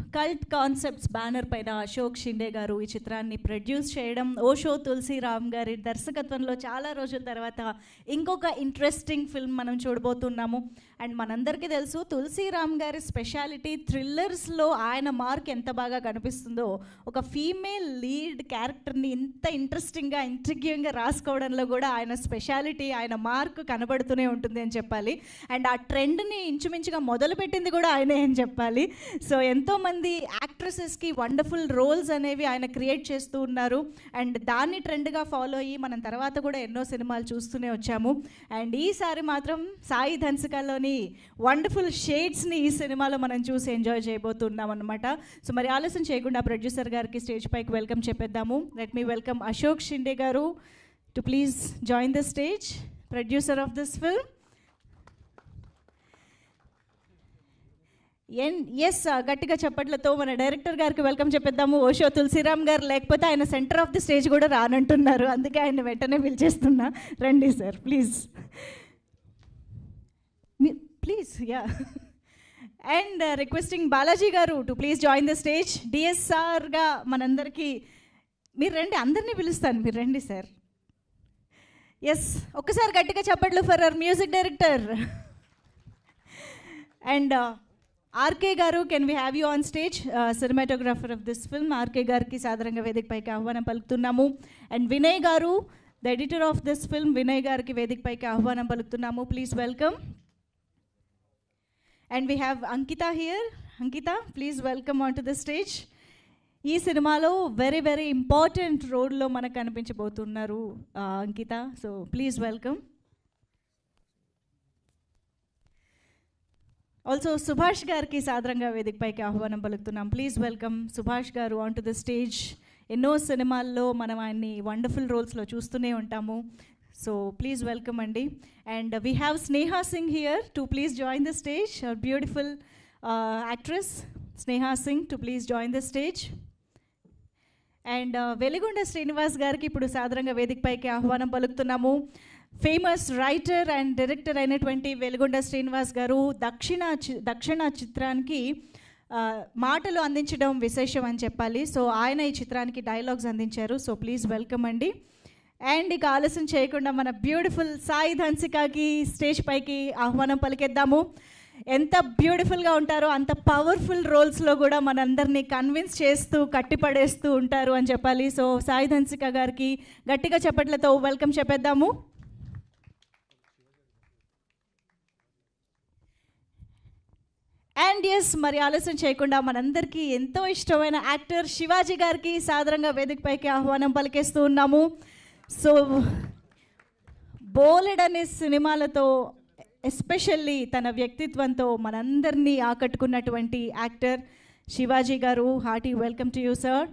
Cult concepts banner పైన అశోక్ షిండే గారు ఈ చిత్రాన్ని ప్రొడ్యూస్ చేయడం, ఓషో తులసిరామ్ గారి దర్శకత్వంలో చాలా రోజుల తర్వాత ఇంకొక ఇంట్రెస్టింగ్ ఫిల్మ్ మనం చూడబోతున్నాము. అండ్ మనందరికీ తెలుసు తులసిరామ్ గారి స్పెషాలిటీ థ్రిల్లర్స్లో ఆయన మార్క్ ఎంత బాగా కనిపిస్తుందో, ఒక ఫీమేల్ లీడ్ క్యారెక్టర్ని ఇంత ఇంట్రెస్టింగ్గా ఇంట్రిగ్యూయింగ్గా రాసుకోవడంలో కూడా ఆయన స్పెషాలిటీ, ఆయన మార్క్ కనబడుతూనే ఉంటుంది అని చెప్పాలి. అండ్ ఆ ట్రెండ్ని ఇంచుమించుగా మొదలుపెట్టింది కూడా ఆయనే అని చెప్పాలి. సో ఎంతోమంది యాక్ట్రెసెస్కి వండర్ఫుల్ రోల్స్ అనేవి ఆయన క్రియేట్ చేస్తూ ఉన్నారు. అండ్ దాన్ని ట్రెండ్గా ఫాలో అయ్యి మనం తర్వాత కూడా ఎన్నో సినిమాలు చూస్తూనే వచ్చాము. అండ్ ఈసారి మాత్రం సాయి ధన్సికలోని వండర్ఫుల్ షేడ్స్ని ఈ సినిమాలో మనం చూసి ఎంజాయ్ చేయబోతున్నాం అనమాట. సో మరి ఆలస్యం చేయకుండా ప్రొడ్యూసర్ గారికి స్టేజ్ పైకి వెల్కమ్ చెప్పేద్దాము. Let me welcome Ashok Shinde గారు to please join the stage, producer of this film. Yes, గట్టిగా చప్పట్లతో మన డైరెక్టర్ గారికి వెల్కమ్ చెప్పేద్దాము. ఓషో తులసిరామ్ గారు లేకపోతే ఆయన సెంటర్ ఆఫ్ ది స్టేజ్ కూడా రానంటున్నారు, అందుకే ఆయన వెంటనే పిలిచేస్తున్నా. రండి sir please, please. Yeah, and requesting Balaji గారు to please join the stage. డిఎస్ఆర్గా మనందరికీ మీరు రండి, అందరినీ పిలుస్తాను, మీరు రండి సార్. ఎస్, ఒక్కసారి గట్టిగా చప్పట్లు for our music director. And RK గారు, can we have you on stage, cinematographer of this film. RK గారికి సాధారణంగా వేదికపైకి ఆహ్వానం పలుకుతున్నాము. అండ్ వినయ్ గారు, the editor of this film, Vinay గారికి వేదికపైకి ఆహ్వానం పలుకుతున్నాము. Please welcome. And we have Ankita here. Ankita, please welcome on to the stage. ఈ సినిమాలో వెరీ వెరీ ఇంపార్టెంట్ రోల్లో మనకు కనిపించబోతున్నారు Ankita. So please welcome. Also Subhash గారికి సాధారణంగా వేదికపైకి ఆహ్వానం పలుకుతున్నాం. ప్లీజ్ వెల్కమ్ సుభాష్ గారు ఆన్ టు ద స్టేజ్. ఎన్నో సినిమాల్లో మనం ఆయన్ని వండర్ఫుల్ రోల్స్లో చూస్తూనే ఉంటాము. సో ప్లీజ్ వెల్కమ్ అండి. And we have Sneha Singh here to please join the stage. Beautiful actress Sneha Singh to please join the stage. And Veligonda Srinivas గారికి ఇప్పుడు సాధారణంగా వేదికపైకి ఆహ్వానం పలుకుతున్నాము. ఫేమస్ రైటర్ అండ్ డైరెక్టర్ అయినటువంటి వెలిగొండ శ్రీనివాస్ గారు దక్షిణ చిత్రానికి మాటలు అందించడం విశేషం అని చెప్పాలి. సో ఆయన ఈ చిత్రానికి డైలాగ్స్ అందించారు. సో ప్లీజ్ వెల్కమ్ అండి. అండ్ ఇక ఆలస్యం చేయకుండా మన బ్యూటిఫుల్ సాయి ధన్సికకి స్టేజ్ పైకి ఆహ్వానం పలికేద్దాము. ఎంత బ్యూటిఫుల్గా ఉంటారో అంత పవర్ఫుల్ రోల్స్లో కూడా మనందరినీ కన్విన్స్ చేస్తూ కట్టిపడేస్తూ ఉంటారు అని చెప్పాలి. సో సాయి ధన్సిక గారికి గట్టిగా చప్పట్లతో వెల్కమ్ చెప్పేద్దాము. అండ్ ఎస్, మరి ఆలస్యం చేయకుండా మనందరికీ ఎంతో ఇష్టమైన యాక్టర్ శివాజీ గారికి సాధారణంగా వేదికపైకి ఆహ్వానం పలికేస్తూ ఉన్నాము. సో బోలెడ్ అనే సినిమాలతో, ఎస్పెషల్లీ తన వ్యక్తిత్వంతో మనందరినీ ఆకట్టుకున్నటువంటి యాక్టర్ శివాజీ గారు. Hearty welcome to you sir.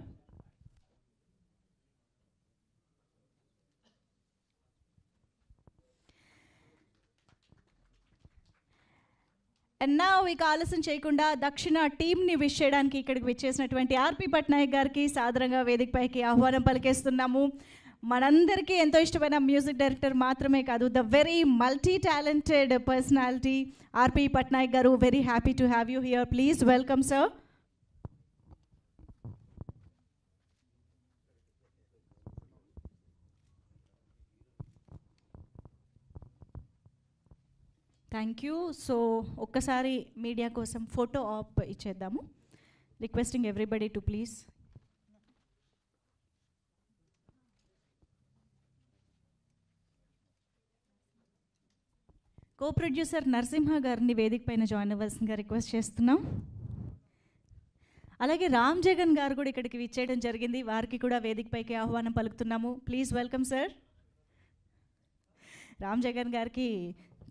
And నా ఇక ఆలస్యం చేయకుండా దక్షిణ టీమ్ని విష్ చేయడానికి ఇక్కడికి విచ్చేసినటువంటి ఆర్పి పట్నాయక్ గారికి సాధారణంగా వేదికపైకి ఆహ్వానం పలికేస్తున్నాము. మనందరికీ ఎంతో ఇష్టమైన మ్యూజిక్ డైరెక్టర్ మాత్రమే కాదు, the very multi talented personality RP Patnaik గారు. Very happy to have you here. Please welcome sir. Thank you. So ఒక్కసారి మీడియా కోసం ఫోటో ఆప్ ఇచ్చేద్దాము. Requesting everybody to please. Co producer Narasimha గారిని వేదిక పైన జాయిన్ అవ్వాల్సిందిగా రిక్వెస్ట్ చేస్తున్నాం. అలాగే రామ్ జగన్ గారు కూడా ఇక్కడికి విచ్చేయడం జరిగింది, వారికి కూడా వేదిక పైకి ఆహ్వానం పలుకుతున్నాము. Please welcome sir. Ram Jagan గారికి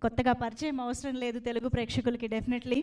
కొత్తగా పరిచయం అవసరం లేదు తెలుగు ప్రేక్షకులకి, డెఫినెట్లీ.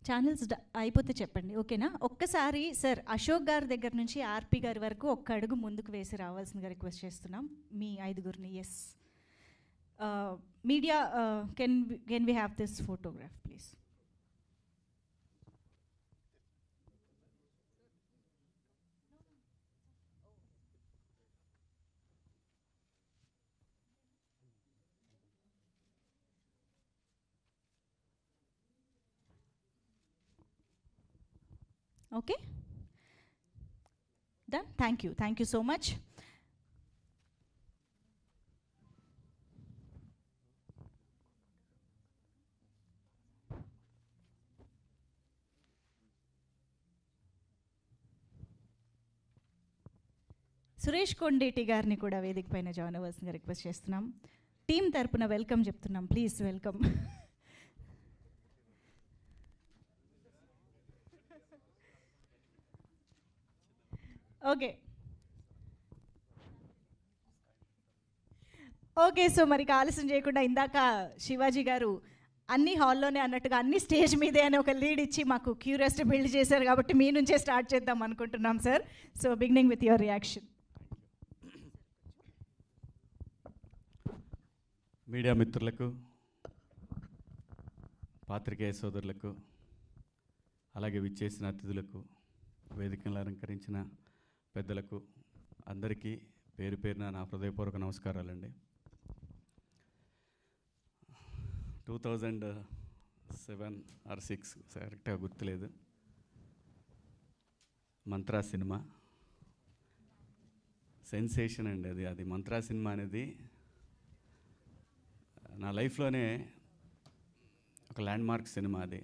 ఛానల్స్ అయిపోతే చెప్పండి, ఓకేనా? ఒక్కసారి సార్ అశోక్ గారి దగ్గర నుంచి ఆర్పి గారి వరకు ఒక్క అడుగు ముందుకు వేసి రావాల్సిందిగా రిక్వెస్ట్ చేస్తున్నాం మీ ఐదుగురిని. Yes, media, can we have this photograph please? Okay, done. Thank you so much. Suresh Kondeti గారిని కూడా వేదిక పైన జాయిన్ అవ్వాల్సిందిగా రిక్వెస్ట్ చేస్తున్నాం. టీం తరపున వెల్కమ్ చెప్తున్నాం, ప్లీజ్ వెల్కమ్. ఓకే, సో మరి ఆలస్యం చేయకుండా ఇందాక శివాజీ గారు అన్ని హాల్లోనే అన్నట్టుగా అన్ని స్టేజ్ మీదే అని ఒక లీడ్ ఇచ్చి మాకు క్యూరియాసిటీ బిల్డ్ చేశారు కాబట్టి మీ నుంచే స్టార్ట్ చేద్దాం అనుకుంటున్నాం sir. So beginning with your reaction. Media మిత్రులకు, పాత్రికేయ సోదరులకు, అలాగే విచ్చేసిన అతిథులకు, వేదికలను అలంకరించిన పెద్దలకు అందరికీ పేరు పేరున నా హృదయపూర్వక నమస్కారాలండి. 2007 or 6 కరెక్ట్గా గుర్తులేదు, మంత్రా సినిమా సెన్సేషన్ అండి. అది మంత్రా సినిమా అనేది నా లైఫ్లోనే ఒక ల్యాండ్ మార్క్ సినిమా. అది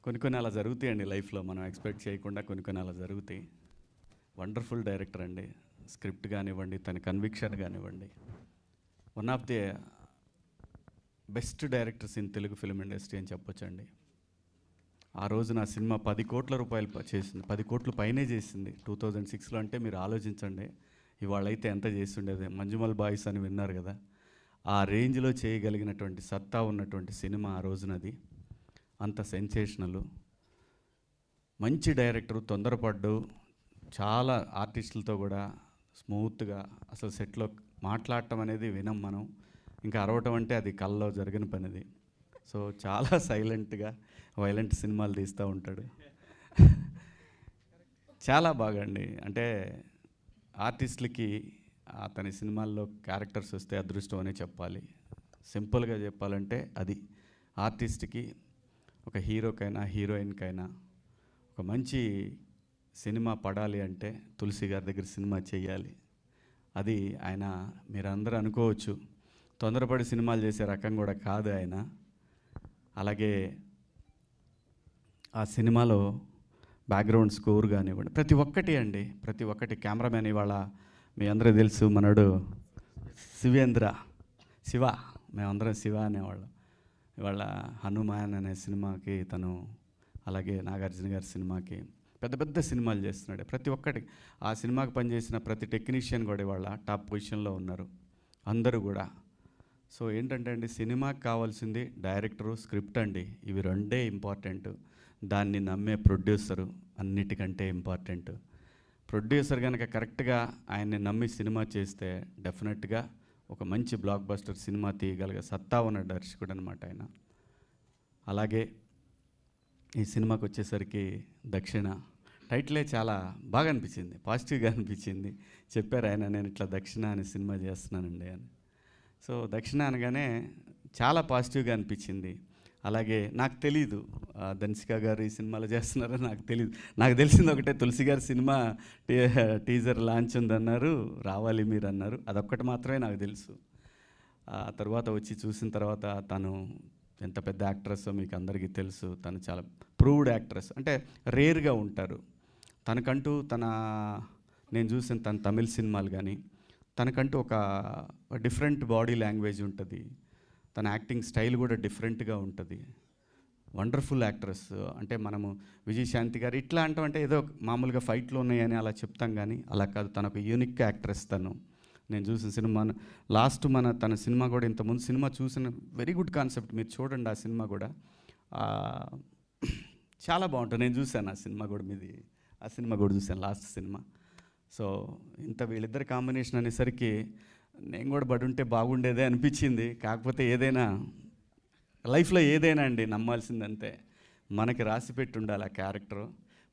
కొన్ని అలా జరుగుతాయండి లైఫ్లో, మనం ఎక్స్పెక్ట్ చేయకుండా కొన్ని అలా జరుగుతాయి. వండర్ఫుల్ డైరెక్టర్ అండి. స్క్రిప్ట్ కానివ్వండి, తన కన్విక్షన్ కానివ్వండి, one of the best directors in Telugu film industry అని చెప్పొచ్చండి. ఆ రోజు నా సినిమా 10 కోట్ల రూపాయలు చేసింది, 10 కోట్ల పైనే చేసింది 2006లో. అంటే మీరు ఆలోచించండి, ఇవాళ అయితే ఎంత చేస్తుండేది. మంజుమల్ బాయ్స్ అని విన్నారు కదా, ఆ రేంజ్లో చేయగలిగినటువంటి సత్తా ఉన్నటువంటి సినిమా ఆ రోజునది. అంత సెన్సేషనల్, మంచి డైరెక్టరు, తొందరపడ్డు, చాలా ఆర్టిస్టులతో కూడా స్మూత్గా అసలు సెట్లో మాట్లాడటం అనేది వినం మనం, ఇంకా అరవటం అంటే అది కళ్ళలో జరిగిన పనిది. సో చాలా సైలెంట్గా వైలెంట్ సినిమాలు తీస్తూ ఉంటాడు. చాలా బాగా అండి. అంటే ఆర్టిస్టులకి అతని సినిమాల్లో క్యారెక్టర్స్ వస్తే అదృష్టం అనే చెప్పాలి. సింపుల్గా చెప్పాలంటే అది ఆర్టిస్ట్కి, ఒక హీరోకైనా హీరోయిన్కైనా ఒక మంచి సినిమా పడాలి అంటే తులసి గారి దగ్గర సినిమా చేయాలి. అది ఆయన, మీరందరూ అనుకోవచ్చు తొందరపడి సినిమాలు చేసే రకం కూడా కాదు ఆయన. అలాగే ఆ సినిమాలో బ్యాక్గ్రౌండ్ స్కోర్ కానివ్వండి, ప్రతి ఒక్కటి అండి, ప్రతి ఒక్కటి. కెమెరామెన్ ఇవాళ మీ అందరూ తెలుసు, మనడు శివ, మేమందరం శివ అనేవాళ్ళం. ఇవాళ హనుమాన్ అనే సినిమాకి తను, అలాగే నాగార్జున గారి సినిమాకి పెద్ద పెద్ద సినిమాలు చేస్తున్నాడు. ప్రతి ఒక్కటి ఆ సినిమాకి పనిచేసిన ప్రతి టెక్నీషియన్ కూడా ఇవాళ టాప్ పొజిషన్లో ఉన్నారు అందరూ కూడా. సో ఏంటంటే అండి, సినిమాకి కావాల్సింది డైరెక్టరు, స్క్రిప్ట్ అండి. ఇవి రెండే ఇంపార్టెంట్. దాన్ని నమ్మే ప్రొడ్యూసరు అన్నిటికంటే ఇంపార్టెంట్. ప్రొడ్యూసర్ కనుక కరెక్ట్గా ఆయన్ని నమ్మి సినిమా చేస్తే డెఫినెట్గా ఒక మంచి బ్లాక్ బస్టర్ సినిమా తీయగలిగే సత్తా ఉన్న దర్శకుడు అనమాట ఆయన. అలాగే ఈ సినిమాకి వచ్చేసరికి దక్షిణ టైటిలే చాలా బాగా అనిపించింది, పాజిటివ్గా అనిపించింది. చెప్పారు ఆయన, నేను ఇట్లా దక్షిణ అనే సినిమా చేస్తున్నానండి అని. సో దక్షిణ అనగానే చాలా పాజిటివ్గా అనిపించింది. అలాగే నాకు తెలీదు ధన్సిక గారు ఈ సినిమాలో చేస్తున్నారని నాకు తెలియదు. నాకు తెలిసింది ఒకటే, తులసి గారి సినిమా టీజర్ లాంచ్ ఉందన్నారు, రావాలి మీరు అన్నారు. అదొక్కటి మాత్రమే నాకు తెలుసు. ఆ తర్వాత వచ్చి చూసిన తర్వాత తను ఎంత పెద్ద యాక్ట్రెస్ మీకు అందరికీ తెలుసు. తను చాలా ప్రూవ్డ్ యాక్ట్రెస్, అంటే రేర్గా ఉంటారు. తనకంటూ నేను చూసిన తన తమిళ సినిమాలు కానీ, తనకంటూ ఒక డిఫరెంట్ బాడీ లాంగ్వేజ్ ఉంటుంది. తన యాక్టింగ్ స్టైల్ కూడా డిఫరెంట్గా ఉంటుంది. Wonderful actress. అంటే మనము విజయశాంతి గారు ఇట్లా అంటామంటే ఏదో మామూలుగా ఫైట్లు ఉన్నాయని అలా చెప్తాం, కానీ అలా కాదు. తను ఒక యూనిక్ యాక్ట్రెస్. తను నేను చూసిన సినిమా లాస్ట్ తన సినిమా కూడా ఇంతకుముందు సినిమా చూసిన వెరీ గుడ్ కాన్సెప్ట్, మీరు చూడండి ఆ సినిమా కూడా చాలా బాగుంటుంది. నేను చూశాను ఆ సినిమా కూడా, ఆ సినిమా కూడా చూశాను లాస్ట్ సినిమా. సో వీళ్ళిద్దరి కాంబినేషన్ అనేసరికి నేను కూడా పడి ఉంటే బాగుండేదే అనిపించింది. కాకపోతే ఏదైనా లైఫ్లో ఏదైనా అండి నమ్మాల్సిందంతే, మనకి రాసి పెట్టి ఉండాలి ఆ క్యారెక్టరు.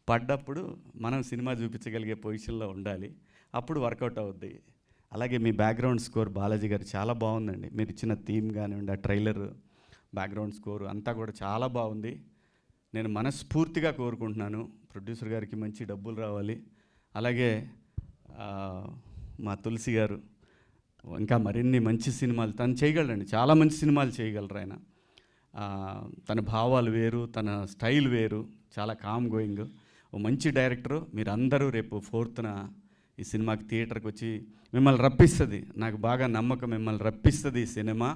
పడ్డప్పుడు మనం సినిమా చూపించగలిగే పొజిషన్లో ఉండాలి, అప్పుడు వర్కౌట్ అవుద్ది. అలాగే మీ బ్యాక్గ్రౌండ్ స్కోర్ బాలాజీ గారు చాలా బాగుందండి. మీరు ఇచ్చిన థీమ్ కానివ్వండి, ఆ ట్రైలర్, బ్యాక్గ్రౌండ్ స్కోర్ అంతా కూడా చాలా బాగుంది. నేను మనస్ఫూర్తిగా కోరుకుంటున్నాను ప్రొడ్యూసర్ గారికి మంచి డబ్బులు రావాలి. అలాగే మా తులసి గారు ఇంకా మరిన్ని మంచి సినిమాలు తను చేయగలరండి, చాలా మంచి సినిమాలు చేయగలరు ఆయన. తన భావాలు వేరు, తన స్టైల్ వేరు, చాలా కామ్ గోయింగ్, ఓ మంచి డైరెక్టరు. మీరు అందరూ రేపు 4th ఈ సినిమాకి థియేటర్కి వచ్చి మిమ్మల్ని రప్పిస్తుంది, నాకు బాగా నమ్మకం, మిమ్మల్ని రప్పిస్తుంది ఈ సినిమా.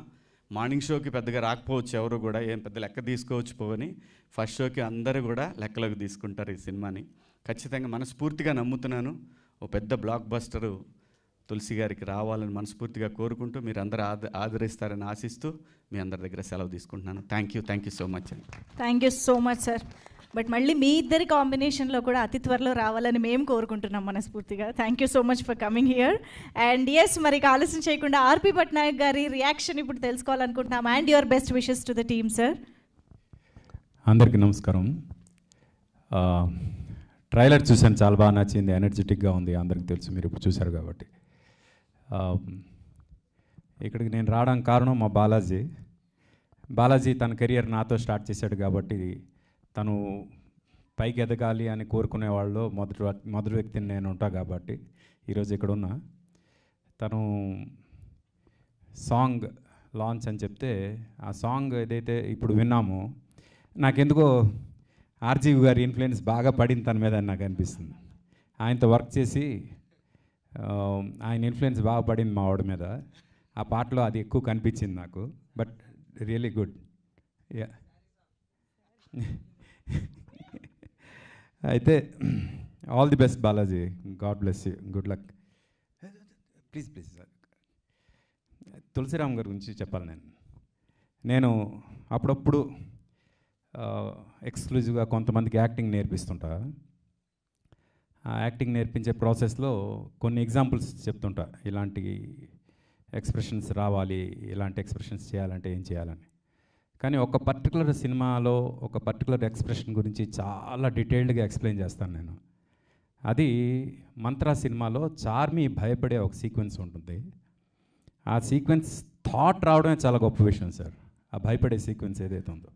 మార్నింగ్ షోకి పెద్దగా రాకపోవచ్చు, ఎవరు కూడా ఏం పెద్ద లెక్క తీసుకోవచ్చు పోవని, ఫస్ట్ షోకి అందరూ కూడా లెక్కలోకి తీసుకుంటారు ఈ సినిమాని. ఖచ్చితంగా మనస్ఫూర్తిగా నమ్ముతున్నాను, ఓ పెద్ద బ్లాక్ బస్టరు తులసి గారికి రావాలని మనస్ఫూర్తిగా కోరుకుంటూ, మీరు అందరూ ఆదరిస్తారని ఆశిస్తూ మీ అందరి దగ్గర సెలవు తీసుకుంటున్నాను. థ్యాంక్ యూ సో మచ్ అండి. Thank you so much sir. But మళ్ళీ మీ ఇద్దరి కాంబినేషన్లో కూడా అతి త్వరలో రావాలని మేము కోరుకుంటున్నాం మనస్ఫూర్తిగా. Thank you so much for coming here. And yes, మరి ఆలస్యం చేయకుండా ఆర్పి పట్నాయక్ గారి రియాక్షన్ ఇప్పుడు తెలుసుకోవాలనుకుంటున్నాం. And your best wishes to the team sir. అందరికీ నమస్కారం. ట్రైలర్ చూసాను, చాలా బాగా నచ్చింది, ఎనర్జెటిక్గా ఉంది, అందరికీ తెలుసు, మీరు ఇప్పుడు చూశారు కాబట్టి. ఇక్కడికి నేను రావడానికి కారణం మా బాలాజీ తన కెరియర్ నాతో స్టార్ట్ చేశాడు కాబట్టి, తను పైకి ఎదగాలి అని కోరుకునే వాళ్ళు మొదటి వ్యక్తిని నేను ఉంటా కాబట్టి ఈరోజు ఇక్కడ ఉన్నా. తను సాంగ్ లాంచ్ అని చెప్తే, ఆ సాంగ్ ఏదైతే ఇప్పుడు విన్నామో, నాకెందుకో ఆర్జీవి గారి ఇన్ఫ్లుయెన్స్ బాగా పడింది తన మీద అని నాకు అనిపిస్తుంది. ఆయనతో వర్క్ చేసి ఆయన ఇన్ఫ్లుయెన్స్ బాగా పడింది మా వాడి మీద. ఆ పాటలో అది ఎక్కువ కనిపించింది నాకు. But really good. యా అయితే all the best Balaji, God bless you, good luck. Please sir, Tulsiram గారి గురించి చెప్పాలి. నేను అప్పుడప్పుడు ఎక్స్క్లూజివ్గా కొంతమందికి యాక్టింగ్ నేర్పిస్తుంటా. ఆ యాక్టింగ్ నేర్పించే ప్రాసెస్లో కొన్ని ఎగ్జాంపుల్స్ చెప్తుంటా, ఇలాంటి ఎక్స్ప్రెషన్స్ రావాలి, ఇలాంటి ఎక్స్ప్రెషన్స్ చేయాలంటే ఏం చేయాలని. కానీ ఒక పర్టికులర్ సినిమాలో ఒక పర్టికులర్ ఎక్స్ప్రెషన్ గురించి చాలా డీటెయిల్డ్గా ఎక్స్ప్లెయిన్ చేస్తాను నేను. అది మంత్రా సినిమాలో చార్మి భయపడే ఒక సీక్వెన్స్ ఉంటుంది. ఆ సీక్వెన్స్ థాట్ రావడమే చాలా గొప్ప విషయం సార్. ఆ భయపడే సీక్వెన్స్ ఏదైతే ఉందో,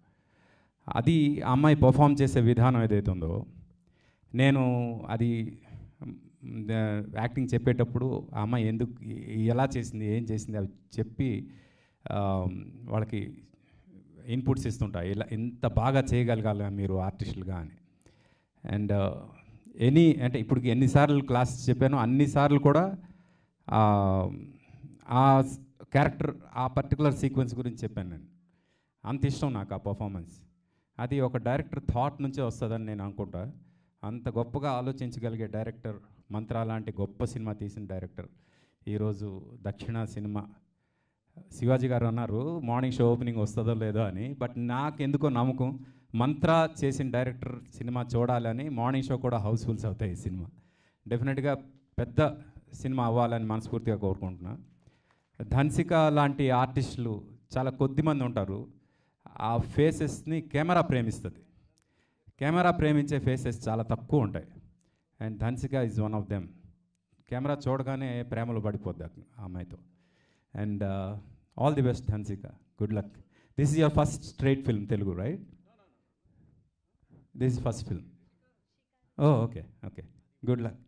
అది ఆ అమ్మాయి పర్ఫామ్ చేసే విధానం ఏదైతే ఉందో, నేను అది యాక్టింగ్ చెప్పేటప్పుడు ఆ అమ్మాయి ఎందుకు ఎలా చేసింది, ఏం చేసింది అవి చెప్పి వాళ్ళకి ఇన్పుట్స్ ఇస్తుంటా, ఇలా ఎంత బాగా చేయగలగాలి మీరు ఆర్టిస్టులుగా అని. అండ్ అంటే ఇప్పుడు ఎన్నిసార్లు క్లాస్ చెప్పానో అన్నిసార్లు కూడా ఆ క్యారెక్టర్, ఆ పర్టికులర్ సీక్వెన్స్ గురించి చెప్పాను నేను. అంత ఇష్టం నాకు ఆ పర్ఫార్మెన్స్. అది ఒక డైరెక్టర్ థాట్ నుంచే వస్తుందని నేను అనుకుంటా. అంత గొప్పగా ఆలోచించగలిగే డైరెక్టర్, మంత్రా లాంటి గొప్ప సినిమా తీసిన డైరెక్టర్ ఈరోజు దక్షిణ సినిమా. శివాజీ గారు అన్నారు మార్నింగ్ షో ఓపెనింగ్ వస్తుందో లేదో అని, బట్ నాకు ఎందుకో నమ్మకం, మంత్రా చేసిన డైరెక్టర్ సినిమా చూడాలని మార్నింగ్ షో కూడా హౌస్ఫుల్స్ అవుతాయి. ఈ సినిమా డెఫినెట్గా పెద్ద సినిమా అవ్వాలని మనస్ఫూర్తిగా కోరుకుంటున్నా. ధన్సిక లాంటి ఆర్టిస్టులు చాలా కొద్దిమంది ఉంటారు. ఆ ఫేసెస్ని కెమెరా ప్రేమిస్తుంది. కెమెరా ప్రేమించే ఫేసెస్ చాలా తక్కువ ఉంటాయి. And Dhansika is one of them. Camera చూడగానే ప్రేమలో పడిపోద్ది ఆ అమ్మాయితో. And all the best Dhansika, good luck. This is your first straight film Telugu, right? This is first film. Oh okay okay, good luck.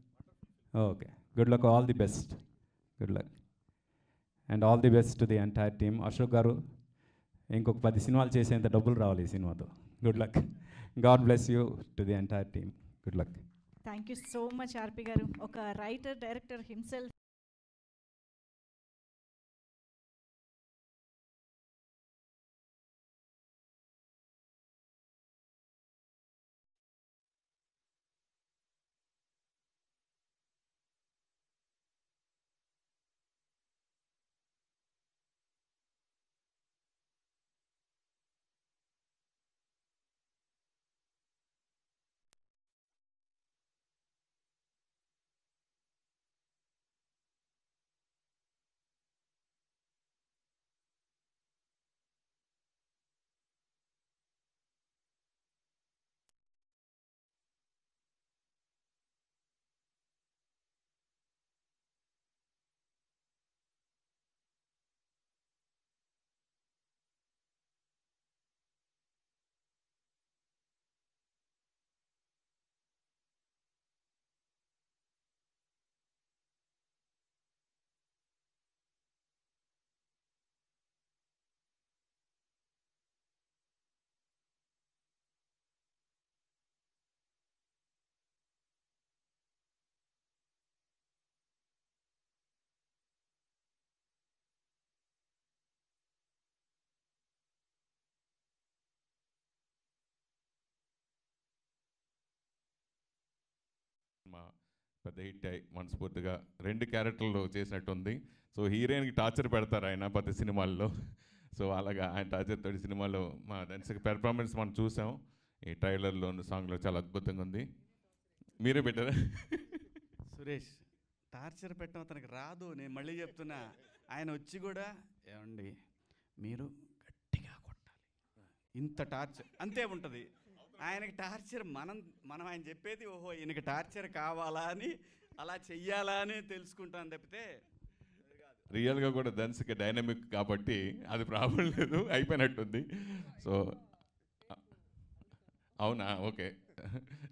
Okay, good luck, all the best, good luck. And all the best to the entire team. Ashok garu, ఇంకొక 10 సినిమాలు చేసేంత డబ్బులు రావాలి ఈ సినిమాతో. Good luck. God bless you to the entire team. Good luck. Thank you so much RP గారు. ఒక writer, director himself పెద్ద హిట్ అయ్యి మనస్ఫూర్తిగా 2 క్యారెక్టర్లు చేసినట్టుంది. సో హీరోయిన్కి టార్చర్ పెడతారు ఆయన ప్రతి సినిమాల్లో. సో అలాగా ఆయన టార్చర్ తోటి సినిమాలో మా డాన్స్కి పెర్ఫార్మెన్స్ మనం చూసాం. ఈ ట్రైలర్లో సాంగ్లో చాలా అద్భుతంగా ఉంది. మీరే పెట్టారా? సురేష్ టార్చర్ పెట్టడం అతనికి రాదు, నేను మళ్ళీ చెప్తున్నా. ఆయన వచ్చి కూడా ఏమండి మీరు గట్టిగా కొట్టాలి, ఇంత టార్చర్ అంతే ఉంటుంది ఆయనకి. టార్చర్ మనం ఆయన చెప్పేది ఓహో ఈయనకి టార్చర్ కావాలా అని అలా చెయ్యాలా అని తెలుసుకుంటాను తప్పితే రియల్గా కూడా డాన్స్కి డైనమిక్ కాబట్టి అది ప్రాబ్లం లేదు, అయిపోయినట్టుంది. సో అవునా, ఓకే,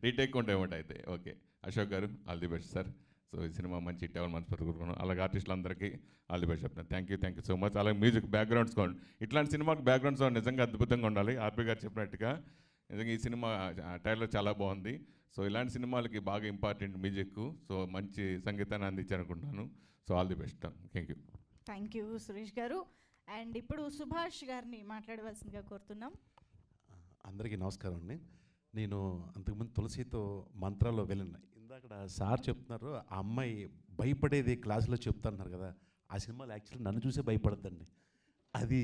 రీటేక్ ఉంటాయి అయితే. Okay, Ashok garu all the best sir. So ఈ సినిమా మంచి హిట్ అవ్వాలి మనస్ఫూర్తిగా కోరుకున్నాను. అలాగే ఆర్టిస్టులందరికీ ఆల్ ది బెస్ట్ చెప్తాను. Thank you so much. అలాగే మ్యూజిక్ బ్యాక్గ్రౌండ్ సౌండ్, ఇట్లాంటి సినిమాకి బ్యాక్గ్రౌండ్ సౌండ్ నిజంగా అద్భుతంగా ఉండాలి. ఆర్పి గారు చెప్పినట్టుగా నిజంగా ఈ సినిమా ట్రైలర్ చాలా బాగుంది. సో ఇలాంటి సినిమాలకి బాగా ఇంపార్టెంట్ మ్యూజిక్. సో మంచి సంగీతాన్ని అందించాలనుకుంటున్నాను. So all the best. Thank you Suresh గారు. అండ్ ఇప్పుడు సుభాష్ గారిని మాట్లాడవలసిందిగా కోరుతున్నాం. అందరికీ నమస్కారం అండి. నేను అంతకుముందు తులసితో మంత్రాల్లో వెళ్ళిన ఇందాక సార్ చెప్తున్నారు, ఆ అమ్మాయి భయపడేది క్లాసులో చెప్తున్నారు కదా, ఆ సినిమాలో యాక్చువల్లీ నన్ను చూసే భయపడద్దండి. అది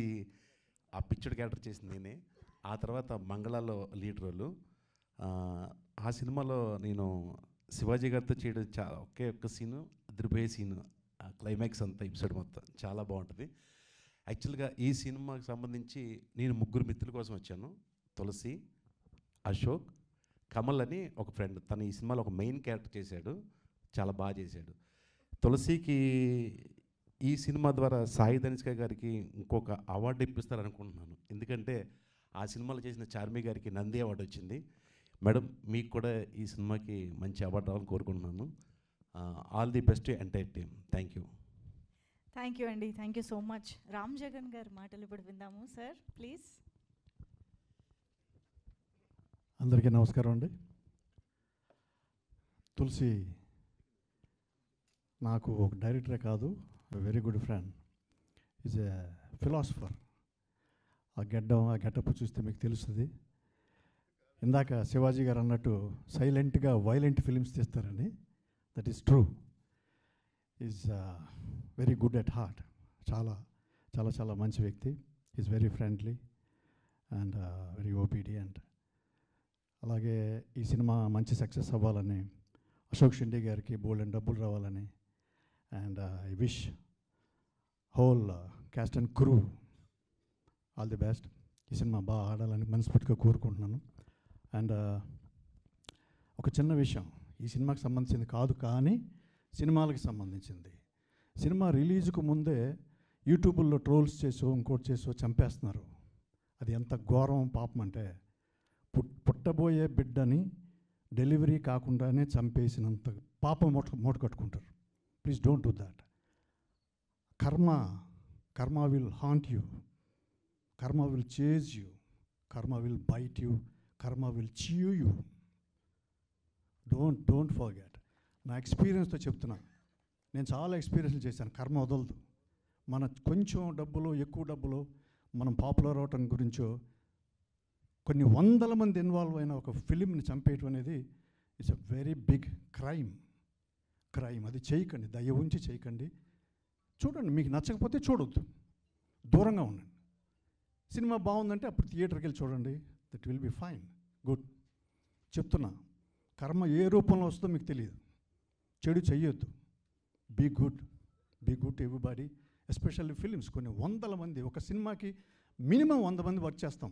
ఆ పిక్చర్ క్యారెక్టర్ చేసింది నేనే. ఆ తర్వాత మంగళాలో లీడ్ రోలు. ఆ సినిమాలో నేను శివాజీ గారితో చేయడం ఒకే ఒక్క సీను, అదిరిపోయే సీను, ఆ క్లైమాక్స్ అంతా ఎపిసోడ్ మొత్తం చాలా బాగుంటుంది. యాక్చువల్గా ఈ సినిమాకి సంబంధించి నేను 3 మిత్రుల కోసం వచ్చాను. తులసి, అశోక్, కమల్ అని ఒక ఫ్రెండ్. తను ఈ సినిమాలో ఒక మెయిన్ క్యారెక్టర్ చేశాడు, చాలా బాగా చేశాడు. తులసికి ఈ సినిమా ద్వారా సాయి ధనిష్క గారికి ఇంకొక అవార్డు ఇప్పిస్తారనుకుంటున్నాను. ఎందుకంటే ఆ సినిమాలో చేసిన చార్మి గారికి నంది అవార్డు వచ్చింది. మేడం మీకు కూడా ఈ సినిమాకి మంచి అవార్డు రావాలని కోరుకుంటున్నాను. All the best entire team. Thank you. Thank you అండి, thank you so much. Ram Jagan గారి మాటలు ఇప్పుడు విందాము సార్, ప్లీజ్. అందరికీ నమస్కారం అండి. తులసి నాకు ఒక డైరెక్టరే కాదు, very good friend. Is a philosopher. ఆ గెటప్ చూస్తే మీకు తెలుస్తుంది. ఇందాక శివాజీ గారు అన్నట్టు సైలెంట్గా వైలెంట్ ఫిలిమ్స్ తీస్తారని, that is true. Is very good at heart. చాలా చాలా చాలా మంచి వ్యక్తి. Is very friendly and very obedient. అలాగే ఈ సినిమా మంచి సక్సెస్ అవ్వాలని, అశోక్ షిండే గారికి బోల్డెన్ డబ్బులు రావాలని, and I wish whole caste and crew all the best. ఈ సినిమా బాగా ఆడాలని మనస్ఫూర్తిగా కోరుకుంటున్నాను. అండ్ ఒక చిన్న విషయం, ఈ సినిమాకి సంబంధించింది కాదు కానీ సినిమాలకు సంబంధించింది. సినిమా రిలీజ్కు ముందే యూట్యూబ్లో ట్రోల్స్ చేసో ఇంకోటి చేసో చంపేస్తున్నారు. అది ఎంత ఘోరం పాపం అంటే, పుట్టబోయే బిడ్డని డెలివరీ కాకుండానే చంపేసినంత పాపం మూట కట్టుకుంటారు. Please don't do that. కర్మ విల్ హాంట్ యూ, కర్మ విల్ చేజ్ యూ, కర్మ విల్ బైట్ యూ, కర్మ విల్ చీవ్ యూ. Don't forget. నా ఎక్స్పీరియన్స్తో చెప్తున్నా, నేను చాలా ఎక్స్పీరియన్స్ చేశాను. కర్మ వదలదు. మన కొంచెం డబ్బులు ఎక్కువ డబ్బులు మనం పాపులర్ అవటం గురించో కొన్ని వందల మంది ఇన్వాల్వ్ అయిన ఒక ఫిలింని చంపేయటం అనేది it's a very big crime. అది చేయకండి, దయ ఉంచి చేయకండి. చూడండి, మీకు నచ్చకపోతే చూడొద్దు, దూరంగా ఉండండి. సినిమా బాగుందంటే అప్పుడు థియేటర్కి వెళ్ళి చూడండి, that will be fine, good. చెప్తున్నా, కర్మ ఏ రూపంలో వస్తుందో మీకు తెలియదు. చెడు చెయ్యొద్దు. Be good to everybody, especially films. కొన్ని వందల మంది ఒక సినిమాకి మినిమం 100 మంది వర్క్ చేస్తాం.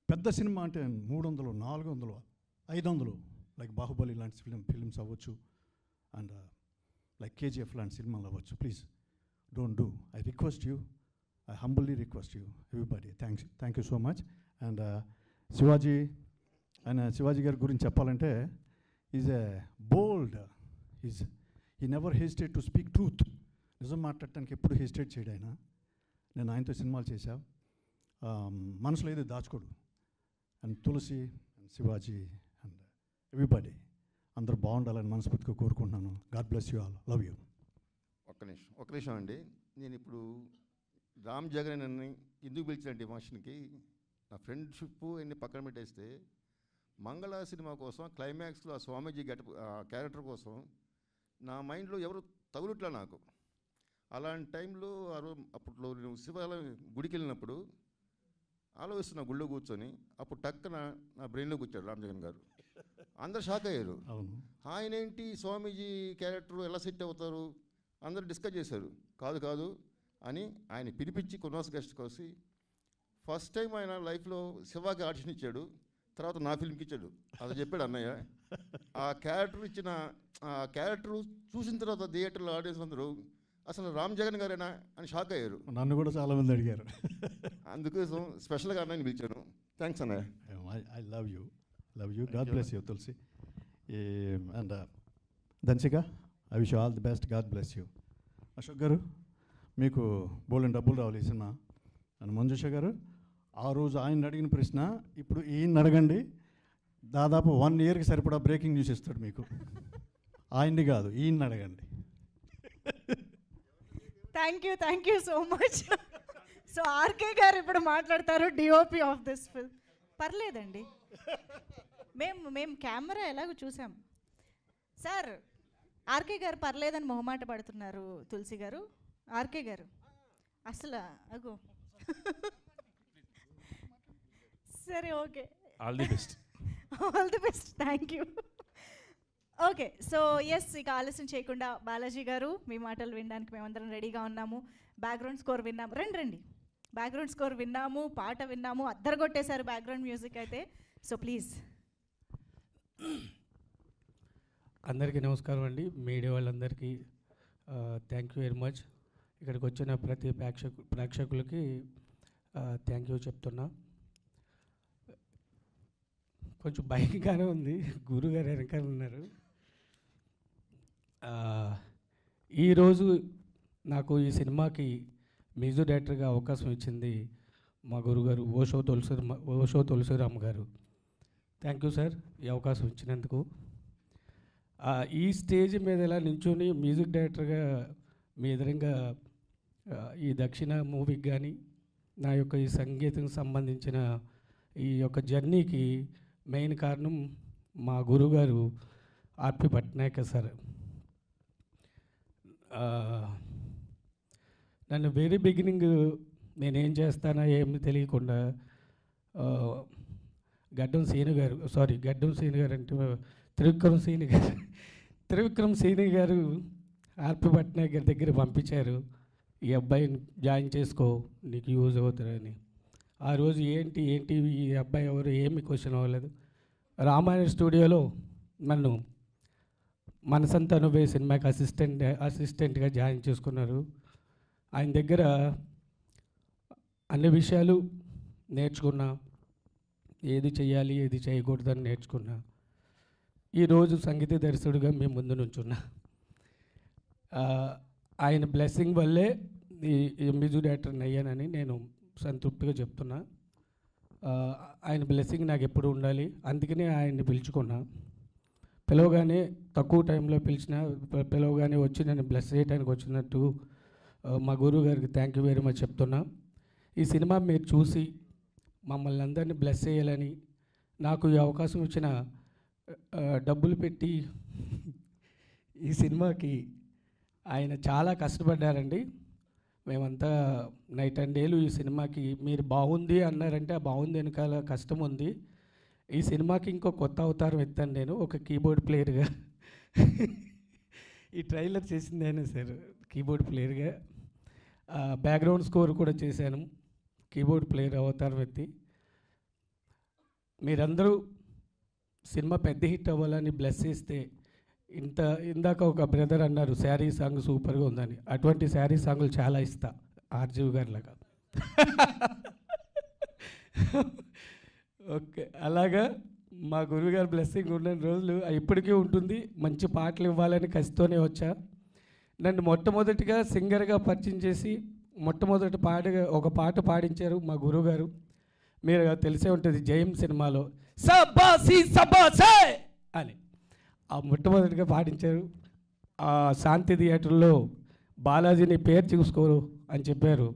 పెద్ద సినిమా అంటే 300, 400, 500, లైక్ బాహుబలి లాంటి ఫిలిమ్స్ అవ్వచ్చు, అండ్ లైక్ కేజీఎఫ్ లాంటి సినిమాలు అవ్వచ్చు. Please don't do. I request you, I humbly request you everybody. Thank you so much. And Shivaji గారి గురించి చెప్పాలంటే, is a bold, he never hesitate to speak truth. నిజం మాట్లాడటానికి ఎప్పుడు హెసిటేట్ చేయడు ఆయన. నేను ఆయనతో సినిమాలు చేశా. మనసులో ఏదో దాచుకోడు. And Tulasi and Shivaji and everybody అందరూ బాగుండాలని మనస్ఫూర్తిగా కోరుకుంటున్నాను. God bless you all. Love you. ఒక్క నిమిషం అండి. నేను ఇప్పుడు రామ్ జగన్ అని ఎందుకు పిలిచానంటే ఫంక్షన్కి, నా ఫ్రెండ్షిప్ ఎన్ని పక్కన పెట్టేస్తే, మంగళ సినిమా కోసం క్లైమాక్స్లో ఆ స్వామీజీ క్యారెక్టర్ కోసం నా మైండ్లో ఎవరు తగులుట్లా నాకు. అలాంటి టైంలో అప్పట్లో నేను శివాలయం గుడికి వెళ్ళినప్పుడు ఆలోచిస్తున్నా గుళ్ళో కూర్చొని, అప్పుడు టక్కున నా బ్రెయిన్లో కూర్చాడు రామ్ జగన్ గారు. అందరు షాక్ అయ్యారు. అవును, ఆయన ఏంటి స్వామీజీ క్యారెక్టర్ ఎలా సెట్ అవుతారు అందరూ డిస్కస్ చేశారు. కాదు అని ఆయన పిలిపించి కొన్నాస్ గెస్ట్ కోసి ఫస్ట్ టైం ఆయన లైఫ్లో శివాకి ఆడిషన్ ఇచ్చాడు, తర్వాత నా ఫిల్మ్కి ఇచ్చాడు. అది చెప్పాడు అన్నయ్య. ఆ క్యారెక్టర్ చూసిన తర్వాత థియేటర్లో ఆడియన్స్ అందరూ అసలు రామ్ జగన్ గారేనా అని షాక్ అయ్యారు. నన్ను కూడా చాలామంది అడిగారు. అందుకోసం స్పెషల్గా అన్నయ్యని పిలిచాను. థ్యాంక్స్ అన్నయ్య. I love you God bless you Tulasi. And Dhansika, I wish all the best, God bless you. Ashok garu, మీకు బోలెని డబ్బులు రావాలి ఈ సినిమా. అండ్ మంజుష గారు, ఆ రోజు ఆయన అడిగిన ప్రశ్న ఇప్పుడు ఈయన అడగండి, దాదాపు 1 ఇయర్కి సరిపడా బ్రేకింగ్ న్యూస్ ఇస్తాడు మీకు. ఆయన్ని కాదు, ఈయన్ని అడగండి. Thank you so much. So RK garu ఇప్పుడు మాట్లాడతారు, డిఓపి ఆఫ్ దిస్ ఫిల్మ్. పర్లేదండి, మేము కెమెరా ఎలాగో చూసాం. సార్, ఆర్కే గారు పర్లేదని మొహమాట పడుతున్నారు. తులసి గారు, ఆర్కే గారు అసలు అగో సరే, okay, all the best. Thank you. Okay, so yes, ఇక ఆలస్యం చేయకుండా బాలాజీ గారు మీ మాటలు వినడానికి మేమందరం రెడీగా ఉన్నాము. బ్యాక్గ్రౌండ్ స్కోర్ విన్నాము. రండి, బ్యాక్గ్రౌండ్ స్కోర్ విన్నాము, పాట విన్నాము, అద్దరు కొట్టేశారు బ్యాక్గ్రౌండ్ మ్యూజిక్ అయితే. So please. అందరికీ నమస్కారం అండి. మీడియా వాళ్ళందరికీ థ్యాంక్ యూ వెరీ మచ్. ఇక్కడికి వచ్చిన ప్రతి ప్రేక్షకులకి థ్యాంక్ యూ చెప్తున్నా. కొంచెం భయంగానే ఉంది, గురుగారు వెనకాల ఉన్నారు. ఈరోజు నాకు ఈ సినిమాకి మ్యూజిక్ డైరెక్టర్గా అవకాశం ఇచ్చింది మా గురుగారు ఓషో తులసిరామ్ గారు. థ్యాంక్ యూ సార్, ఈ అవకాశం ఇచ్చినందుకు. ఈ స్టేజ్ మీద ఇలా నించుని మ్యూజిక్ డైరెక్టర్గా మీ ఎదురుగా ఈ దక్షిణ మూవీకి కానీ నా యొక్క ఈ సంగీతం సంబంధించిన ఈ యొక్క జర్నీకి మెయిన్ కారణం మా గురుగారు ఆర్పి పట్నాయక్ సార్. నన్ను వెరీ బిగినింగ్ నేనేం చేస్తానో ఏమి తెలియకుండా గడ్డం సీను గారు అంటే త్రివిక్రమ్ సీని గారు ఆర్పి పట్నాయక్ గారి దగ్గర పంపించారు. ఈ అబ్బాయిని జాయిన్ చేసుకో, నీకు యూజ్ అవుతుందని. ఆ రోజు ఏంటి ఈ అబ్బాయి ఎవరు ఏమి క్వశ్చన్ అవ్వలేదు. రామాయణ స్టూడియోలో నన్ను మనసంతా నువ్వే సినిమాకి అసిస్టెంట్గా జాయిన్ చేసుకున్నారు. ఆయన దగ్గర అన్ని విషయాలు నేర్చుకున్నా, ఏది చేయాలి ఏది చేయకూడదని నేర్చుకున్నా. ఈరోజు సంగీత దర్శకుడిగా మేము ముందు నుంచున్నా. ఆయన బ్లెస్సింగ్ వల్లే ఈ మ్యూజిక్ డైరెక్టర్ని అయ్యానని నేను సంతృప్తిగా చెప్తున్నా. ఆయన బ్లెస్సింగ్ నాకు ఎప్పుడు ఉండాలి, అందుకనే ఆయన్ని పిలుచుకున్నా. పిలవగానే తక్కువ టైంలో పిలవగానే వచ్చి నన్ను బ్లెస్ చేయడానికి వచ్చినట్టు మా గురువు గారికి థ్యాంక్ యూ వెరీ మచ్ చెప్తున్నా. ఈ సినిమా మీరు చూసి మమ్మల్ని అందరినీ బ్లెస్ చేయాలని, నాకు ఈ అవకాశం ఇచ్చిన డబ్బులు పెట్టి ఈ సినిమాకి ఆయన చాలా కష్టపడ్డారండి. మేమంతా నైట్ అండ్ డేలు ఈ సినిమాకి మీరు బాగుంది అన్నారంటే ఆ బాగుంది వెనకాల కష్టం ఉంది. ఈ సినిమాకి ఇంకో కొత్త అవతారం ఎత్తాను నేను, ఒక కీబోర్డ్ ప్లేయర్గా. ఈ ట్రైలర్ చేసింది అయినా సార్ కీబోర్డ్ ప్లేయర్గా. బ్యాక్గ్రౌండ్ స్కోర్ కూడా చేశాను కీబోర్డ్ ప్లేయర్ అవతారం ఎత్తి. మీరందరూ సినిమా పెద్ద హిట్ అవ్వాలని బ్లెస్ చేస్తే, ఇందాక ఒక బ్రదర్ అన్నారు శారీ సాంగ్ సూపర్గా ఉందని, అటువంటి శారీ సాంగులు చాలా ఇస్తా ఆర్జీవి గారిలాగా. ఓకే, అలాగా మా గురువుగారు బ్లెస్సింగ్ ఉన్న రోజులు ఇప్పటికీ ఉంటుంది. మంచి పాటలు ఇవ్వాలని కసితోనే వచ్చా. నన్ను మొట్టమొదటిగా సింగర్గా పరిచయం చేసి మొట్టమొదటి ఒక పాట పాడించారు మా గురువుగారు. మీరు తెలిసే ఉంటుంది జయం సినిమాలో సబాసి సబాసే అని ఆ మొట్టమొదటిగా పాడించారు. ఆ శాంతి థియేటర్లో బాలాజీని పేరు చూసుకోరు అని చెప్పారు.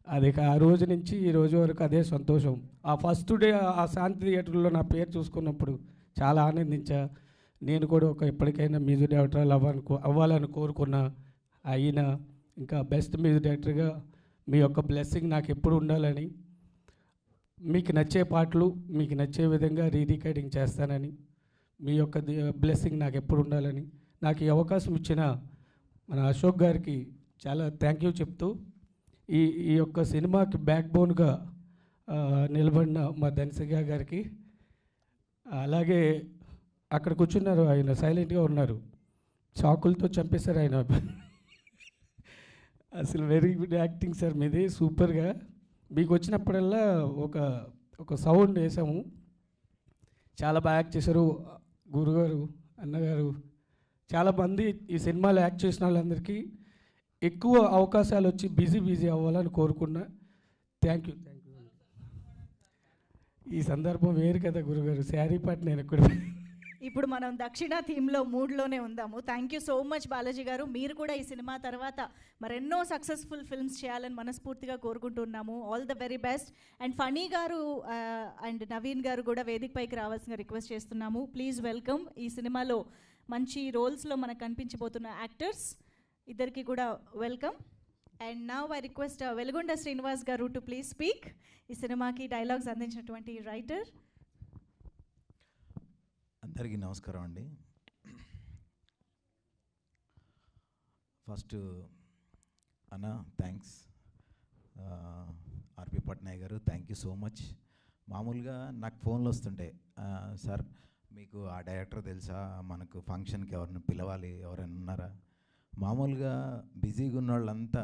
అది ఆ రోజు నుంచి ఈ రోజు వరకు అదే సంతోషం. ఆ ఫస్ట్ డే ఆ శాంతి థియేటర్లో నా పేరు చూసుకున్నప్పుడు చాలా ఆనందించా. నేను కూడా ఎప్పటికైనా మ్యూజిక్ డైరెక్టర్ అవ్వాలని కోరుకున్నా. అయినా ఇంకా బెస్ట్ మ్యూజిక్ డైరెక్టర్గా మీ యొక్క బ్లెస్సింగ్ నాకు ఎప్పుడు ఉండాలని, మీకు నచ్చే పాటలు మీకు నచ్చే విధంగా రికార్డింగ్ చేస్తానని, మీ యొక్క బ్లెస్సింగ్ నాకు ఎప్పుడు ఉండాలని, నాకు ఈ అవకాశం ఇచ్చిన మన అశోక్ గారికి చాలా థ్యాంక్ యూ చెప్తూ, ఈ యొక్క సినిమాకి బ్యాక్ బోన్గా నిలబడిన మా ధనసిగా గారికి, అలాగే అక్కడ కూర్చున్నారు, ఆయన సైలెంట్గా ఉన్నారు, చాకులతో చంపేశారు ఆయన. అసలు వెరీ గుడ్ యాక్టింగ్ సార్ మీది, సూపర్గా. మీకు వచ్చినప్పుడల్లా ఒక సౌండ్ వేసాము, చాలా బాగా యాక్ట్ చేశారు. గురుగారు, అన్నగారు, చాలామంది ఈ సినిమాలో యాక్ట్ చేసిన వాళ్ళందరికీ ఎక్కువ అవకాశాలు వచ్చి బిజీ అవ్వాలని కోరుకున్నా. Thank you. ఈ సందర్భం వేరు కదా గురుగారు, శారీ పాట నేను ఎక్కడ. ఇప్పుడు మనం దక్షిణ థీమ్లో మూడ్లోనే ఉందాము. Thank you so much Balaji గారు. మీరు కూడా ఈ సినిమా తర్వాత మరెన్నో సక్సెస్ఫుల్ ఫిల్మ్స్ చేయాలని మనస్ఫూర్తిగా కోరుకుంటున్నాము. All the very best. And Phani garu and Naveen garu కూడా వేదిక పైకి రావాల్సిన రిక్వెస్ట్ చేస్తున్నాము. Please welcome. ఈ సినిమాలో మంచి రోల్స్లో మనకు కనిపించబోతున్న యాక్టర్స్ ఇద్దరికి కూడా welcome. And now I request Velugonda Srinivas garu to please speak. ఈ సినిమాకి డైలాగ్స్ అందించినటువంటి రైటర్. అందరికీ నమస్కారం అండి. ఫస్ట్ అన్న థ్యాంక్స్, ఆర్పి పట్నాయక్ గారు థ్యాంక్ యూ సో మచ్. మామూలుగా నాకు ఫోన్లు వస్తుంటాయి, సార్ మీకు ఆ డైరెక్టర్ తెలుసా, మనకు ఫంక్షన్కి ఎవరిని పిలవాలి, ఎవరైనా ఉన్నారా. మామూలుగా బిజీగా ఉన్న వాళ్ళంతా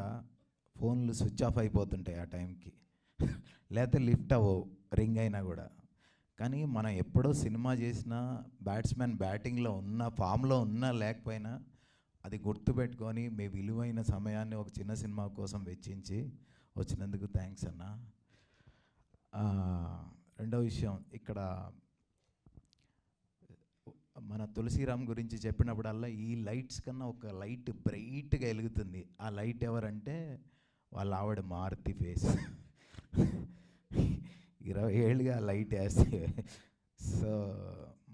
ఫోన్లు స్విచ్ ఆఫ్ అయిపోతుంటాయి ఆ టైంకి, లేకపోతే లిఫ్ట్ అవ్వవు రింగ్ అయినా కూడా. కానీ మనం ఎప్పుడో సినిమా చేసినా బ్యాట్స్మెన్ బ్యాటింగ్లో ఉన్న ఫామ్లో ఉన్నా లేకపోయినా అది గుర్తుపెట్టుకొని మీ విలువైన సమయాన్ని ఒక చిన్న సినిమా కోసం వెచ్చించి వచ్చినందుకు థ్యాంక్స్ అన్న. రెండో విషయం, ఇక్కడ మన తులసిరామ్ గురించి చెప్పినప్పుడల్లా ఈ లైట్స్ కన్నా ఒక లైట్ బ్రైట్గా వెలుగుతుంది. ఆ లైట్ ఎవరంటే వాళ్ళ ఆవిడ మారుతి ఫేస్. 20 ఏళ్ళుగా లైట్ వేస్తే. సో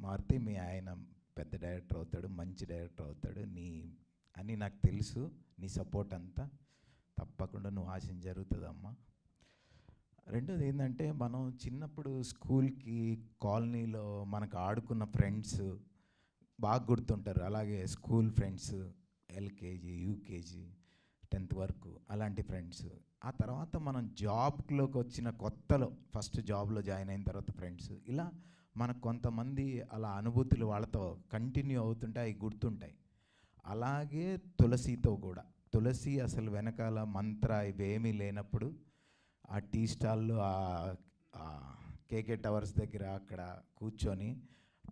మారుతి, మీ ఆయన పెద్ద డైరెక్టర్ అవుతాడు, మంచి డైరెక్టర్ అవుతాడు అని నాకు తెలుసు. నీ సపోర్ట్ అంతా తప్పకుండా నువ్వు ఆశించి జరుగుతుందమ్మా. రెండోది ఏంటంటే, మనం చిన్నప్పుడు స్కూల్కి కాలనీలో మనకు ఆడుకున్న ఫ్రెండ్స్ బాగా గుర్తుంటారు. అలాగే school friends, LKG, UKG, 10th వరకు అలాంటి ఫ్రెండ్స్. ఆ తర్వాత మనం జాబ్లోకి వచ్చిన కొత్తలో ఫస్ట్ జాబ్లో జాయిన్ అయిన తర్వాత ఫ్రెండ్స్, ఇలా మనకు కొంతమంది అలా అనుభూతులు వాళ్ళతో కంటిన్యూ అవుతుంటే అవి గుర్తుంటాయి. అలాగే తులసితో కూడా, తులసి అసలు వెనకాల మంత్ర ఇవేమీ లేనప్పుడు ఆ టీ స్టాల్లో కేకే టవర్స్ దగ్గర అక్కడ కూర్చొని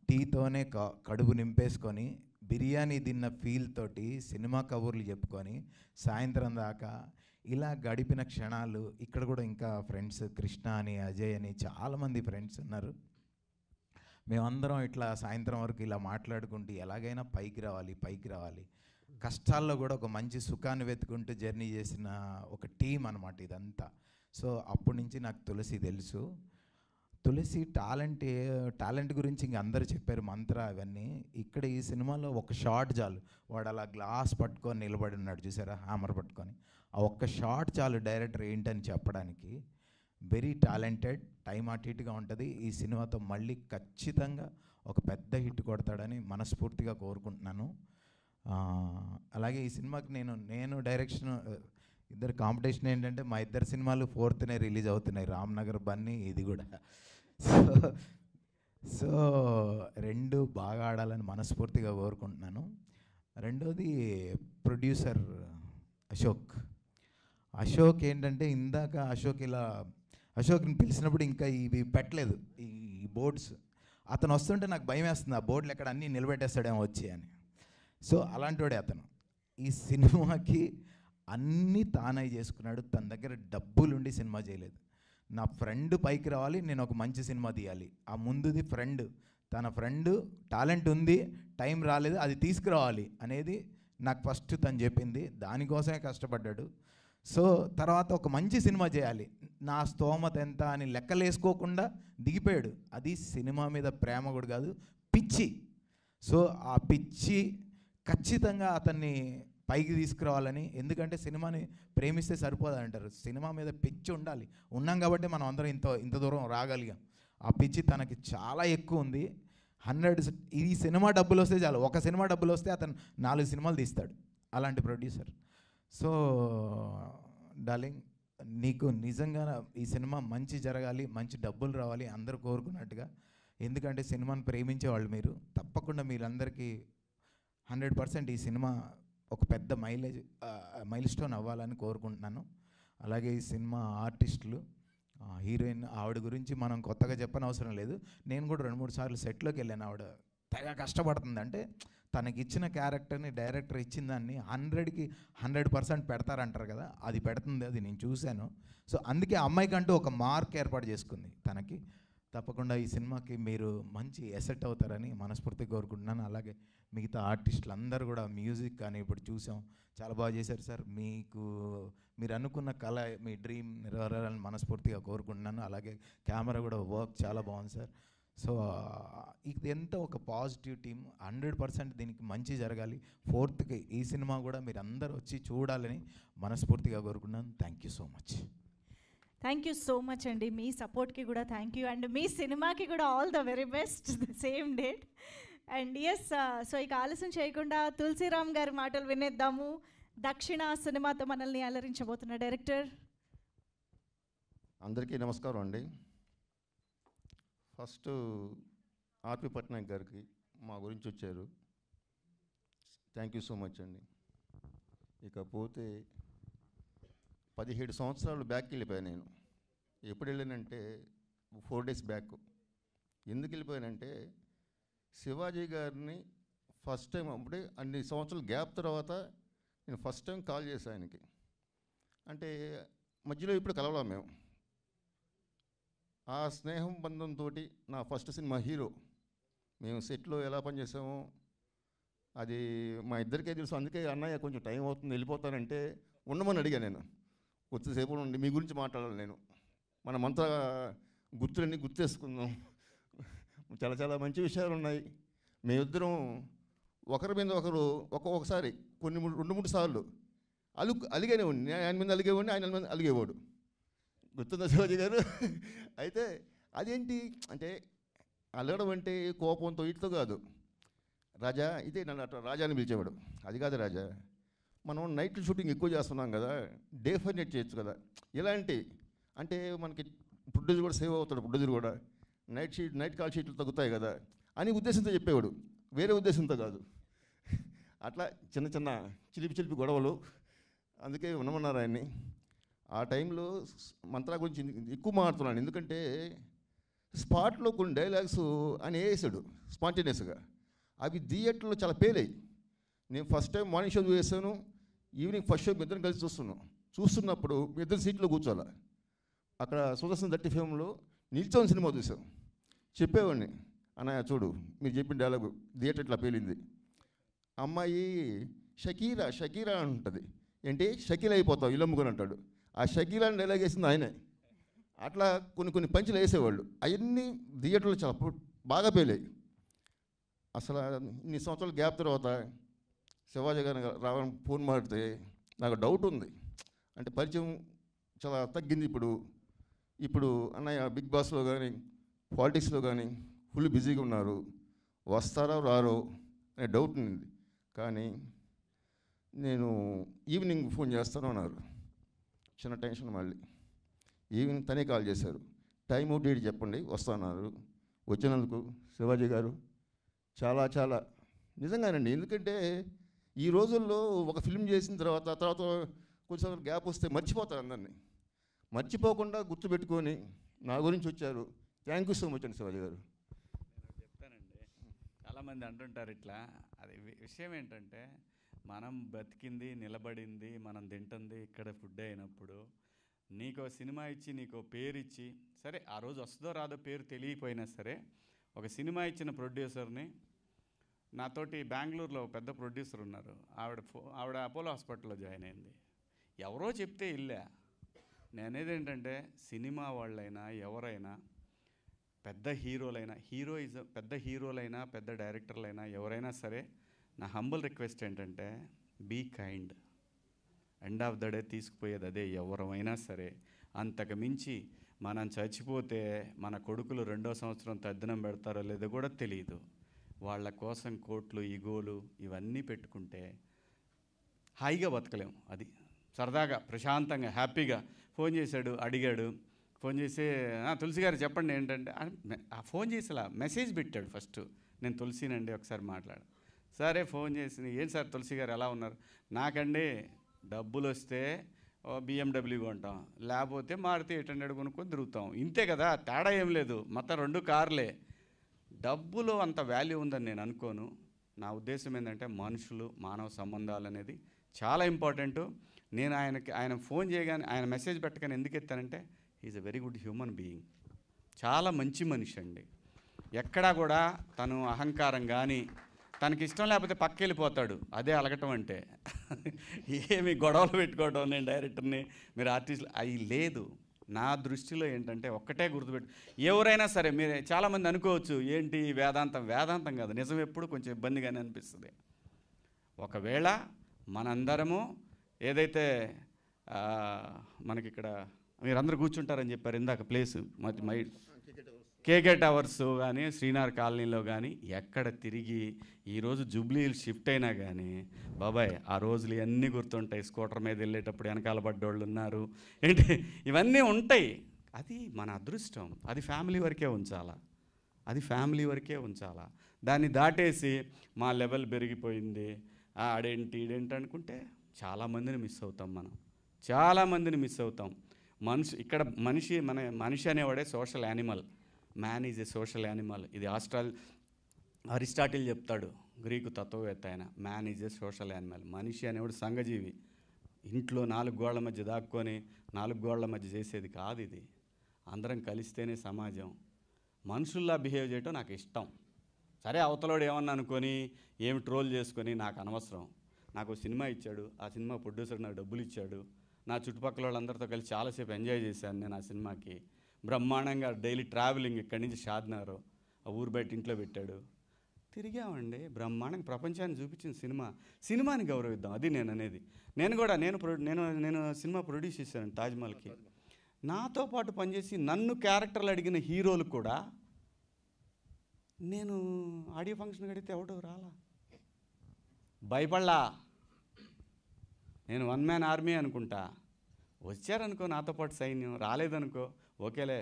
టీతోనే కడుపు నింపేసుకొని బిర్యానీ తిన్న ఫీల్ తోటి సినిమా కబుర్లు చెప్పుకొని సాయంత్రం దాకా ఇలా గడిపిన క్షణాలు. ఇక్కడ కూడా ఇంకా ఫ్రెండ్స్ కృష్ణ అని, అజయ్ అని చాలామంది ఫ్రెండ్స్ ఉన్నారు. మేమందరం ఇట్లా సాయంత్రం వరకు ఇలా మాట్లాడుకుంటూ ఎలాగైనా పైకి రావాలి, కష్టాల్లో కూడా ఒక మంచి సుఖాన్ని వెతుకుంటూ జర్నీ చేసిన ఒక టీం అనమాట ఇదంతా. సో అప్పటి నుంచి నాకు తులసి తెలుసు. తులసి టాలెంట్ గురించి ఇంక అందరూ చెప్పారు, మంత్ర అవన్నీ. ఇక్కడ ఈ సినిమాలో ఒక షాట్ చాలు, వాడు అలా గ్లాస్ పట్టుకొని నిలబడి ఉన్నాడు చూసారా, హ్యామర్ పట్టుకొని. ఆ ఒక్క షాట్ చాలు డైరెక్టర్ ఏంటని చెప్పడానికి. Very talented. టైం అటు ఇటుగా ఉంటుంది. ఈ సినిమాతో మళ్ళీ ఖచ్చితంగా ఒక పెద్ద హిట్ కొడతాడని మనస్ఫూర్తిగా కోరుకుంటున్నాను. అలాగే ఈ సినిమాకి నేను డైరెక్షన్ ఇద్దరు కాంపిటీషన్ ఏంటంటే, మా ఇద్దరు సినిమాలు 4th రిలీజ్ అవుతున్నాయి, రామ్నగర్ బన్నీ ఇది కూడా. సో 2 బాగా ఆడాలని మనస్ఫూర్తిగా కోరుకుంటున్నాను. రెండోది ప్రొడ్యూసర్ అశోక్ ఏంటంటే, ఇందాక అశోక్ని పిలిచినప్పుడు ఇంకా ఇవి పెట్టలేదు ఈ బోర్డ్స్. అతను వస్తుంటే నాకు భయం వేస్తుంది, ఆ బోర్డులు ఎక్కడ అన్నీ నిలబెట్టేస్తాడేమో వచ్చి అని. సో అలాంటి వాడే అతను. ఈ సినిమాకి అన్నీ తానై చేసుకున్నాడు. తన దగ్గర డబ్బులుండి సినిమా చేయలేదు. నా ఫ్రెండ్ పైకి రావాలి, నేను ఒక మంచి సినిమా తీయాలి. ఆ ముందుది ఫ్రెండ్, తన ఫ్రెండ్ టాలెంట్ ఉంది, టైం రాలేదు, అది తీసుకురావాలి అనేది నాకు ఫస్ట్ తను చెప్పింది. దానికోసమే కష్టపడ్డాడు. సో తర్వాత ఒక మంచి సినిమా చేయాలి, నా స్తోమత ఎంత అని లెక్కలేసుకోకుండా దిగిపోయాడు. అది సినిమా మీద ప్రేమ కూడా కాదు, పిచ్చి. సో ఆ పిచ్చి ఖచ్చితంగా అతన్ని పైకి తీసుకురావాలని, ఎందుకంటే సినిమాని ప్రేమిస్తే సరిపోదు అంటారు, సినిమా మీద పిచ్చి ఉండాలి. ఉన్నాం కాబట్టి మనం అందరం ఇంత దూరం రాగలిగాం. ఆ పిచ్చి తనకి చాలా ఎక్కువ ఉంది. 100 ఈ సినిమా డబ్బులు వస్తే చాలు, ఒక సినిమా డబ్బులు వస్తే అతను 4 సినిమాలు తీస్తాడు, అలాంటి ప్రొడ్యూసర్. సో డార్లింగ్, నీకు నిజంగా ఈ సినిమా మంచి జరగాలి, మంచి డబ్బులు రావాలి అందరూ కోరుకున్నట్టుగా. ఎందుకంటే సినిమాని ప్రేమించే వాళ్ళు మీరు. తప్పకుండా మీరందరికీ 100% ఈ సినిమా ఒక పెద్ద మైల్ స్టోన్ అవ్వాలని కోరుకుంటున్నాను. అలాగే ఈ సినిమా ఆర్టిస్టులు, హీరోయిన్, ఆవిడ గురించి మనం కొత్తగా చెప్పనవసరం లేదు. నేను కూడా 2-3 సార్లు సెట్లోకి వెళ్ళాను. ఆవిడ తెగ కష్టపడుతుంది. అంటే తనకి ఇచ్చిన క్యారెక్టర్ని డైరెక్టర్ ఇచ్చిన దాన్ని 100కి 100% పెడతారంటారు కదా, అది పెడుతుంది, అది నేను చూశాను. సో అందుకే అమ్మాయికంటూ ఒక మార్క్ ఏర్పాటు చేసుకుంది తనకి. తప్పకుండా ఈ సినిమాకి మీరు మంచి ఎసెట్ అవుతారని మనస్ఫూర్తిగా కోరుకుంటున్నాను. అలాగే మిగతా ఆర్టిస్టులు అందరూ కూడా, మ్యూజిక్ కానీ ఇప్పుడు చూసాం, చాలా బాగా చేశారు సార్. మీరు అనుకున్న కళ, మీ డ్రీమ్ నెరవేరాలని మనస్ఫూర్తిగా కోరుకుంటున్నాను. అలాగే కెమెరా కూడా వర్క్ చాలా బాగుంది సార్. సో ఇది ఎంత ఒక పాజిటివ్ టీమ్, 100% దీనికి మంచి జరగాలి. 4th ఈ సినిమా కూడా మీరు అందరూ వచ్చి చూడాలని మనస్ఫూర్తిగా కోరుకున్నాను. Thank you so much. Thank you so much అండి. మీ సపోర్ట్కి కూడా థ్యాంక్ యూ, అండ్ మీ సినిమాకి కూడా all the very best, the same date. And yes, so ఇక ఆలస్యం చేయకుండా తులసిరామ్ గారి మాటలు వినేద్దాము. దక్షిణ సినిమాతో మనల్ని అలరించబోతున్న డైరెక్టర్. అందరికీ నమస్కారం అండి. ఫస్ట్ ఆర్పి పట్నాయక్ గారికి మా గురించి వచ్చారు, థ్యాంక్ యూ సో మచ్ అండి. ఇకపోతే 17 సంవత్సరాలు బ్యాక్కి వెళ్ళిపోయాను నేను. ఎప్పుడు వెళ్ళానంటే 4 days బ్యాక్. ఎందుకు వెళ్ళిపోయానంటే శివాజీ గారిని ఫస్ట్ టైం, అప్పుడే అన్ని సంవత్సరాలు గ్యాప్ తర్వాత నేను ఫస్ట్ టైం కాల్ చేశాను ఆయనకి. అంటే మధ్యలో ఇప్పుడు కలవలేం మేము. ఆ స్నేహం బంధంతో నా ఫస్ట్ సినిమా హీరో, మేము సెట్లో ఎలా పనిచేసామో అది మా ఇద్దరికే తెలుసు. అందుకే అన్నయ్య కొంచెం టైం అవుతుంది వెళ్ళిపోతానంటే ఉండమని అడిగా నేను. కొద్దిసేపు ఉండి మీ గురించి మాట్లాడాలి నేను, మనమంతా గుర్తులన్నీ గుర్తేసుకుందాం, చాలా చాలా మంచి విషయాలు ఉన్నాయి. మేమిద్దరం ఒకరి మీద ఒకరు ఒక్కొక్కసారి 2-3 సార్లు అలిగేవాడిని. ఆయన మీద అలిగేవాడిని, ఆయన మీద అలిగేవాడు. గుర్తుందా శివాజీ గారు? అయితే అదేంటి అంటే అలగడం అంటే కోపంతో వీటితో కాదు. రాజా, ఇదే నన్ను అట్లా రాజా అని పిలిచేవాడు. అది కాదు రాజా, మనం నైట్ షూటింగ్ ఎక్కువ చేస్తున్నాం కదా, డే ఫర్ నైట్ చేయొచ్చు కదా. ఇలాంటి అంటే మనకి ప్రొడ్యూసర్ కూడా సేవ్ అవుతాడు, ప్రొడ్యూసర్ కూడా నైట్ కాల్ షీట్లు తగ్గుతాయి కదా అని ఉద్దేశంతో చెప్పేవాడు, వేరే ఉద్దేశంతో కాదు. అట్లా చిన్న చిన్న చిలిపి గొడవలు, అందుకే ఉండమన్నారు ఆయన్ని. ఆ టైంలో మంత్రా గురించి ఎక్కువ మాట్లాడుతున్నాను, ఎందుకంటే స్పాట్లో కొన్ని డైలాగ్స్ ఆయన వేసాడు స్పాంటేనియస్గా. అవి థియేటర్లో చాలా పేలాయి. నేను ఫస్ట్ టైం మార్నింగ్ షో వేసాను, ఈవినింగ్ ఫస్ట్ షో మీ ఇద్దరం కలిసి చూస్తున్నప్పుడు మీ ఇద్దరు సీట్లో కూర్చోాలి. అక్కడ సుదర్శన్ 30 ఫిల్మ్లో నిల్చొని సినిమా చూసాం. చెప్పేవాడిని, అన్నయ్య చూడు మీరు చెప్పిన డైలాగు థియేటర్ ఇట్లా పేలింది. అమ్మాయి షకీరా ఉంటుంది, ఏంటి షకీల్ అయిపోతావు ఇల్లమ్ముకొని అంటాడు. ఆ షకీరా డైలాగ్ వేసింది ఆయనే. అట్లా కొన్ని పంచులు వేసేవాళ్ళు. అవన్నీ థియేటర్లో చాలా బాగా పేలాయి. అసలు ఇన్ని సంవత్సరాల గ్యాప్ తర్వాత శివాజీ గారిని రావడం ఫోన్ మాడితే నాకు డౌట్ ఉంది. అంటే పరిచయం చాలా తగ్గింది. ఇప్పుడు అన్నయ్య బిగ్ బాస్లో కానీ పాలిటిక్స్లో కానీ ఫుల్ బిజీగా ఉన్నారు, వస్తారో రారో అనే డౌట్ ఉంది. కానీ నేను ఈవినింగ్ ఫోన్ చేస్తాను అన్నారు. చిన్న టెన్షన్. మళ్ళీ ఈవినింగ్ తనే కాల్ చేశారు, టైము డేట్ చెప్పండి వస్తున్నారు. వచ్చినందుకు శివాజీ గారు చాలా చాలా నిజంగానండి. ఎందుకంటే ఈ రోజుల్లో ఒక ఫిల్మ్ చేసిన తర్వాత కొంచెం గ్యాప్ వస్తే మర్చిపోతారు, అందరినీ మర్చిపోకుండా గుర్తుపెట్టుకొని నా గురించి వచ్చారు. థ్యాంక్ యూ సో మచ్ అండి శివాజీ గారు. నేను చెప్తానండి, చాలామంది అంటుంటారు ఇట్లా. అది విషయం ఏంటంటే మనం బతికింది నిలబడింది మనం తింటుంది ఇక్కడ ఫుడ్ అయినప్పుడు నీకో సినిమా ఇచ్చి నీకో పేరు ఇచ్చి, సరే ఆ రోజు వస్తుందో రాదో పేరు తెలియకపోయినా సరే, ఒక సినిమా ఇచ్చిన ప్రొడ్యూసర్ని, నాతోటి బెంగళూరులో పెద్ద ప్రొడ్యూసర్ ఉన్నారు, ఆవిడ అపోలో హాస్పిటల్లో జాయిన్ అయింది. ఎవరో చెప్తే ఇల్లే. నేనేది ఏంటంటే సినిమా వాళ్ళైనా ఎవరైనా పెద్ద హీరోలైనా పెద్ద డైరెక్టర్లైనా ఎవరైనా సరే నా హంబుల్ రిక్వెస్ట్ ఏంటంటే be kind. End of the day తీసుకుపోయేది అదే, ఎవరైనా సరే. అంతకు మించి మనం చచ్చిపోతే మన కొడుకులు 2వ సంవత్సరం తద్దినం పెడతారో లేదో కూడా తెలియదు. వాళ్ళ కోసం కోట్లు, ఈగోలు ఇవన్నీ పెట్టుకుంటే హాయిగా బతకలేము. అది సరదాగా ప్రశాంతంగా హ్యాపీగా ఫోన్ చేశాడు, అడిగాడు, ఫోన్ చేసి తులసి గారు చెప్పండి ఏంటంటే, ఆ ఫోన్ చేసేలా మెసేజ్ పెట్టాడు ఫస్ట్, నేను తులసినండి ఒకసారి మాట్లాడు. సరే ఫోన్ చేసి, ఏం సార్ తులసి గారు ఎలా ఉన్నారు? నాకండి డబ్బులు వస్తే BMW కొంటాం, లేకపోతే మారుతి 800 కొనుక్కొని తిరుగుతాం, ఇంతే కదా, తేడా ఏం లేదు, మొత్తం 2 కార్లే. డబ్బులో అంత వాల్యూ ఉందని నేను అనుకోను. నా ఉద్దేశం ఏంటంటే మనుషులు, మానవ సంబంధాలు అనేది చాలా ఇంపార్టెంటు. నేను ఆయన ఫోన్ చేయగానే, ఆయన మెసేజ్ పెట్టగానే ఎందుకు ఎత్తానంటే is a very good human being. చాలా మంచి మనిషి అండి. ఎక్కడా కూడా తను అహంకారం కానీ, తనకి ఇష్టం లేకపోతే పక్కకి వెళ్ళిపోతాడు. అదే అలగటం అంటే. ఏమి గొడవలు పెట్టుకోవడం, నేను డైరెక్టర్ని, మీరు ఆర్టిస్టులు, అవి లేదు. నా దృష్టిలో ఏంటంటే ఒక్కటే గుర్తుపెట్టు, ఎవరైనా సరే, మీరు చాలామంది అనుకోవచ్చు ఏంటి వేదాంతం కాదు, నిజం ఎప్పుడు కొంచెం ఇబ్బందిగానే అనిపిస్తుంది. ఒకవేళ మనందరము ఏదైతే మనకి ఇక్కడ మీరందరూ కూర్చుంటారని చెప్పారు ఇందాక ప్లేసు, కేకే టవర్స్ కానీ, శ్రీనగర్ కాలనీలో కానీ, ఎక్కడ తిరిగి ఈరోజు జూబ్లీ హిల్స్ షిఫ్ట్ అయినా కానీ బాబాయ్ ఆ రోజులు ఇవన్నీ గుర్తుంటాయి. స్కూటర్ మీద వెళ్ళేటప్పుడు వెనకాల పడ్డోళ్ళు ఉన్నారు ఏంటి, ఇవన్నీ ఉంటాయి. అది మన అదృష్టం. అది ఫ్యామిలీ వరకే ఉంచాలా. దాన్ని దాటేసి మా లెవెల్ పెరిగిపోయింది, ఆడేంటి ఈడేంటి అనుకుంటే చాలామందిని మిస్ అవుతాం. ఇక్కడ మనిషి అనేవాడే social animal. Man is a social animal. ఇది అరిస్టాటిల్ చెప్తాడు, గ్రీకు తత్వవేత్త ఆయన. Man is a social animal. మనిషి అనేవాడు సంఘజీవి. ఇంట్లో 4 గోళ్ల మధ్య దాక్కొని 4 గోళ్ల మధ్య చేసేది కాదు ఇది. అందరం కలిస్తేనే సమాజం. మనుషుల్లా బిహేవ్ చేయటం నాకు ఇష్టం. సరే అవతలోడు ఏమన్నా అనుకొని ఏమి ట్రోల్ చేసుకొని నాకు అనవసరం. నాకు సినిమా ఇచ్చాడు, ఆ సినిమా ప్రొడ్యూసర్ నాకు డబ్బులు ఇచ్చాడు, నా చుట్టుపక్కల వాళ్ళందరితో కలిసి చాలాసేపు ఎంజాయ్ చేశాను నేను ఆ సినిమాకి. బ్రహ్మాండంగా డైలీ ట్రావెలింగ్ ఇక్కడి నుంచి షాద్నగర్, ఆ ఊరు బయట ఇంట్లో పెట్టాడు, తిరిగామండి. బ్రహ్మాండంగా ప్రపంచాన్ని చూపించిన సినిమాని గౌరవిద్దాం. అది నేను అనేది. నేను సినిమా ప్రొడ్యూస్ చేశాను తాజ్మహల్కి. నాతో పాటు పనిచేసి నన్ను క్యారెక్టర్లు అడిగిన హీరోలు కూడా నేను ఆడియో ఫంక్షన్ అడిగితే ఎవడో రాలా, భయపడలా. నేను 1 మ్యాన్ ఆర్మీ అనుకుంటా. వచ్చారనుకో నాతో పాటు సైన్యం, రాలేదనుకో ఓకేలే.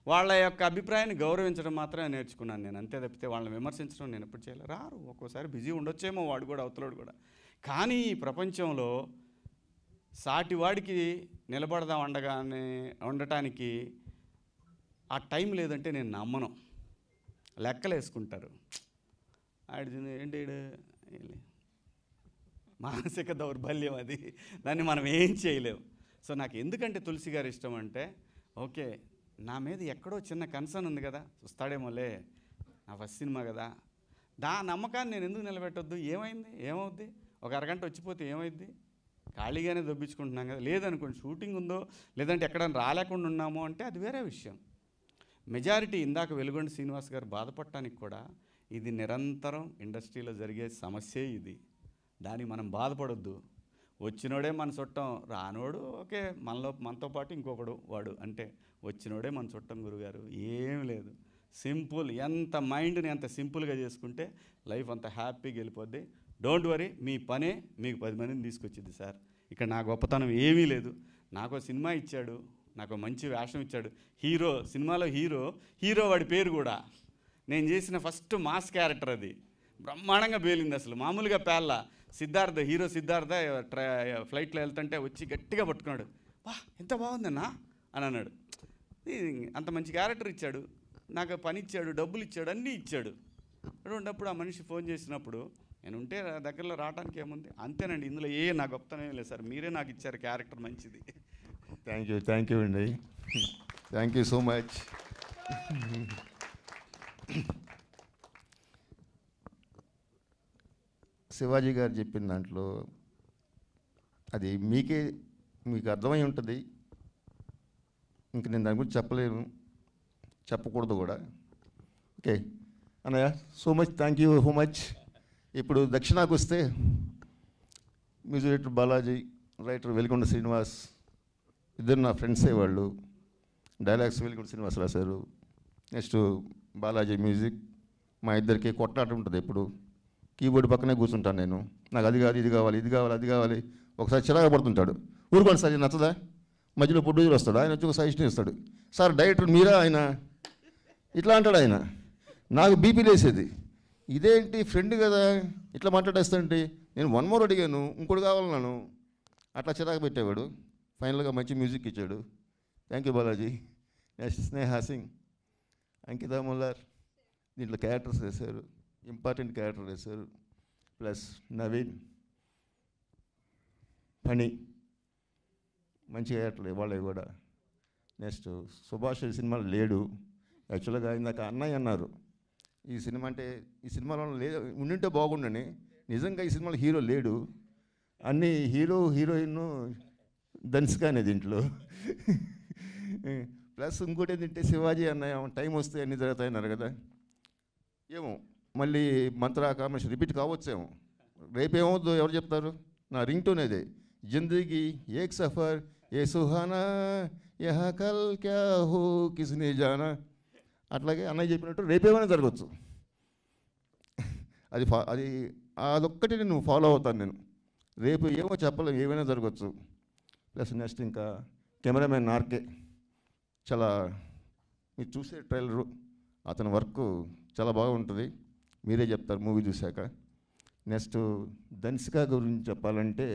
వాళ్ళ యొక్క అభిప్రాయాన్ని గౌరవించడం మాత్రమే నేర్చుకున్నాను నేను, అంతే తప్పితే వాళ్ళని విమర్శించడం నేను ఎప్పుడు చేయలేదు. రారు, ఒక్కోసారి బిజీ ఉండొచ్చేమో వాడు కూడా, అవతలోడు కూడా. కానీ ఈ ప్రపంచంలో సాటివాడికి నిలబడదాం ఉండటానికి ఆ టైం లేదంటే నేను నమ్మను. లెక్కలు వేసుకుంటారు, ఏంటి మానసిక దౌర్బల్యం అది, దాన్ని మనం ఏం చేయలేము. సో నాకు ఎందుకంటే తులసి గారు ఇష్టం అంటే, ఓకే నా మీద ఎక్కడో చిన్న కన్సర్న్ ఉంది కదా, చూస్తాడేమోలే, నా ఫస్ట్ సినిమా కదా, నమ్మకాన్ని నేను ఎందుకు నిలబెట్టొద్దు? ఏమవుద్ది? ఒక అరగంట వచ్చిపోతే ఏమైద్ది? ఖాళీగానే దొబ్బించుకుంటున్నాం కదా. లేదనుకోండి షూటింగ్ ఉందో, లేదంటే ఎక్కడైనా రాలేకుండా ఉన్నామో అంటే అది వేరే విషయం. మెజారిటీ ఇందాక వెలుగొండ శ్రీనివాస్ గారు బాధపడటానికి కూడా ఇది నిరంతరం ఇండస్ట్రీలో జరిగే సమస్యే ఇది. దానికి మనం బాధపడొద్దు. వచ్చినోడే మన చుట్టం, రానోడు ఓకే మనతో పాటు ఇంకొకడు వాడు, అంటే వచ్చినోడే మన చుట్టం. గురుగారు ఏం లేదు, సింపుల్. ఎంత మైండ్ని ఎంత సింపుల్గా చేసుకుంటే లైఫ్ అంత హ్యాపీగా వెళ్ళిపోద్ది. డోంట్ వరీ, మీ పనే మీకు 10 మందిని తీసుకొచ్చింది సార్. ఇక్కడ నా గొప్పతనం ఏమీ లేదు. నాకు సినిమా ఇచ్చాడు, నాకు మంచి వేషం ఇచ్చాడు. సినిమాలో హీరో వాడి పేరు కూడా. నేను చేసిన ఫస్ట్ మాస్ క్యారెక్టర్ అది. బ్రహ్మాండంగా పేలింది, అసలు మామూలుగా పేర్ల. హీరో సిద్ధార్థ ఫ్లైట్లో వెళ్తుంటే వచ్చి గట్టిగా పట్టుకున్నాడు, వా ఎంత బాగుందన్నా అని అన్నాడు. అంత మంచి క్యారెక్టర్ ఇచ్చాడు, నాకు పని ఇచ్చాడు, డబ్బులు ఇచ్చాడు, అన్నీ ఇచ్చాడు. ఉన్నప్పుడు ఆ మనిషి ఫోన్ చేసినప్పుడు నేను ఉంటే దగ్గరలో రావడానికి ఏముంది, అంతేనండి. ఇందులో నా గొప్పతనం లేదు సార్, మీరే నాకు ఇచ్చారు క్యారెక్టర్ మంచిది. థ్యాంక్ యూ అండి, thank you so much. Shivaji గారు చెప్పిన దాంట్లో అది మీకు అర్థమై ఉంటుంది. ఇంక నేను దాని గురించి చెప్పకూడదు కూడా. ఓకే అన్నయ్య, so much, thank you so much. ఇప్పుడు దక్షిణాకు వస్తే music director Balaji, writer Veligonda Srinivas, ఇద్దరు నా ఫ్రెండ్సే. వాళ్ళు డైలాగ్స్ వెలిగొండ శ్రీనివాస్ రాశారు. Next Balaji music. మా ఇద్దరికి కొట్లాట ఉంటుంది ఎప్పుడు. కీబోర్డ్ పక్కనే కూర్చుంటాను నేను. నాకు అది కాదు, ఇది కావాలి, ఇది కావాలి, అది కావాలి. ఒకసారి చిరాకు పడుతుంటాడు. ఊరుకోండి సార్, ఇది నచ్చదా. మధ్యలో ప్రొడ్యూసర్ వస్తాడు, ఆయన వచ్చి ఒక సజెషన్ ఇస్తాడు. సార్ డైరెక్టర్ మీరా ఆయన, ఇట్లా అంటాడు ఆయన. నాకు బీపీ లేసేది. ఇదేంటి ఫ్రెండ్ కదా ఇట్లా మాట్లాడేస్తాంటి. నేను 1 more అడిగాను, ఇంకోటి కావాలన్నాను. అట్లా చిరాకు పెట్టేవాడు. ఫైనల్గా మంచి మ్యూజిక్ ఇచ్చాడు. Thank you Balaji. Next Sneha Singh, Ankita Mullar దీంట్లో క్యారెక్టర్స్ వేశారు, ఇంపార్టెంట్ క్యారెక్టర్ వేశారు. ప్లస్ నవీన్, ఫణి మంచి క్యారెక్టర్లు వాళ్ళవి కూడా. నెక్స్ట్ సుభాష్ ఈ సినిమాలో లేడు. యాక్చువల్గా ఇందాక అన్నయ్య అన్నారు ఈ సినిమా అంటే, ఈ సినిమాలో ఉండింటే బాగుండని. నిజంగా ఈ సినిమాలో హీరో లేడు. అన్నీ హీరో హీరోయిన్ ధన్స్గానే దీంట్లో. ప్లస్ ఇంకోటి ఏంటంటే శివాజీ అన్నయ్య టైం వస్తే అన్నీ జరుగుతాయన్నారు కదా. ఏమో మళ్ళీ మంత్ర కాంబినేషన్ రిపీట్ కావచ్చేమో. రేపేమవుద్దో ఎవరు చెప్తారు. నా రింగ్ టోన్ అదే, జిందగీ ఏక్ సఫర్ ఏ సుహానా యహా కల్ క్యా హో కిస్నే జానా. అట్లాగే అన్నయ్య చెప్పినట్టు రేపేమైనా జరగచ్చు. అది అదొక్కటి నేను ఫాలో అవుతాను. నేను రేపు ఏమో చెప్పలేము, ఏమైనా జరగచ్చు. ప్లస్ నెక్స్ట్ ఇంకా కెమెరామెన్ ఆర్కే, చాలా మీరు చూసే ట్రైలరు, అతని వర్క్ చాలా బాగుంటుంది, మీరే చెప్తారు మూవీ చూశాక. నెక్స్ట్ ధన్సిక గురించి చెప్పాలంటే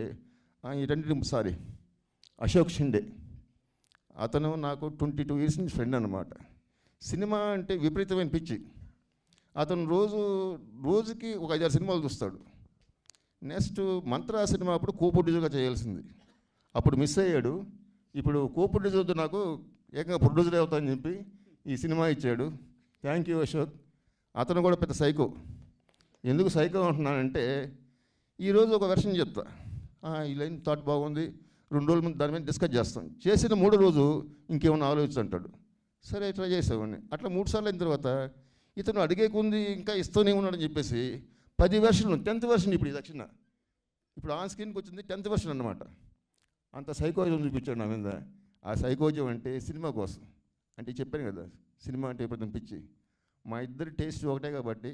సారీ అశోక్ షిండే, అతను నాకు 22 years నుంచి ఫ్రెండ్ అనమాట. సినిమా అంటే విపరీతమైన పిచ్చి. అతను రోజుకి ఒక 5-6 సినిమాలు చూస్తాడు. నెక్స్ట్ మంత్ర సినిమా అప్పుడు కో ప్రొడ్యూసర్గా చేయాల్సింది, అప్పుడు మిస్ అయ్యాడు. ఇప్పుడు కో ప్రొడ్యూసర్ నాకు ఏకంగా ప్రొడ్యూసర్ అవుతానని చెప్పి ఈ సినిమా ఇచ్చాడు. Thank you Ashok. అతను కూడా పెద్ద సైకో. ఎందుకు సైకో అంటున్నానంటే, ఈరోజు ఒక వెర్షన్ చెప్తా, ఈ లైన్ థాట్ బాగుంది, 2 రోజుల ముందు దాని మీద డిస్కస్ చేస్తాం. చేసిన 3వ రోజు ఇంకేమన్నా ఆలోచించంటాడు. సరే ట్రై చేసేవాడిని. అట్లా 3 సార్లు అయిన తర్వాత ఇతను అడిగే కొంది ఇంకా ఇస్తూనే ఉన్నాడని చెప్పేసి 10 వెర్షన్లు, 10th వెర్షన్ ఇప్పుడు ఈ దక్షిణ ఇప్పుడు ఆన్ స్క్రీన్కి వచ్చింది 10th వెర్షన్ అన్నమాట. అంత సైకోయిజం చూపించాడు నా మీద. ఆ సైకోయిజం అంటే సినిమా కోసం అంటే చెప్పాను కదా, సినిమా అంటే ఇప్పుడు పిచ్చి. మా ఇద్దరి టేస్ట్ ఒకటే కాబట్టి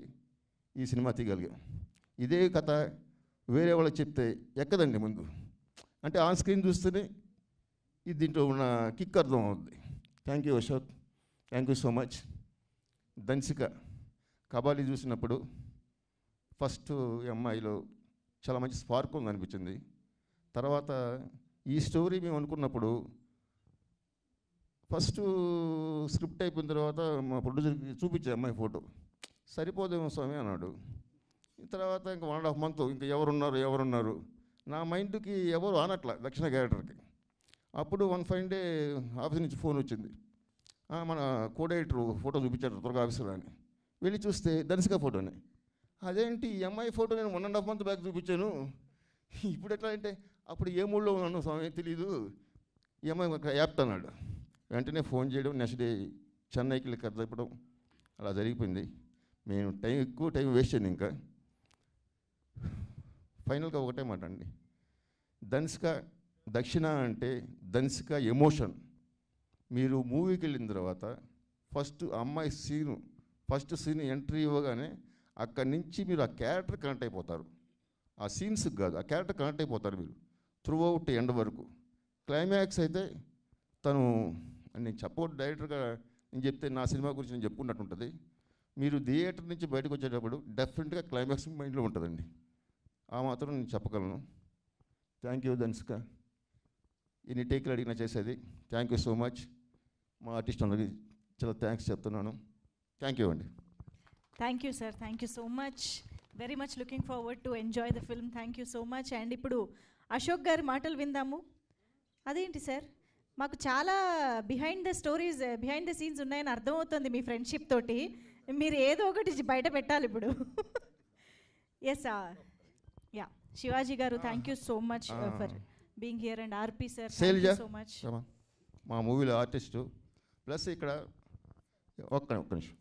ఈ సినిమా తీయగలిగాం. ఇదే కథ వేరే వాళ్ళకి చెప్తే ఎక్కదండి ముందు. అంటే ఆన్ స్క్రీన్ చూస్తేనే ఇది దీంట్లో ఉన్న కిక్ అర్థం అవుద్ది. Thank you Ashok, thank you so much. Dhansika Kabali చూసినప్పుడు ఫస్ట్ ఈ అమ్మాయిలో చాలా మంచి స్పార్క్ ఉంది అనిపించింది. తర్వాత ఈ స్టోరీ మేము అనుకున్నప్పుడు ఫస్ట్ స్క్రిప్ట్ అయిపోయిన తర్వాత మా ప్రొడ్యూసర్కి చూపించే అమ్మాయి ఫోటో, సరిపోదేమో స్వామి అన్నాడు. తర్వాత ఇంకా 1.5 month ఇంకా ఎవరున్నారు నా మైండ్కి ఎవరు ఆనట్ల దక్షిణ క్యారెక్టర్కి. అప్పుడు 1 fine day ఆఫీస్ నుంచి ఫోన్ వచ్చింది, మన కోడైటర్ ఫోటో చూపించారు త్వరగా ఆఫీసులో అని. వెళ్ళి చూస్తే ధన్సిక ఫోటోనే. అదేంటి ఈ అమ్మాయి ఫోటో నేను 1.5 month బ్యాక్ చూపించాను, ఇప్పుడు ఎట్లా అంటే అప్పుడు ఏ మూడ్లో ఉన్నాను స్వామి తెలీదు, ఈ అమ్మాయి యాప్ట్ అన్నాడు. వెంటనే ఫోన్ చేయడం, నెక్స్ట్ డే చెన్నైకి వెళ్ళి కథ చెప్పడం, అలా జరిగిపోయింది. మేము ఎక్కువ టైం వేస్ట్ చేయను. ఇంకా ఫైనల్గా ఒకటే మాట అండి, ధన్సిక దక్షిణ అంటే ధన్సిక ఎమోషన్. మీరు మూవీకి వెళ్ళిన తర్వాత ఫస్ట్ అమ్మాయి ఫస్ట్ సీన్ ఎంట్రీ ఇవ్వగానే అక్కడి నుంచి మీరు ఆ క్యారెక్టర్ కనెక్ట్ అయిపోతారు. ఆ సీన్స్కి కాదు, ఆ క్యారెక్టర్ కనెక్ట్ అయిపోతారు మీరు త్రూ అవుట్ ఎండ్ వరకు. క్లైమాక్స్ అయితే తను నేను చెప్పకూడదు, డైరెక్టర్గా నేను చెప్తే నా సినిమా గురించి నేను చెప్పుకున్నట్టు ఉంటుంది. మీరు థియేటర్ నుంచి బయటకు వచ్చేటప్పుడు డెఫినెట్గా క్లైమాక్స్ మైండ్లో ఉంటుందండి. ఆ మాత్రం నేను చెప్పగలను. థ్యాంక్ యూ ధన్సిక, ఎన్ని టేకులు అడిగినా చేసేది. Thank you so much. మా ఆర్టిస్ట్ అందరికి చాలా థ్యాంక్స్ చెప్తున్నాను. థ్యాంక్ యూ అండి. Thank you sir, thank you so much. Very much looking forward to enjoy the film. Thank you so much. And ఇప్పుడు అశోక్ గారి మాటలు విందాము. అదేంటి సార్, మాకు చాలా బిహైండ్ ద సీన్స్ ఉన్నాయని అర్థమవుతుంది మీ ఫ్రెండ్షిప్ తోటి. మీరు ఏదో ఒకటి బయట పెట్టాలి ఇప్పుడు. ఎస్ యా శివాజీ గారు, thank you so much for being here. And RP sir, thank you so much. మా మూవీలో ఆర్టిస్టు. ప్లస్ ఇక్కడ ఒక్క నిమిషం.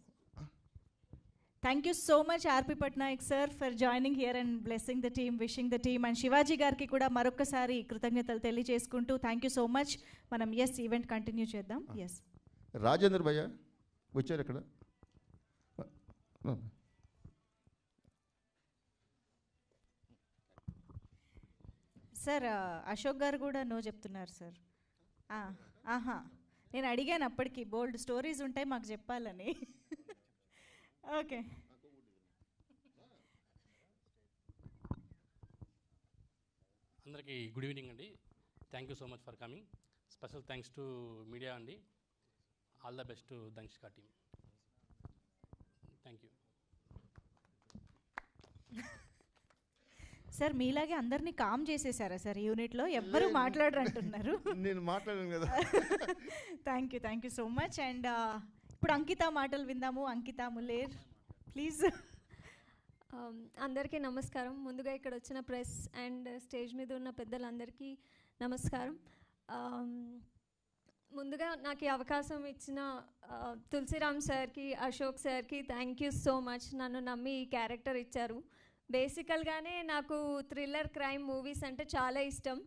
Thank you so much RP Patnaik sir for joining here and blessing the team, wishing the team. And Shivaji గారికి కూడా మరొకసారి కృతజ్ఞతలు తెలియజేసుకుంటూ థ్యాంక్ యూ సో మచ్. మనం ఈవెంట్ కంటిన్యూ చేద్దాం. రాజేంద్ర భయ్య వచ్చారు ఇక్కడ. సార్ అశోక్ గారు కూడా నో చెప్తున్నారు సార్. ఆహా, నేను అడిగాను అప్పటికి, బోల్డ్ స్టోరీస్ ఉంటాయి మాకు చెప్పాలని. ఓకే, అందరికీ గుడ్ ఈవినింగ్ అండి. Thank you so much for coming. Special thanks to media అండి. All the best to Dhanshika team. Thank you sir. మీలాగే అందరినీ కామ్ చేసేసారా సార్ యూనిట్లో? ఎవ్వరు మాట్లాడరు అంటున్నారు. నేను మాట్లాడాను కదా. Thank you so much. And ఇప్పుడు అంకిత మాటలు విందాము. అంకిత ములేర్ ప్లీజ్. అందరికీ నమస్కారం. ముందుగా ఇక్కడ వచ్చిన ప్రెస్ అండ్ స్టేజ్ మీద ఉన్న పెద్దలందరికీ నమస్కారం. ముందుగా నాకు ఈ అవకాశం ఇచ్చిన తులసిరామ్ సార్కి, అశోక్ సార్కి థ్యాంక్ యూ సో మచ్. నన్ను నమ్మి ఈ క్యారెక్టర్ ఇచ్చారు. బేసికల్గానే నాకు థ్రిల్లర్ క్రైమ్ మూవీస్ అంటే చాలా ఇష్టం.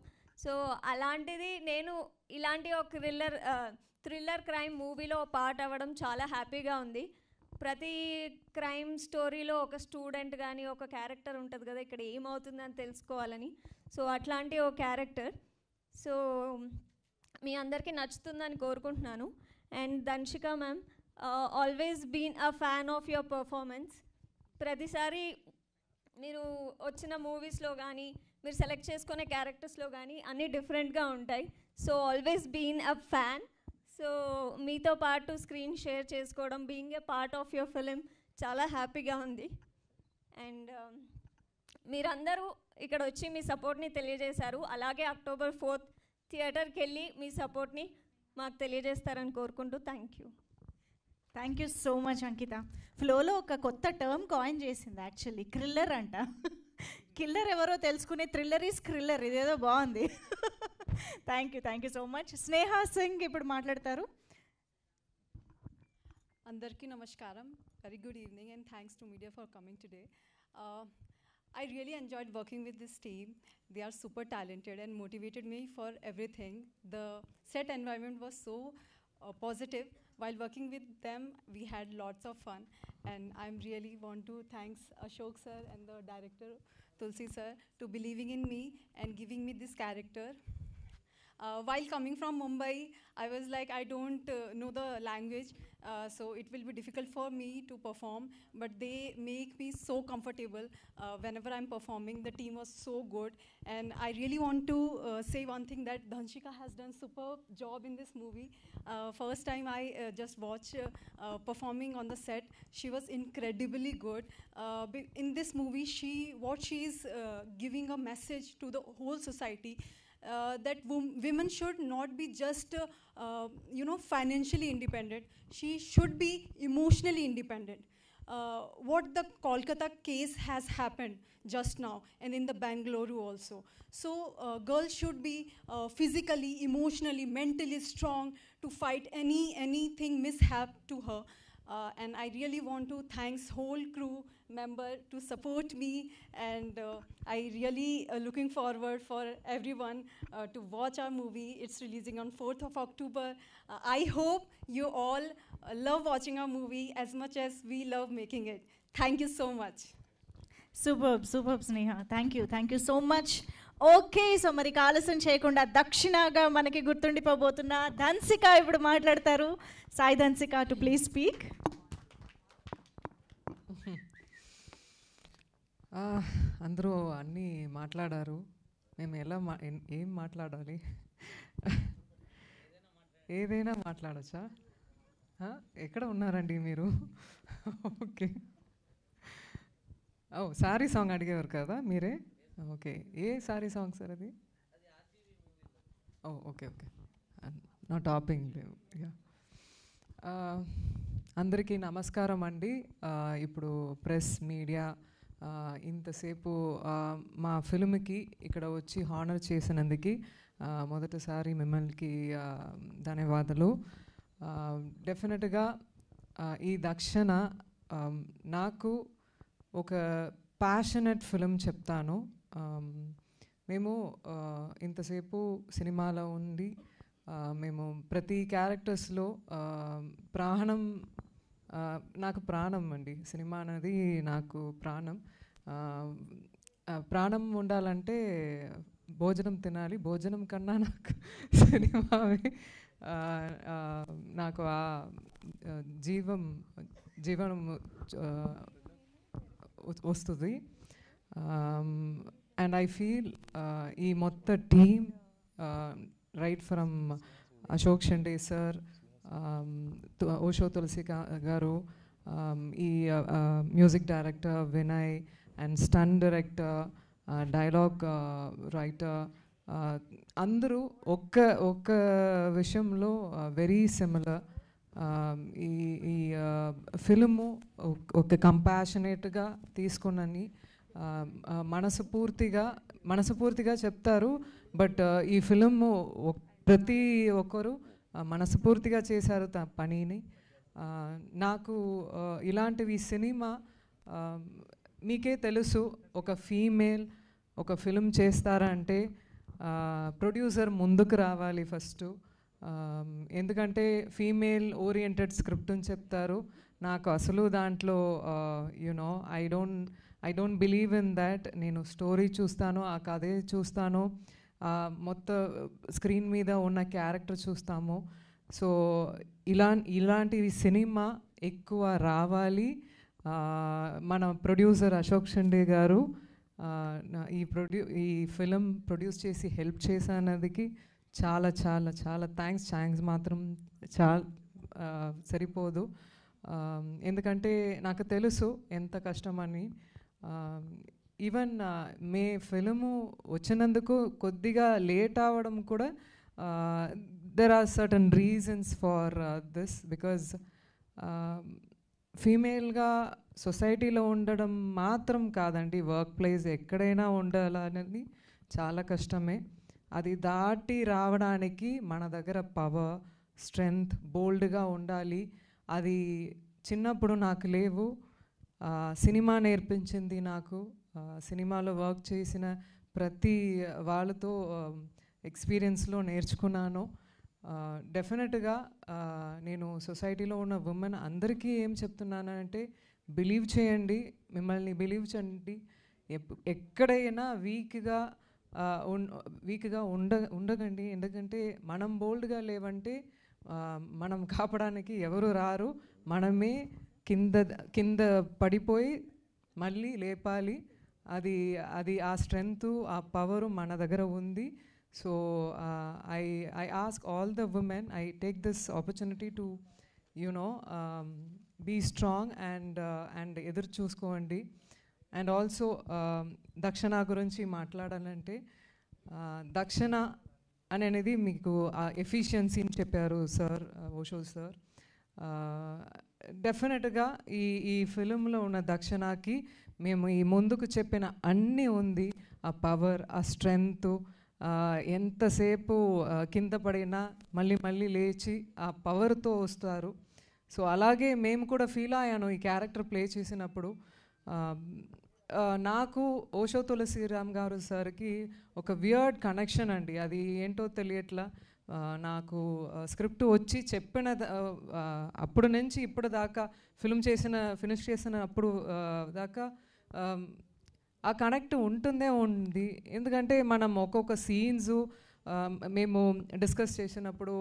సో అలాంటిది నేను ఇలాంటి ఒక థ్రిల్లర్ క్రైమ్ మూవీలో పార్ట్ అవ్వడం చాలా హ్యాపీగా ఉంది. ప్రతి క్రైమ్ స్టోరీలో ఒక స్టూడెంట్ కానీ ఒక క్యారెక్టర్ ఉంటుంది కదా, ఇక్కడ ఏమవుతుందని తెలుసుకోవాలని. సో అట్లాంటి ఒక క్యారెక్టర్. సో మీ అందరికీ నచ్చుతుందని కోరుకుంటున్నాను. And Dhanshika ma'am, always been a fan of your performance. ప్రతిసారి మీరు వచ్చిన మూవీస్లో కానీ మీరు సెలెక్ట్ చేసుకునే క్యారెక్టర్స్లో కానీ అన్నీ డిఫరెంట్గా ఉంటాయి. So always been a fan. So మీతో పాటు స్క్రీన్ షేర్ చేసుకోవడం, being a part of your film చాలా హ్యాపీగా ఉంది. అండ్ మీరందరూ ఇక్కడ వచ్చి మీ సపోర్ట్ని తెలియజేశారు. అలాగే October 4th థియేటర్కి వెళ్ళి మీ సపోర్ట్ని మాకు తెలియజేస్తారని కోరుకుంటూ థ్యాంక్ యూ సో మచ్ అంకిత. ఫ్లోలో ఒక కొత్త టర్మ్ కాయిన్ చేసింది యాక్చువల్లీ, క్రిల్లర్ అంట. కిల్లర్ ఎవరో తెలుసుకునే థ్రిల్లర్ ఈజ్ క్రిల్లర్. ఇదేదో బాగుంది. Thank you so much. Sneha Singh ఇప్పుడు మాట్లాడతారు. అందరికీ నమస్కారం. Very good evening and thanks to media for coming today. I really enjoyed working with this team. They are super talented and motivated me for everything. The set environment was so positive. While working with them, we had lots of fun. And I really want to thank Ashok sir and the director Tulsi sir to believing in me and giving me this character. While coming from Mumbai, I was like, I don't know the language, so it will be difficult for me to perform, but they make me so comfortable whenever I'm performing. The team was so good, and I really want to say one thing, that Dhanshika has done superb job in this movie. First time I just watched performing on the set, she was incredibly good. In this movie, she is giving a message to the whole society. That women should not be just financially independent. She should be emotionally independent. What the Kolkata case has happened just now, and in the Bangalore also. So girls should be physically, emotionally, mentally strong to fight anything mishap to her. And I really want to thank whole crew member to support me, and I really looking forward for everyone to watch our movie. It's releasing on 4th of October. I hope you all love watching our movie as much as we love making it. Thank you so much. Super Sneha. Thank you so much. Okay, so మరి ఆలస్యం చేయకుండా దక్షిణగా మనకి గుర్తుండిపోబోతున్న ధన్సిక ఇప్పుడు మాట్లాడతారు. Sai Dhansika to please speak. అందరూ అన్నీ మాట్లాడారు. మేము ఎలా ఏం మాట్లాడాలి? ఏదైనా మాట్లాడచ్చా? ఎక్కడ ఉన్నారండి మీరు? ఓకే. సారీ సాంగ్ అడిగేవారు కదా మీరే? ఓకే, ఏ సారీ సాంగ్ సార్ అది? ఓకే నా టాపింగ్ లేవు. అందరికీ నమస్కారం అండి. ఇప్పుడు ప్రెస్ మీడియా ఇంతసేపు మా ఫిల్మ్కి ఇక్కడ వచ్చి హానర్ చేసినందుకు మొదటిసారి మిమ్మల్ని ధన్యవాదాలు. డెఫినెట్గా ఈ దక్షిణ నాకు ఒక ప్యాషనెట్ ఫిలిం చెప్తాను. మేము ఇంతసేపు సినిమాలో ఉండి మేము ప్రతి క్యారెక్టర్స్లో ప్రాణం, నాకు ప్రాణం అండి. సినిమా అనేది నాకు ప్రాణం. ప్రాణం ఉండాలంటే భోజనం తినాలి. భోజనం కన్నా నాకు సినిమావే నాకు ఆ జీవనం వస్తుంది. అండ్ ఐ ఫీల్ ఈ మొత్తం team right from Ashok Shinde sir, Osho Tulasi గారు, ఈ music director Vinay and stunt director, dialogue writer, అందరూ ఒక్క విషయంలో వెరీ సిమిలర్. ఈ ఫిల్ము ఒక కంపాషనేట్గా తీసుకున్నని మనస్ఫూర్తిగా చెప్తారు. బట్ ఈ ఫిల్ము ప్రతి ఒక్కరు మనస్ఫూర్తిగా చేశారు పనిని. నాకు ఇలాంటివి సినిమా మీకే తెలుసు, ఒక ఫీమేల్ ఒక ఫిల్మ్ చేస్తారంటే ప్రొడ్యూసర్ ముందుకు రావాలి ఫస్ట్. ఎందుకంటే ఫీమేల్ ఓరియంటెడ్ స్క్రిప్ట్ అని చెప్తారు. నాకు అసలు దాంట్లో you know I don't believe in that. నేను స్టోరీ చూస్తాను, ఆ కథే చూస్తాను, మొత్తం స్క్రీన్ మీద ఉన్న క్యారెక్టర్ చూస్తాము. సో ఇలాంటివి సినిమా ఎక్కువ రావాలి. మన ప్రొడ్యూసర్ అశోక్ షండే గారు ఈ ఫిలిం ప్రొడ్యూస్ చేసి హెల్ప్ చేసినందుకు చాలా చాలా చాలా థ్యాంక్స్ మాత్రం సరిపోదు. ఎందుకంటే నాకు తెలుసు ఎంత కష్టమని. ఈవెన్ మే ఫిలిము వచ్చినందుకు కొద్దిగా లేట్ అవ్వడం కూడా there are certain reasons for this. Because ఫీమేల్గా సొసైటీలో ఉండడం మాత్రం కాదండి, వర్క్ ప్లేస్ ఎక్కడైనా ఉండాలనేది చాలా కష్టమే. అది దాటి రావడానికి మన దగ్గర పవర్, స్ట్రెంగ్త్, బోల్డ్గా ఉండాలి. అది చిన్నప్పుడు నాకు లేవు. సినిమా నేర్పించింది నాకు. సినిమాలో వర్క్ చేసిన ప్రతి వాళ్ళతో ఎక్స్పీరియన్స్లో నేర్చుకున్నాను. డెఫినెట్గా నేను సొసైటీలో ఉన్న ఉమెన్ అందరికీ ఏం చెప్తున్నానంటే, బిలీవ్ చేయండి, మిమ్మల్ని బిలీవ్ చేయండి. ఎక్కడైనా వీక్గా ఉండకండి. ఎందుకంటే మనం బోల్డ్గా లేవంటే మనం కాపాడడానికి ఎవరు రారు. మనమే కింద పడిపోయి మళ్ళీ లేపాలి. అది ఆ స్ట్రెంగ్త్, ఆ పవరు మన దగ్గర ఉంది. So I ask all the women, I take this opportunity to be strong and ఎదురు చూసుకోండి. అండ్ ఆల్సో దక్షిణ గురించి మాట్లాడాలంటే, దక్షిణ అనేది మీకు ఎఫిషియన్సీని చెప్పారు సార్, ఓషో సార్. డెఫినెట్గా ఈ ఫిలింలో ఉన్న దక్షిణకి మేము ఈ ముందుకు చెప్పిన అన్నీ ఉంది. ఆ పవర్, ఆ స్ట్రెంగ్త్, ఎంతసేపు కింద పడినా మళ్ళీ లేచి ఆ పవర్తో వస్తారు. సో అలాగే మేము కూడా ఫీల్ అయ్యాను ఈ క్యారెక్టర్ ప్లే చేసినప్పుడు. నాకు ఓషో తులసిరామ్ గారు సార్కి ఒక వియర్డ్ కనెక్షన్ అండి, అది ఏంటో తెలియట్లా. నాకు స్క్రిప్ట్ వచ్చి చెప్పిన అప్పుడు నుంచి ఇప్పుడు దాకా ఫినిష్ చేసిన అప్పుడు దాకా ఆ కనెక్ట్ ఉంది. ఎందుకంటే మనం ఒక్కొక్క సీన్స్ మేము డిస్కస్ చేసినప్పుడు,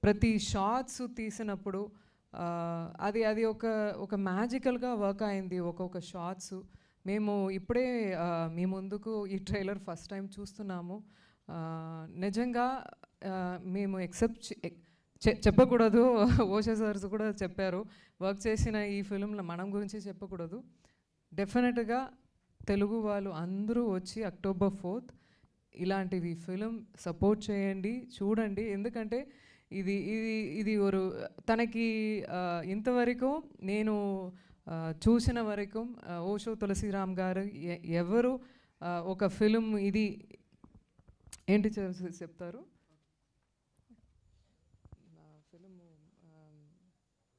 ప్రతి షార్ట్స్ తీసినప్పుడు అది ఒక మ్యాజికల్గా వర్క్ అయింది. ఒక్కొక్క షార్ట్స్ మేము ఇప్పుడే మీ ముందుకు ఈ ట్రైలర్ ఫస్ట్ టైం చూస్తున్నాము. నిజంగా మేము చెప్పకూడదు, ఓషో సార్స్ కూడా చెప్పారు, వర్క్ చేసిన ఈ ఫిల్మ్లో మనం గురించి చెప్పకూడదు. డెఫినెట్గా తెలుగు వాళ్ళు అందరూ వచ్చి October 4th ఇలాంటివి ఫిలిం సపోర్ట్ చేయండి, చూడండి. ఎందుకంటే ఇది తనకి ఇంతవరకు నేను చూసిన వరకు ఓషో తులసిరామ్ గారు ఎవరు ఒక ఫిలిం ఇది ఏంటి చెప్తారు, ఫిలిం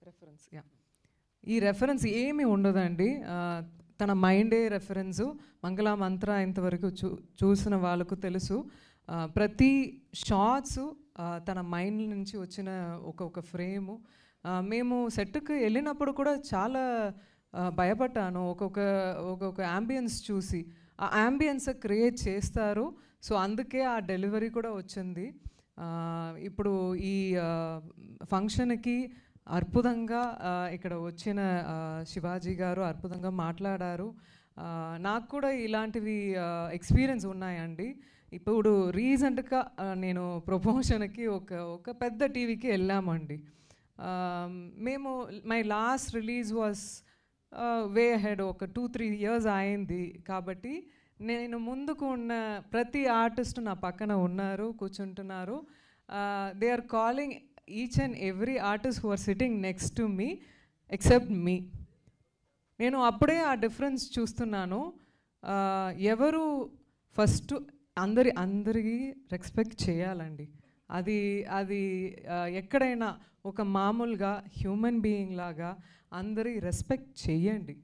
రెఫరెన్స్ ఈ రెఫరెన్స్ ఏమీ ఉండదండి. తన మైండే రెఫరెన్సు. మంగళ మంత్ర ఇంతవరకు చూసిన వాళ్ళకు తెలుసు. ప్రతి షార్ట్స్ తన మైండ్ నుంచి వచ్చిన ఒక్కొక్క ఫ్రేము. మేము సెట్కి వెళ్ళినప్పుడు కూడా చాలా భయపడ్డాను ఒక్కొక్క యాంబియన్స్ చూసి. ఆ యాంబియన్స్ క్రియేట్ చేస్తారు. సో అందుకే ఆ డెలివరీ కూడా వచ్చింది. ఇప్పుడు ఈ ఫంక్షన్కి అద్భుతంగా ఇక్కడ వచ్చిన శివాజీ గారు అద్భుతంగా మాట్లాడారు. నాకు కూడా ఇలాంటివి ఎక్స్పీరియన్స్ ఉన్నాయండి. ఇప్పుడు రీసెంట్గా నేను ప్రమోషన్కి ఒక పెద్ద టీవీకి వెళ్ళామండి. మేము my last release was way head, ఒక 2-3 years అయింది. కాబట్టి నేను ముందుకు ఉన్న ప్రతి ఆర్టిస్ట్ నా పక్కన ఉన్నారు, కూర్చుంటున్నారు. They are calling each and every artist who are sitting next to me except me. నేను అప్పుడే ఆ డిఫరెన్స్ చూస్తున్నాను. ఎవరు ఫస్ట్ అందరికీ రెస్పెక్ట్ చేయాలండి. అది ఎక్కడైనా ఒక మామూలుగా హ్యూమన్ బీయింగ్ లాగా అందరి రెస్పెక్ట్ చేయండి.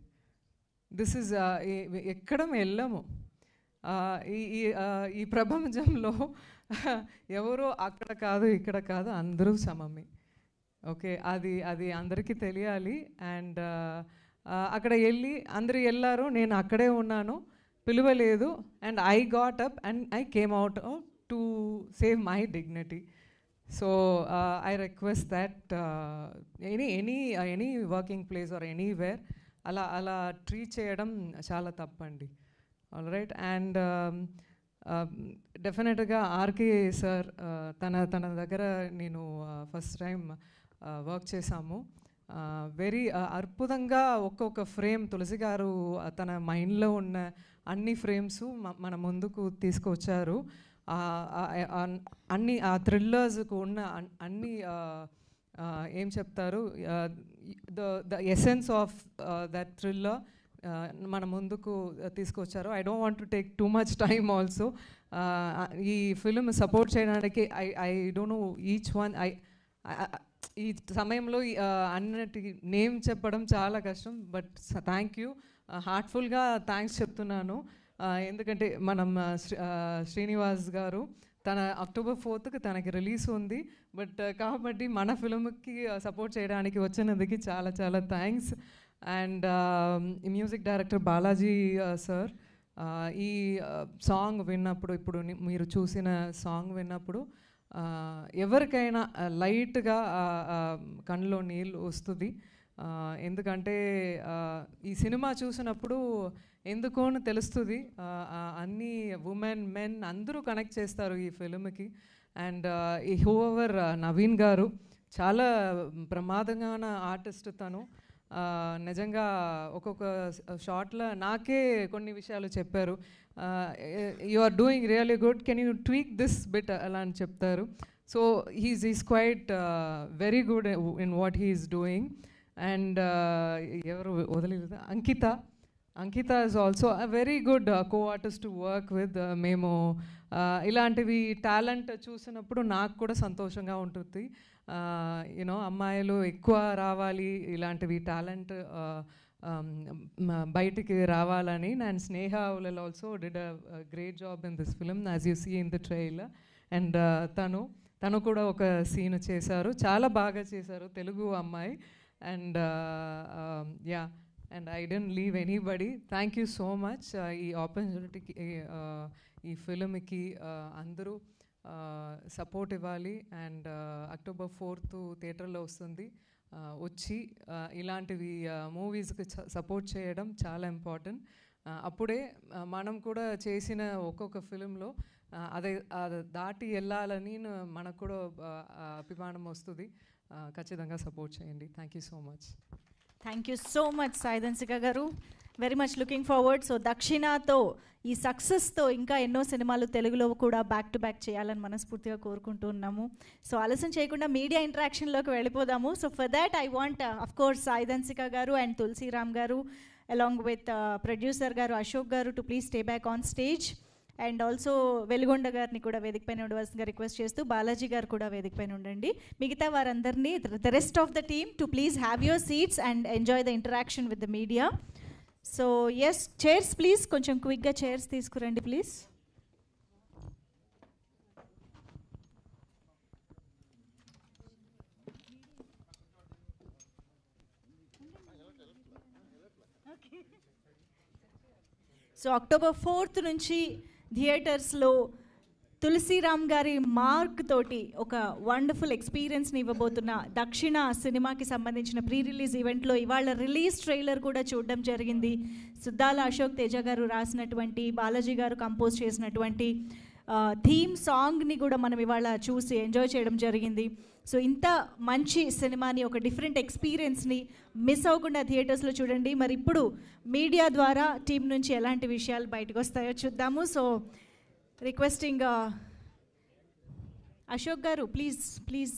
దిస్ ఇస్ ఎక్కడ వెళ్ళము. ఈ ప్రపంచంలో ఎవరో అక్కడ కాదు ఇక్కడ కాదు, అందరూ సమమే. ఓకే, అది అందరికీ తెలియాలి. అండ్ అక్కడ అందరూ వెళ్ళారు, నేను అక్కడే ఉన్నాను, పిలవలేదు. And I got up and I came out to save my dignity. So I request that any working place or anywhere అలా ట్రీట్ చేయడం చాలా తప్పండి. All right. అండ్ డెఫినెట్గా ఆర్కే సార్ తన దగ్గర నేను ఫస్ట్ టైం వర్క్ చేశాము. వెరీ అద్భుతంగా ఒక్కొక్క ఫ్రేమ్ తులసి గారు తన మైండ్లో ఉన్న అన్ని ఫ్రేమ్స్ మన ముందుకు తీసుకొచ్చారు. అన్ని ఆ థ్రిల్లర్స్కు ఉన్న అన్ని ఏం చెప్తారు, the essence of that thriller మన ముందుకు తీసుకొచ్చారు. I don't want to take too much time also. ఈ ఫిల్మ్ సపోర్ట్ చేయడానికి I don't know each one. ఈ సమయంలో అన్నిటి నేమ్ చెప్పడం చాలా కష్టం. బట్ థ్యాంక్ యూ, హార్ట్ఫుల్గా థ్యాంక్స్ చెప్తున్నాను. ఎందుకంటే మనం శ్రీనివాస్ గారు తన October 4th తనకి రిలీజ్ ఉంది. బట్ కాబట్టి మన ఫిల్మ్కి సపోర్ట్ చేయడానికి వచ్చినందుకు చాలా చాలా thanks. And music director Balaji sir, ఈ సాంగ్ విన్నప్పుడు, ఇప్పుడు మీరు చూసిన సాంగ్ విన్నప్పుడు ఎవరికైనా లైట్గా కళ్ళలో నీళ్ళు వస్తుంది. ఎందుకంటే ఈ సినిమా చూసినప్పుడు ఎందుకో తెలుస్తుంది, అన్ని ఉమెన్ మెన్ అందరూ కనెక్ట్ చేస్తారు ఈ ఫిల్మ్కి. అండ్ ఈ హూఎవర్ నవీన్ గారు చాలా ప్రమాదంగా ఆర్టిస్ట్ తను. నిజంగా ఒక్కొక్క షార్ట్లో నాకే కొన్ని విషయాలు చెప్పారు. You are doing really good, can you tweak this bit అలా అని చెప్తారు. So he's quite very good in what he's doing. And ఎవరు వదిలేదు, Ankita is also a very good co-artist to work with. మేము ఇలాంటివి టాలెంట్ చూసినప్పుడు నాకు కూడా సంతోషంగా ఉంటుంది. యూనో అమ్మాయిలు ఎక్కువ రావాలి, ఇలాంటివి టాలెంట్ బయటికి రావాలని. And Sneha will also did a great job in this film as you see in the trailer. And తను కూడా ఒక సీన్ చేశారు, చాలా బాగా చేశారు, తెలుగు అమ్మాయి. And yeah, and I don't leave anybody. Thank you so much. ఈ ఆపర్చునిటీకి, ఈ ఫిల్మ్కి అందరూ సపోర్ట్ ఇవ్వాలి. అండ్ October 4th థియేటర్లో వస్తుంది. వచ్చి ఇలాంటివి మూవీస్కి సపోర్ట్ చేయడం చాలా ఇంపార్టెంట్. అప్పుడే మనం కూడా చేసిన ఒక్కొక్క ఫిలింలో అది దాటి వెళ్ళాలని మనకు కూడా అభిమానం వస్తుంది. ఖచ్చితంగా సపోర్ట్ చేయండి. Thank you so much. Thank you so much Saidhanshika గారు. Very much looking forward. So దక్షిణతో ఈ సక్సెస్తో ఇంకా ఎన్నో సినిమాలు తెలుగులో కూడా బ్యాక్ టు బ్యాక్ చేయాలని మనస్ఫూర్తిగా కోరుకుంటూ ఉన్నాము. సో ఆలస్యం చేయకుండా మీడియా ఇంటరాక్షన్లోకి వెళ్ళిపోదాము. So for that I want of course Saidhanshika గారు అండ్ తులసిరామ్ గారు అలాంగ్ విత్ ప్రొడ్యూసర్ గారు Ashok garu to please stay back on stage. And also Veligonda గారిని కూడా వేదిక పైన ఉండవలసిందిగా రిక్వెస్ట్ చేస్తూ బాలాజీ గారు కూడా వేదిక పైన ఉండండి. మిగతా వారందరినీ the rest of the team to please have your seats and enjoy the interaction with the media. So yes, chairs please, కొంచెం క్విక్గా చైర్స్ తీసుకురండి ప్లీజ్. సో October 4th నుంచి థియేటర్స్లో తులసిరామ్ గారి మార్క్ తోటి ఒక వండర్ఫుల్ ఎక్స్పీరియన్స్ని ఇవ్వబోతున్న దక్షిణ సినిమాకి సంబంధించిన ప్రీ రిలీజ్ ఈవెంట్లో ఇవాళ రిలీజ్ ట్రైలర్ కూడా చూడడం జరిగింది. సుద్దాల అశోక్ తేజ గారు రాసినటువంటి, బాలాజీ గారు కంపోజ్ చేసినటువంటి థీమ్ సాంగ్ని కూడా మనం ఇవాళ చూసి ఎంజాయ్ చేయడం జరిగింది. సో ఇంత మంచి సినిమాని, ఒక డిఫరెంట్ ఎక్స్పీరియన్స్ని మిస్ అవ్వకుండా థియేటర్స్లో చూడండి. మరి ఇప్పుడు మీడియా ద్వారా టీం నుంచి ఎలాంటి విషయాలు బయటకు వస్తాయో చూద్దాము. సో రిక్వెస్టింగ్ అశోక్ గారు, please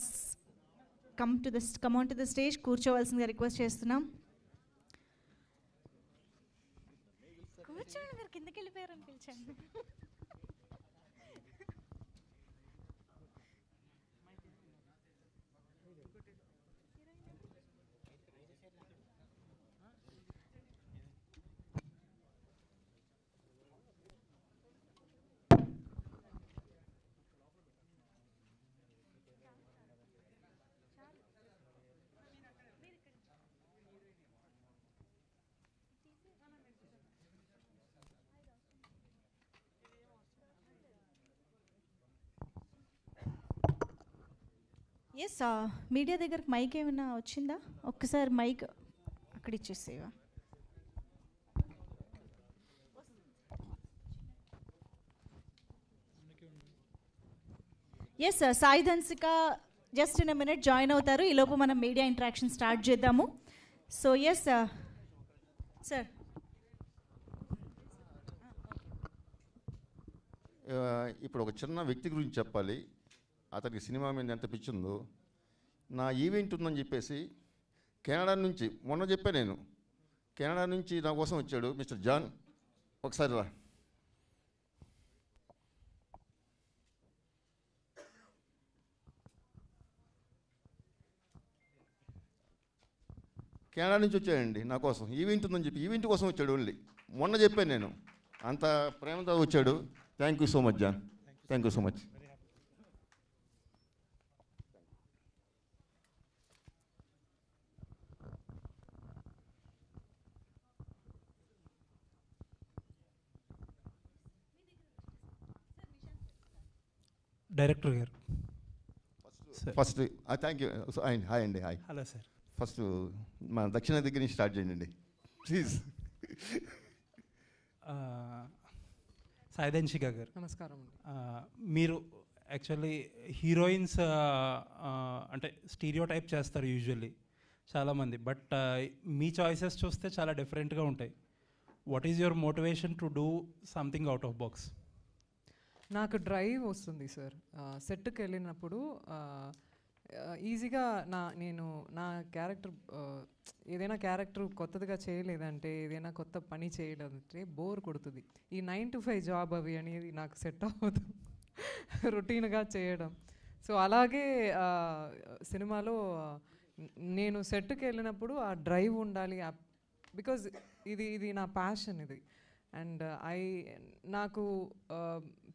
come on to the stage, కూర్చోవలసిందిగా రిక్వెస్ట్ చేస్తున్నాం. కూర్చోండి, మీరు కిందకి వెళ్ళిపోయారని పిలిచాను. ఎస్, మీడియా దగ్గరకు మైక్ ఏమైనా వచ్చిందా? ఒక్కసారి మైక్ అక్కడ ఇచ్చేసేవా? Yes, Sai Dhanshika just in a minute join అవుతారు. ఈలోపు మనం మీడియా ఇంటరాక్షన్ స్టార్ట్ చేద్దాము. So yes sir. ఇప్పుడు ఒక చిన్న వ్యక్తి గురించి చెప్పాలి. అతనికి సినిమా మీద ఎంత పిచ్చిందో. నా ఈవెంట్ ఉందని చెప్పేసి కెనడా నుంచి, మొన్న చెప్పా నేను, కెనడా నుంచి నా కోసం వచ్చాడు మిస్టర్ జాన్. ఒకసారి రా. కెనడా నుంచి వచ్చాడండి నా కోసం. ఈవెంట్ ఉందని చెప్పి ఈవెంట్ కోసం వచ్చాడు ఓన్లీ. మొన్న చెప్పాను నేను, అంత ప్రేమతో వచ్చాడు. Thank you so much John, thank you so much. Director garu first thank you. Hi అండి. హాయ్. Hello sir. ఫస్ట్ మా దక్షిణ దగ్గర నుంచి స్టార్ట్ చేయండి ప్లీజ్. సాయి ధన్సిక గారు నమస్కారం. మీరు యాక్చువల్లీ హీరోయిన్స్ అంటే స్టీరియో టైప్ చేస్తారు యూజువల్లీ చాలామంది, బట్ మీ చాయిసెస్ చూస్తే చాలా డిఫరెంట్గా ఉంటాయి. What is your motivation to do something out of box? నాకు డ్రైవ్ వస్తుంది సార్. సెట్కి వెళ్ళినప్పుడు ఈజీగా నేను నా క్యారెక్టర్, ఏదైనా క్యారెక్టర్ కొత్తదిగా చేయలేదంటే, ఏదైనా కొత్త పని చేయలేదంటే బోర్ కొడుతుంది. ఈ 9 to 5 జాబ్ అవి అనేది నాకు సెట్ అవ్వదు, రొటీన్గా చేయడం. సో అలాగే సినిమాలో నేను సెట్కి వెళ్ళినప్పుడు ఆ డ్రైవ్ ఉండాలి, బికాజ్ ఇది నా ప్యాషన్ ఇది. అండ్ నాకు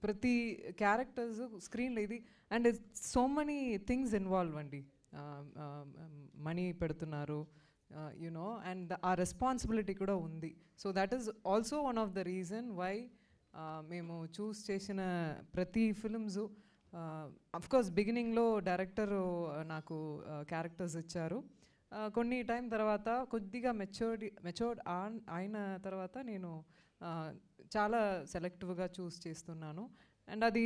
ప్రతి క్యారెక్టర్స్ స్క్రీన్లో ఇది, and so many things involve అండి. మనీ పెడుతున్నారు, యునో, అండ్ ఆ రెస్పాన్సిబిలిటీ కూడా ఉంది. So that is also one of the reason why మేము చూస్ చేసిన ప్రతి ఫిల్మ్స్. అఫ్కోర్స్ బిగినింగ్లో డైరెక్టర్ నాకు క్యారెక్టర్స్ ఇచ్చారు. కొన్ని టైం తర్వాత కొద్దిగా మెచ్యూర్డ్ అయిన తర్వాత నేను చాలా సెలెక్టివ్గా చూస్ చేస్తున్నాను. అండ్ అది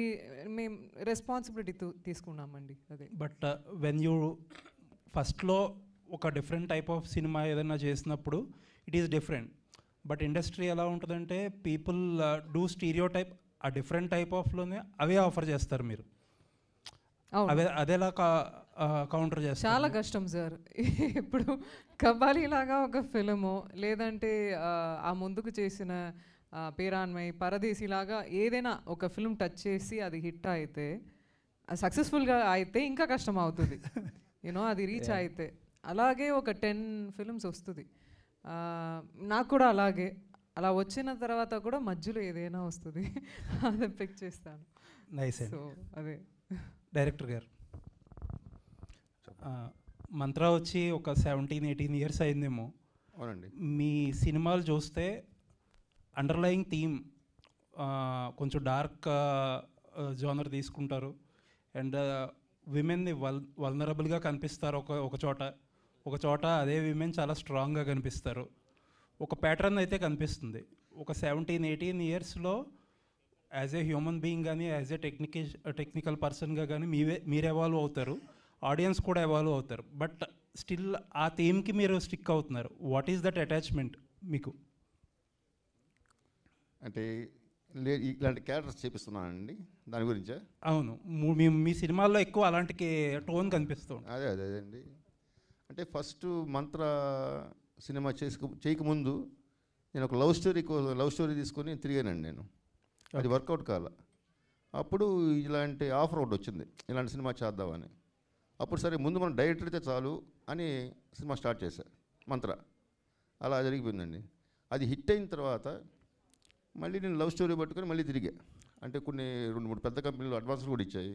మేము రెస్పాన్సిబిలిటీ తీసుకున్నామండి. అదే. బట్ వెన్ యూ ఫస్ట్లో ఒక డిఫరెంట్ టైప్ ఆఫ్ సినిమా ఏదైనా చేసినప్పుడు it is different. But industry ఎలా ఉంటుందంటే పీపుల్ డూ స్టీరియో టైప్, ఆ డిఫరెంట్ టైప్ ఆఫ్లోనే అవే ఆఫర్ చేస్తారు మీరు. అదేలా కౌంటర్ చేస్తారు? చాలా కష్టం సార్. ఇప్పుడు కబాలీలాగా ఒక ఫిలిము, లేదంటే ఆ ముందుకు చేసిన పేరాన్మై, పరదేశి లాగా ఏదైనా ఒక ఫిల్మ్ టచ్ చేసి అది హిట్ అయితే, సక్సెస్ఫుల్గా అయితే ఇంకా కష్టం అవుతుంది యూనో అది రీచ్ అయితే. అలాగే ఒక 10 ఫిల్మ్స్ వస్తుంది. నాకు కూడా అలాగే, అలా వచ్చిన తర్వాత కూడా మధ్యలో ఏదైనా వస్తుంది అదే పిక్ చేస్తాను. నైస్. సో అదే డైరెక్టర్ గారు, మంత్ర వచ్చి ఒక 17-18 ఇయర్స్ అయిందేమో. అవునండి. మీ సినిమాలు చూస్తే అండర్లయింగ్ థీమ్ కొంచెం డార్క్ జోనర్ తీసుకుంటారు అండ్ విమెన్ని వల్నరబుల్గా కనిపిస్తారు ఒక చోట అదే విమెన్ చాలా స్ట్రాంగ్గా కనిపిస్తారు. ఒక ప్యాటర్న్ అయితే కనిపిస్తుంది. ఒక 17-18 ఇయర్స్లో యాజ్ ఏ హ్యూమన్ బీయింగ్ కానీ, యాజ్ ఏ టెక్నికల్ పర్సన్గా కానీ మీరు ఎవాల్వ్ అవుతారు, ఆడియన్స్ కూడా ఎవాల్వ్ అవుతారు. బట్ స్టిల్ ఆ థీమ్కి మీరు స్టిక్ అవుతున్నారు. వాట్ ఈస్ దట్ అటాచ్మెంట్ మీకు? అంటే ఇలాంటి క్యారెక్టర్స్ చేపిస్తున్నానండి, దాని గురించే. అవును, మీ సినిమాల్లో ఎక్కువ అలాంటి టోన్ కనిపిస్తుంది. అదే అండి. అంటే ఫస్ట్ మంత్ర సినిమా చేయకముందు నేను ఒక లవ్ స్టోరీ తీసుకొని తిరిగానండి నేను. అది వర్కౌట్ కాల. అప్పుడు ఇలాంటి ఆఫర్ ఒకటి వచ్చింది, ఇలాంటి సినిమా చేద్దామని. అప్పుడు సరే ముందు మనం డైరెక్టర్ అయితే చాలు అని సినిమా స్టార్ట్ చేశా, మంత్ర. అలా జరిగిపోయిందండి. అది హిట్ అయిన తర్వాత మళ్ళీ నేను లవ్ స్టోరీ పట్టుకొని మళ్ళీ తిరిగా. అంటే కొన్ని 2-3 పెద్ద కంపెనీలు అడ్వాన్స్లు కూడా ఇచ్చాయి.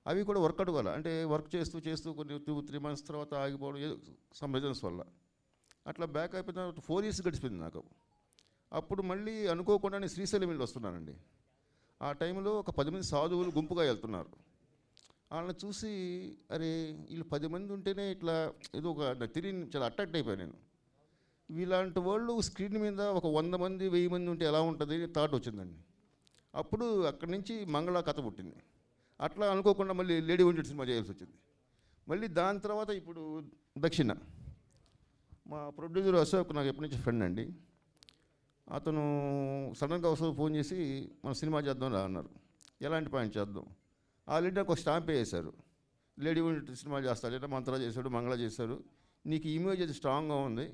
అవి కూడా వర్కౌట్ కావాలి. అంటే వర్క్ చేస్తూ కొన్ని 2-3 మంత్స్ తర్వాత ఆగిపోవడం, ఏదో సమ్ రీజన్స్ వల్ల అట్లా బ్యాక్ అయిపోయిన తర్వాత 4 ఇయర్స్ గడిచిపోయింది నాకు. అప్పుడు మళ్ళీ అనుకోకుండా నేను శ్రీశైలం వెళ్ళి వస్తున్నానండి. ఆ టైంలో ఒక 10 మంది సాధువులు గుంపుగా వెళ్తున్నారు. వాళ్ళని చూసి అరే వీళ్ళు 10 మంది ఉంటేనే ఇట్లా ఏదో ఒక తిరిగి చాలా అట్రాక్ట్ అయిపోయాను నేను. వీళ్ళంటి వాళ్ళు స్క్రీన్ మీద ఒక 100 మంది 1000 మంది ఉంటే ఎలా ఉంటుంది థాట్ వచ్చిందండి. అప్పుడు అక్కడి నుంచి మంగళ కథ పుట్టింది. అట్లా అనుకోకుండా మళ్ళీ లేడీ వంటెడ్ సినిమా చేయాల్సి వచ్చింది. మళ్ళీ దాని తర్వాత ఇప్పుడు దక్షిణ. మా ప్రొడ్యూసర్ అశోక్ నాకు ఎప్పటి నుంచి ఫ్రెండ్ అండి. అతను సడన్గా అశోక్ ఫోన్ చేసి మన సినిమా చేద్దాం రా అన్నారు. ఎలాంటి పాయింట్ చేద్దాం? ఆల్రెడీ నాకు ఒక స్టాంప్ వేసారు, లేడీ వంటెడ్ సినిమా చేస్తాడు, మంత్ర చేశాడు, మంగళ చేశారు, నీకు ఇమేజ్ అది స్ట్రాంగ్గా ఉంది,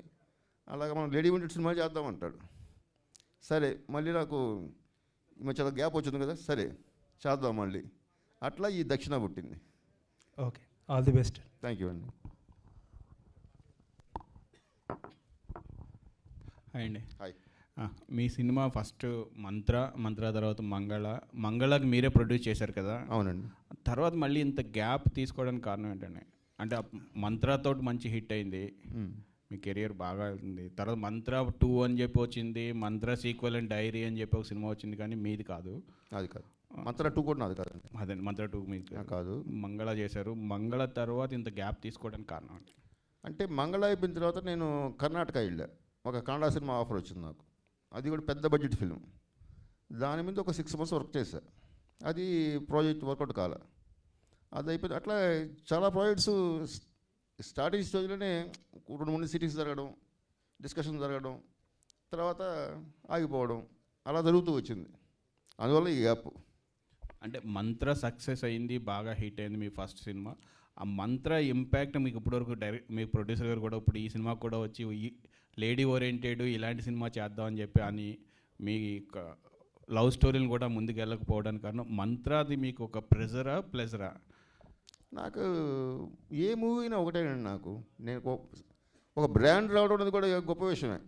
అలాగే మనం లేడీ వంటెడ్ సినిమా చేద్దామంటాడు. సరే మళ్ళీ నాకు ఈ మధ్య గ్యాప్ వచ్చింది కదా, సరే చేద్దాం మళ్ళీ. అట్లా ఈ దక్షిణ పుట్టింది. Okay, all the best. Thank you అండి. హాయ్ అండి. హాయ్. మీ సినిమా ఫస్ట్ మంత్ర తర్వాత మంగళకి మీరే ప్రొడ్యూస్ చేశారు కదా? అవునండి. తర్వాత మళ్ళీ ఇంత గ్యాప్ తీసుకోవడానికి కారణం ఏంటండి? అంటే మంత్రతో మంచి హిట్ అయింది, మీ కెరియర్ బాగా అవుతుంది. తర్వాత మంత్ర 2 అని చెప్పి వచ్చింది, మంత్ర సీక్వెల్ అండ్ డైరీ అని చెప్పి ఒక సినిమా వచ్చింది, కానీ మీది కాదు. అది కాదు, మంత్ర 2 కూడా నాది కాదండి. అదే మంత్ర 2 మీది కాదు. మంగళ చేశారు. మంగళ తర్వాత ఇంత గ్యాప్ తీసుకోవడానికి కారణం అంటే మంగళ అయిపోయిన తర్వాత నేను కర్ణాటక వెళ్ళా. ఒక కన్నడ సినిమా ఆఫర్ వచ్చింది నాకు. అది కూడా పెద్ద బడ్జెట్ ఫిల్మ్. దాని మీద ఒక 6 months వర్క్ చేశా. అది ప్రాజెక్ట్ వర్కౌట్ కాల. అది అయిపోయింది. అట్లా చాలా ప్రాజెక్ట్స్ స్టార్టింగ్ స్టేజ్లోనే 2-3 సిటీస్ జరగడం, డిస్కషన్ జరగడం, తర్వాత ఆగిపోవడం, అలా జరుగుతూ వచ్చింది. అందువల్ల ఈ గ్యాప్. అంటే మంత్ర సక్సెస్ అయింది, బాగా హిట్ అయింది మీ ఫస్ట్ సినిమా. ఆ మంత్ర ఇంపాక్ట్ మీకు ఇప్పటివరకు మీ ప్రొడ్యూసర్ గారు కూడా ఇప్పుడు ఈ సినిమా కూడా వచ్చి లేడీ ఓరియంటెడ్ ఇలాంటి సినిమా చేద్దామని చెప్పి అని మీ లవ్ స్టోరీని కూడా ముందుకు వెళ్ళకపోవడానికి కారణం మంత్రాది మీకు ఒక ప్లెజరా? నాకు ఏ మూవీ అయినా ఒకటేనండి. నాకు నేను ఒక బ్రాండ్ రావడం అనేది కూడా గొప్ప విషయమే.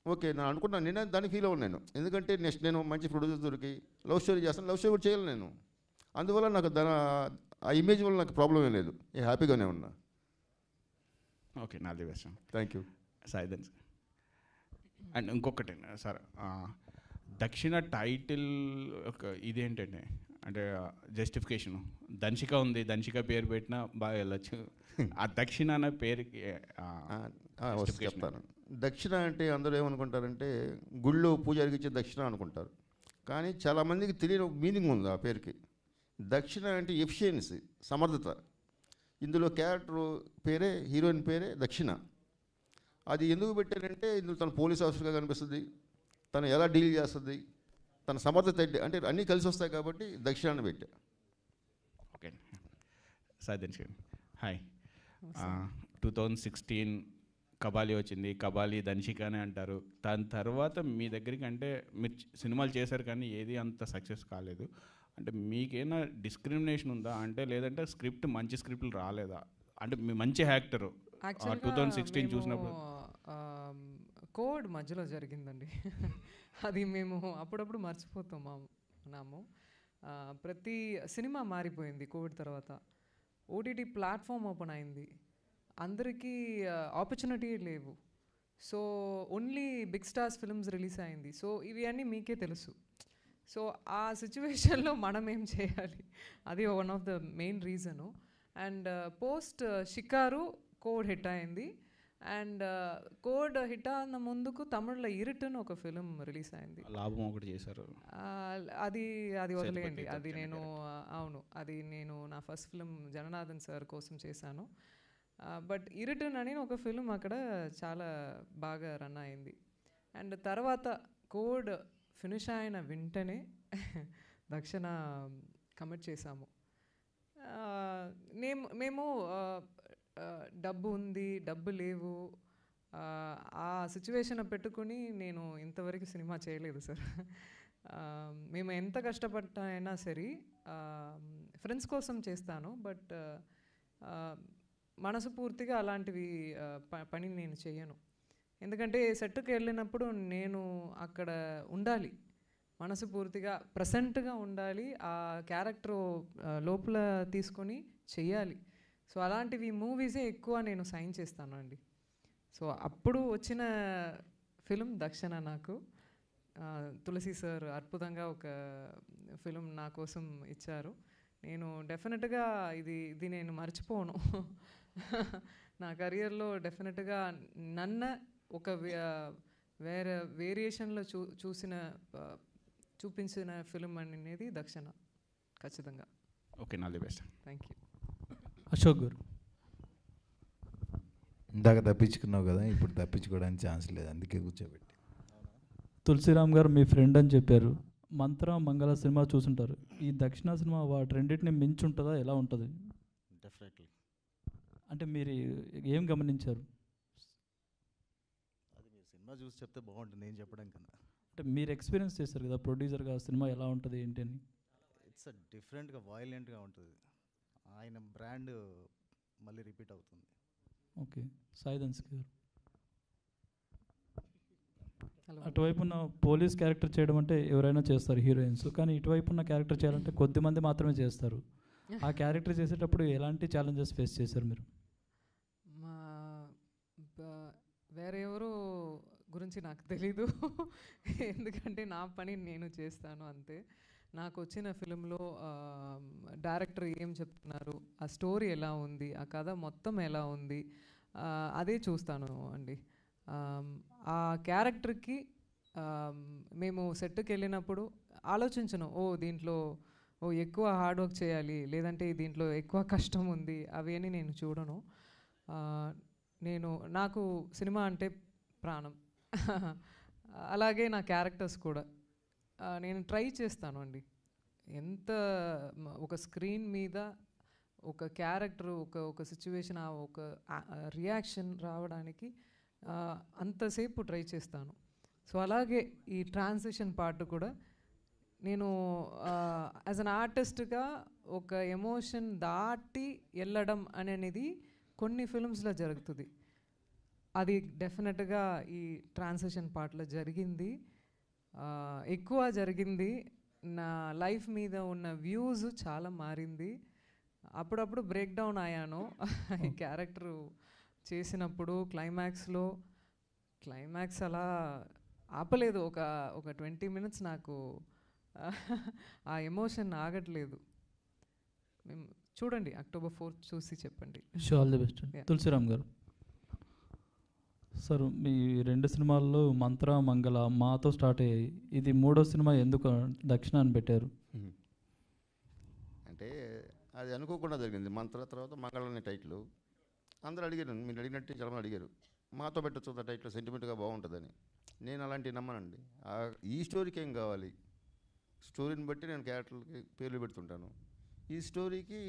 ఓకే, నేను అనుకున్నాను, నేను దానికి ఫీల్ అవ్వను నేను. ఎందుకంటే నెక్స్ట్ నేను మంచి ప్రొడ్యూసర్ దొరికి లవ్ స్టోరీ చేస్తాను, లవ్ స్టోరీ కూడా చేయాలి నేను. అందువల్ల నాకు ఆ ఇమేజ్ వల్ల నాకు ప్రాబ్లం ఏం లేదు, నేను హ్యాపీగానే ఉన్నా. ఓకే, నా the best. Thank you. Saidhan sir. And ఇంకొకటి సార్, దక్షిణ టైటిల్ ఒక ఇదేంటండి అంటే జస్టిఫికేషన్. దంశిక ఉంది, దంశిక పేరు పెట్టినా బాగా వెళ్ళచ్చు. ఆ దక్షిణ అనే పేరుకి చెప్తాను. దక్షిణ అంటే అందరూ ఏమనుకుంటారంటే గుళ్ళో పూజారికి ఇచ్చే దక్షిణ అనుకుంటారు, కానీ చాలామందికి తెలియని మీనింగ్ ఉంది ఆ పేరుకి. దక్షిణ అంటే ఎఫిషియన్సీ, సమర్థత. ఇందులో క్యారెక్టర్ పేరే, హీరోయిన్ పేరే దక్షిణ. అది ఎందుకు పెట్టారంటే ఇందులో తను పోలీస్ ఆఫీసర్గా కనిపిస్తుంది, తను ఎలా డీల్ చేస్తుంది, తన సమర్థత అంటే అన్నీ కలిసి వస్తాయి కాబట్టి దక్షిణాన్ని పెట్టా. Okay sir. హాయ్. 2016 కబాలి వచ్చింది, కబాలి ధన్షిక అని అంటారు. దాని తర్వాత మీ దగ్గరికి అంటే మీరు సినిమాలు చేశారు కానీ ఏది అంత సక్సెస్ కాలేదు. అంటే మీకేమైనా డిస్క్రిమినేషన్ ఉందా అంటే, లేదంటే స్క్రిప్ట్ మంచి స్క్రిప్ట్లు రాలేదా? అంటే మీ మంచి యాక్టరు 2016 చూసినప్పుడు కోడ్ మధ్యలో జరిగిందండి. అది మేము అప్పుడప్పుడు మర్చిపోతున్నాము. ప్రతి సినిమా మారిపోయింది కోవిడ్ తర్వాత. ఓటీటీ ప్లాట్ఫామ్ ఓపెన్ అయింది, అందరికీ ఆపర్చునిటీ లేవు. So only big stars films release అయింది. సో ఇవి అన్నీ మీకే తెలుసు. సో ఆ సిచ్యువేషన్లో మనం ఏం చేయాలి, అది one of the main reason. And post షికారు కోడ్ హిట్ అయింది. అండ్ కోడ్ హిట్ అన్న ముందుకు తమిళ్లో ఇరుటన్ ఒక ఫిలిం రిలీజ్ అయింది. లాభం ఒకటి చేశారు. అది వదిలేయండి. అది నేను అది నేను నా ఫస్ట్ ఫిలిం జగన్నాథన్ సార్ కోసం చేశాను. బట్ ఇరుటన్ అని ఒక ఫిలిం అక్కడ చాలా బాగా రన్ అయింది. అండ్ తర్వాత కోడ్ ఫినిష్ అయిన వెంటనే దక్షిణ కమిట్ చేశాము. మేము డబ్బు ఉంది, డబ్బు లేవు, ఆ సిచ్యువేషన్ పెట్టుకుని నేను ఇంతవరకు సినిమా చేయలేదు సార్. మేము ఎంత కష్టపడ్డా సరే ఫ్రెండ్స్ కోసం చేస్తాను. బట్ మనస్ఫూర్తిగా అలాంటివి పని నేను చేయను. ఎందుకంటే సెట్కి వెళ్ళినప్పుడు నేను అక్కడ ఉండాలి, మనస్ఫూర్తిగా ప్రజెంట్గా ఉండాలి, ఆ క్యారెక్టర్ లోపల తీసుకొని చెయ్యాలి. సో అలాంటివి మూవీసే ఎక్కువ నేను సైన్ చేస్తాను అండి. సో అప్పుడు వచ్చిన ఫిలిం దక్షిణ నాకు తులసి సార్ అద్భుతంగా ఒక ఫిలిం నా కోసం ఇచ్చారు. నేను డెఫినెట్గా ఇది నేను మర్చిపోను. నా కెరియర్లో డెఫినెట్గా నన్ను ఒక వేరే వేరియేషన్లో చూపించిన ఫిలిం అనేది దక్షిణ ఖచ్చితంగా. Okay, all the best. Thank you. Ashok గారు, ఇందాక తప్పించుకున్నావు కదా, ఇప్పుడు తప్పించుకోవడానికి ఛాన్స్ లేదు, అందుకే కూర్చోబెట్టి. తులసిరామ్ గారు మీ ఫ్రెండ్ అని చెప్పారు. మంత్ర మంగళ సినిమా చూసుంటారు. ఈ దక్షిణ సినిమా వాటి రెండింటిని మించి ఉంటుందా, ఎలా ఉంటుంది? డెఫినెట్లీ. అంటే మీరు ఏం గమనించారు? అది మీరు సినిమా చూసి చెప్తే బాగుంటుంది, నేను చెప్పడం కన్నా. అంటే మీరు ఎక్స్పీరియన్స్ చేస్తారు కదా ప్రొడ్యూసర్గా, సినిమా ఎలా ఉంటుంది ఏంటి అని. ఇట్స్ డిఫరెంట్గా వైలెంట్గా ఉంటుంది. ఆయన బ్రాండ్ మళ్ళీ రిపీట్ అవుతుంది. ఓకే, సాయిధన్స్ గారు, అటువైపు ఉన్న పోలీస్ క్యారెక్టర్ చేయడం అంటే ఎవరైనా చేస్తారు హీరోయిన్స్, కానీ ఇటువైపు ఉన్న క్యారెక్టర్ చేయాలంటే కొద్దిమంది మాత్రమే చేస్తారు. ఆ క్యారెక్టర్ చేసేటప్పుడు ఎలాంటి ఛాలెంజెస్ ఫేస్ చేశారు మీరు? వేరే ఎవరు గురించి నాకు తెలీదు, ఎందుకంటే నా పని నేను చేస్తాను అంతే. నాకు వచ్చిన ఫిలింలో డైరెక్టర్ ఏం చెప్తున్నారు, ఆ స్టోరీ ఎలా ఉంది, ఆ కథ మొత్తం ఎలా ఉంది, అదే చూస్తాను అండి. ఆ క్యారెక్టర్కి మేము సెట్కి వెళ్ళినప్పుడు ఆలోచించను, దీంట్లో ఎక్కువ హార్డ్ వర్క్ చేయాలి, లేదంటే దీంట్లో ఎక్కువ కష్టం ఉంది, అవి అని నేను చూడను. నాకు సినిమా అంటే ప్రాణం. అలాగే నా క్యారెక్టర్స్ కూడా నేను ట్రై చేస్తాను అండి. ఎంత ఒక స్క్రీన్ మీద ఒక క్యారెక్టర్ ఒక సిచ్యువేషన్ ఒక రియాక్షన్ రావడానికి అంతసేపు ట్రై చేస్తాను. సో అలాగే ఈ ట్రాన్సిషన్ పార్ట్ కూడా నేను యాజ్ అన్ ఆర్టిస్ట్గా ఒక ఎమోషన్ దాటి వెళ్ళడం అనేది కొన్ని ఫిల్మ్స్లో జరుగుతుంది. అది డెఫినెట్గా ఈ ట్రాన్సిషన్ పార్ట్లో జరిగింది, ఎక్కువ జరిగింది. నా లైఫ్ మీద ఉన్న వ్యూస్ చాలా మారింది. అప్పుడప్పుడు బ్రేక్ డౌన్ అయ్యాను ఈ క్యారెక్టర్ చేసినప్పుడు. క్లైమాక్స్ అలా ఆపలేదు, ఒక 20 minutes నాకు ఆ ఎమోషన్ ఆగట్లేదు. మేము చూడండి, October 4th చూసి చెప్పండి. All the best. తులసిరామ్ గారు, సార్ మీ 2 సినిమాల్లో మంత్ర మంగళ మాతో స్టార్ట్ అయ్యాయి, ఇది 3వ సినిమా ఎందుకు దక్షిణ అని పెట్టారు? అంటే అది అనుకోకుండా జరిగింది. మంత్ర తర్వాత మంగళ అనే టైటిల్ అందరూ అడిగారు, మీరు అడిగినట్టు చాలామంది అడిగారు, మాతో పెట్టచ్చు ఆ టైటిల్ సెంటిమెంట్గా బాగుంటుందని. నేను అలాంటివి నమ్మనండి. ఈ స్టోరీకి ఏం కావాలి, స్టోరీని బట్టి నేను క్యారెక్టర్లకి పేర్లు పెడుతుంటాను. ఈ స్టోరీకి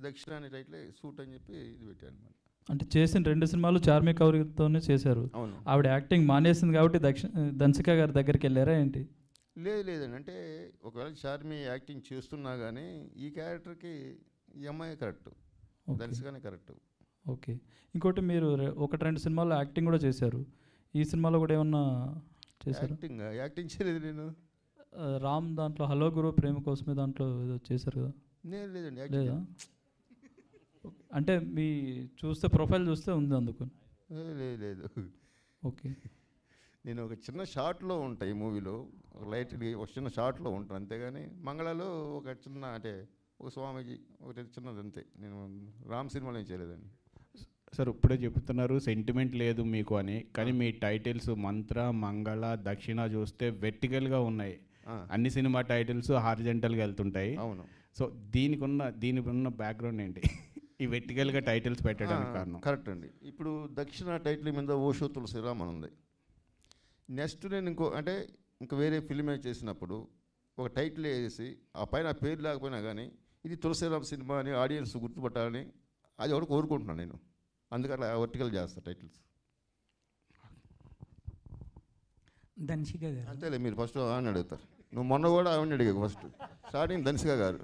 దక్షిణ అనే టైటిల్ సూట్ అని చెప్పి ఇది పెట్టాను అనమాట. అంటే చేసిన 2 సినిమాలు చార్మి కౌరితోనే చేశారు. అవును. ఆవిడ యాక్టింగ్ మానేసింది కాబట్టి దన్సిక గారి దగ్గరికి వెళ్ళారా ఏంటి? లేదండి, అంటే ఒకవేళ చార్మి యాక్టింగ్ చేస్తున్నా కానీ ఈ క్యారెక్టర్కి ఈ అమ్మాయి కరెక్ట్, దన్సికనే కరెక్ట్. ఓకే. ఇంకోటి మీరు 1-2 సినిమాల్లో యాక్టింగ్ కూడా చేశారు. ఈ సినిమాలో కూడా ఏమన్నా చేశారు? యాక్టింగ్ చేయలేదు నేను. రామ్ దాంట్లో హలో గురు ప్రేమ కోసమే దాంట్లో ఏదో చేశారు కదా? లేదండి, లేదా? అంటే మీ చూస్తే ప్రొఫైల్ చూస్తే ఉంది అందుకు. లేదు. ఓకే. నేను ఒక చిన్న షార్ట్లో ఉంటాయి ఈ మూవీలో, ఒక చిన్న షార్ట్లో ఉంటాను అంతేగాని మంగళలో ఒక చిన్న అంటే ఒక స్వామీజీ ఒకటి చిన్నది అంతే. నేను రామ్ సినిమాలో ఏం చేయలేదండి. సార్ ఇప్పుడే చెప్తున్నారు సెంటిమెంట్ లేదు మీకు అని, కానీ మీ టైటిల్స్ మంత్ర, మంగళ, దక్షిణ చూస్తే వెర్టికల్గా ఉన్నాయి. అన్ని సినిమా టైటిల్స్ హారిజెంటల్గా వెళ్తుంటాయి. అవును. సో దీనికి ఉన్న బ్యాక్గ్రౌండ్ ఏంటి ఈ వెర్టికల్గా టైటిల్స్ పెట్టడానికి కారణం? కరెక్ట్ అండి. ఇప్పుడు దక్షిణ టైటిల్ మీద ఓషో తులసిరామ్ అని ఉంది. నెక్స్ట్ నేను ఇంకా వేరే ఫిల్మ్ చేసినప్పుడు ఒక టైటిల్ వేసి ఆ పైన పేరు లేకపోయినా కానీ ఇది తులసిరామ్ సినిమా అని ఆడియన్స్ గుర్తుపట్టాలని అది ఒకటి కోరుకుంటున్నాను నేను. అందుకని అలా వర్టికల్ చేస్తా టైటిల్స్. దన్సిక గారు అంతేలే, మీరు ఫస్ట్ ఆవిడని అడుగుతారు. నువ్వు మొన్న కూడా ఆవిడని అడిగావు ఫస్ట్. స్టార్టింగ్ దన్సిక గారు.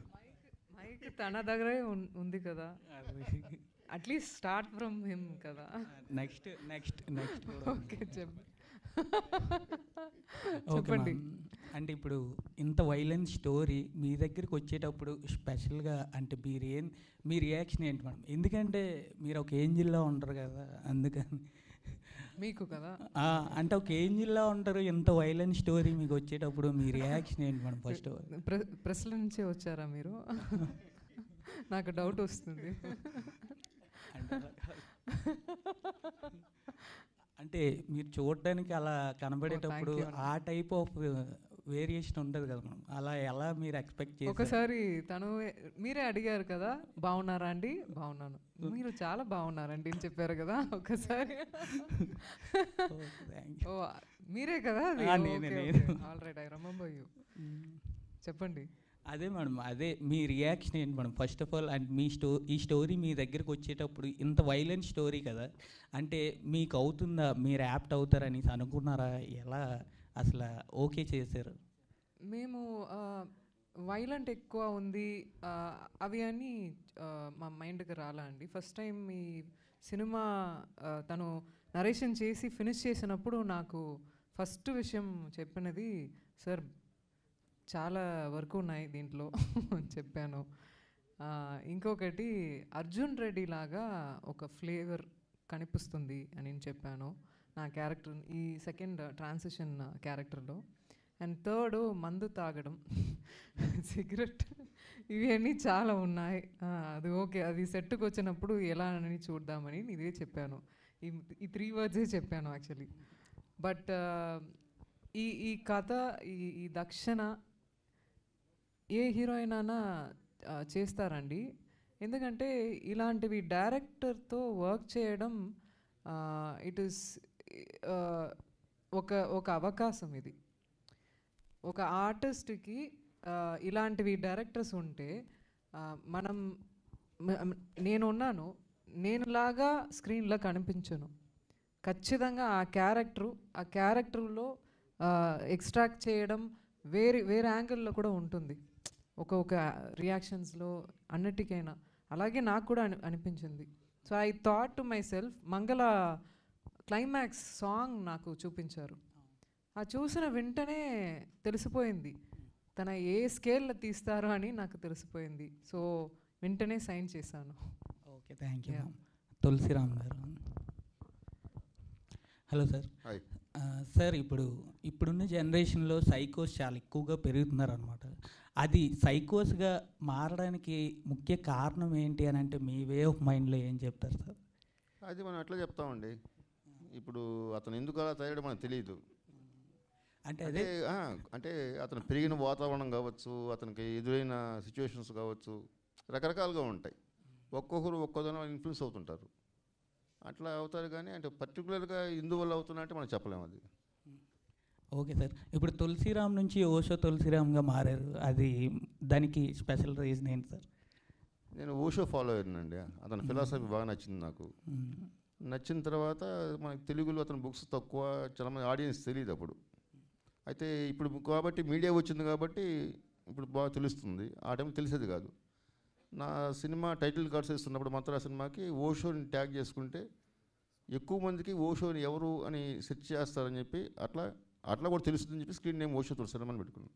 మైక్ తన దగ్గరే ఉంది కదా, అట్లీస్ట్ స్టార్ట్ ఫ్రమ్ హిమ్ కదా. నెక్స్ట్ ఓకే చెప్పండి. అంటే ఇప్పుడు ఇంత వైలెన్స్ స్టోరీ మీ దగ్గరికి వచ్చేటప్పుడు స్పెషల్గా అంటే మీ రియాక్షన్ ఏంటి మేడం? ఎందుకంటే మీరు ఒక ఏంజిల్లో ఉంటారు కదా, అందుకని మీకు కదా అంటే ఒక ఏంజిల్లో ఉంటారు. ఇంత వైలెన్స్ స్టోరీ మీకు వచ్చేటప్పుడు మీ రియాక్షన్ ఏంటి మేడం? ఫస్ట్ ప్రెస్ల నుంచే వచ్చారా మీరు? నాకు డౌట్ వస్తుంది. అంటే మీరు చూడడానికి అలా కనబడేటప్పుడు ఆ టైప్ ఆఫ్ వేరియేషన్ ఉంటుంది కదా మనం, అలా ఎలా మీరు ఎక్స్పెక్ట్ చేస్తారు? ఒకసారి మీరే అడిగారు కదా బాగున్నారా అండి, బాగున్నాను, మీరు చాలా బాగున్నారండి అని చెప్పారు కదా ఒకసారి. ఓ మీరే కదా? Alright, I remember you. చెప్పండి. అదే మేడం, అదే మీ రియాక్షన్ ఏంటి madam first of all? And ఈ స్టోరీ మీ దగ్గరికి వచ్చేటప్పుడు ఇంత వైలెంట్ స్టోరీ కదా, అంటే మీకు అవుతుందా, మీరు యాప్ట్ అవుతారని అనుకున్నారా? ఎలా అసలు ఓకే చేశారు? మేము వైలెంట్ ఎక్కువ ఉంది అవి అని మా మైండ్కి రాలా అండి. ఫస్ట్ టైం ఈ సినిమా తను నరేషన్ చేసి ఫినిష్ చేసినప్పుడు నాకు ఫస్ట్ విషయం చెప్పినది, సార్ చాలా వర్క్ ఉన్నాయి దీంట్లో చెప్పాను. ఇంకొకటి అర్జున్ రెడ్డి లాగా ఒక ఫ్లేవర్ కనిపిస్తుంది అని చెప్పాను నా క్యారెక్టర్ ఈ సెకండ్ ట్రాన్సిషన్ క్యారెక్టర్లో. అండ్ థర్డ్ మందు తాగడం, సిగరెట్, ఇవి అన్నీ చాలా ఉన్నాయి. అది ఓకే, అది సెట్కి వచ్చినప్పుడు ఎలా అని చూద్దామని ఇదే చెప్పాను. ఈ 3 words చెప్పాను యాక్చువల్లీ. బట్ ఈ కథ ఈ దక్షిణ ఏ హీరోయిన్ అయినా చేస్తారండి. ఎందుకంటే ఇలాంటివి డైరెక్టర్తో వర్క్ చేయడం ఇట్ ఈస్ ఒక అవకాశం. ఇది ఒక ఆర్టిస్ట్కి ఇలాంటివి డైరెక్టర్స్ ఉంటే నేనున్నాను, నేనులాగా స్క్రీన్లో కనిపించను. ఖచ్చితంగా ఆ క్యారెక్టర్లో ఎక్స్ట్రాక్ట్ చేయడం వేరే యాంగిల్లో కూడా ఉంటుంది, ఒక రియాక్షన్స్లో అన్నిటికైనా. అలాగే నాకు కూడా అనిపించింది. So I thought to my self, మంగళ క్లైమాక్స్ సాంగ్ నాకు చూపించారు. ఆ చూసిన వెంటనే తెలిసిపోయింది తన ఏ స్కేల్లో తీస్తారో అని నాకు తెలిసిపోయింది. సో వెంటనే సైన్ చేశాను. Okay, thank you. తులసిరామ్ గారు. Hello sir. సార్, ఇప్పుడున్న జనరేషన్లో సైకోస్ చాలా ఎక్కువగా పెరుగుతున్నారు అనమాట. అది సైకోస్గా మారడానికి ముఖ్య కారణం ఏంటి అని అంటే మీ వే ఆఫ్ మైండ్లో ఏం చెప్తారు సార్? అది మనం ఎట్లా చెప్తామండి, ఇప్పుడు అతను ఎందుకు అలా తయారు మనకు తెలియదు. అంటే అతను పెరిగిన వాతావరణం కావచ్చు, అతనికి ఎదురైన సిచ్యువేషన్స్ కావచ్చు, రకరకాలుగా ఉంటాయి. ఒక్కొక్కరు ఒక్కొక్కదనం ఇన్ఫ్లుయెన్స్ అవుతుంటారు, అట్లా అవుతారు. కానీ అంటే పర్టికులర్గా ఇందువల్ల అవుతున్నా అంటే మనం చెప్పలేము అది. Okay sir. ఇప్పుడు తులసిరామ్ నుంచి ఓషో తులసిరామ్గా మారారు, అది దానికి స్పెషల్ రీజన్ ఏంటి సార్? నేను ఓషో ఫాలో అయ్యానండి. అతని ఫిలాసఫీ బాగా నచ్చింది నాకు. నచ్చిన తర్వాత మనకి తెలుగులో అతని బుక్స్ తక్కువ, చాలామంది ఆడియన్స్ తెలియదు అప్పుడు. అయితే ఇప్పుడు కాబట్టి మీడియా వచ్చింది కాబట్టి ఇప్పుడు బాగా తెలుస్తుంది. ఆ టైం తెలిసేది కాదు. నా సినిమా టైటిల్ కార్డ్స్ వేస్తున్నప్పుడు మంత్ర సినిమాకి ఓషోని ట్యాగ్ చేసుకుంటే ఎక్కువ మందికి ఓషోని ఎవరు అని సెర్చ్ చేస్తారని చెప్పి అట్లా కూడా తెలుస్తుందని చెప్పి స్క్రీన్ నేమ్ ఓషో తులసిరామ్ అని పెట్టుకున్నాను.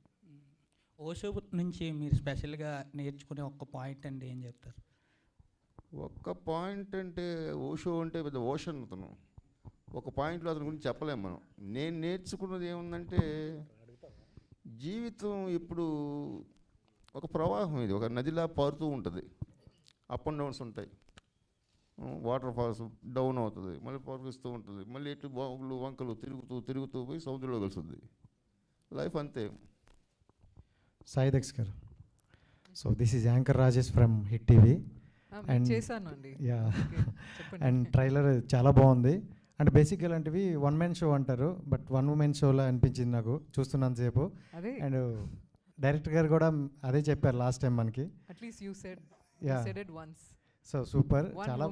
ఓషో నుంచి మీరు స్పెషల్గా నేర్చుకునే ఒక్క పాయింట్ అంటే ఏం చెప్తారు? ఒక్క పాయింట్ అంటే ఓషో అంటే పెద్ద ఓషన్ అతను. ఒక పాయింట్లో అతని గురించి చెప్పలేము మనం. నేను నేర్చుకున్నది ఏముందంటే జీవితం ఇప్పుడు ఒక ప్రవాహం, ఇది ఒక నదిలా పారుతూ ఉంటుంది. అప్ అండ్ డౌన్స్ ఉంటాయి. వాటర్ ఫాల్స్ డౌన్ అవుతుంది, మళ్ళీ పారుస్తూ ఉంటుంది, మళ్ళీ ఎటు బాగులు వంకలు తిరుగుతూ పోయి సముద్రంలో కలుస్తుంది. లైఫ్ అంతే. సాయి దక్ష్ గారు, so this is anchor Rajesh from hit TV. And చేశానండి. యా, అండ్ ట్రైలర్ చాలా బాగుంది. అంటే బేసిక్ ఇలాంటివి వన్ మ్యాన్ షో అంటారు, బట్ వన్ ఉమెన్ షోలా అనిపించింది నాకు చూస్తున్నంతసేపు. అండ్ డైరెక్టర్ గారు కూడా అదే చెప్పారు లాస్ట్ టైం మనకి. సో సూపర్, చాలా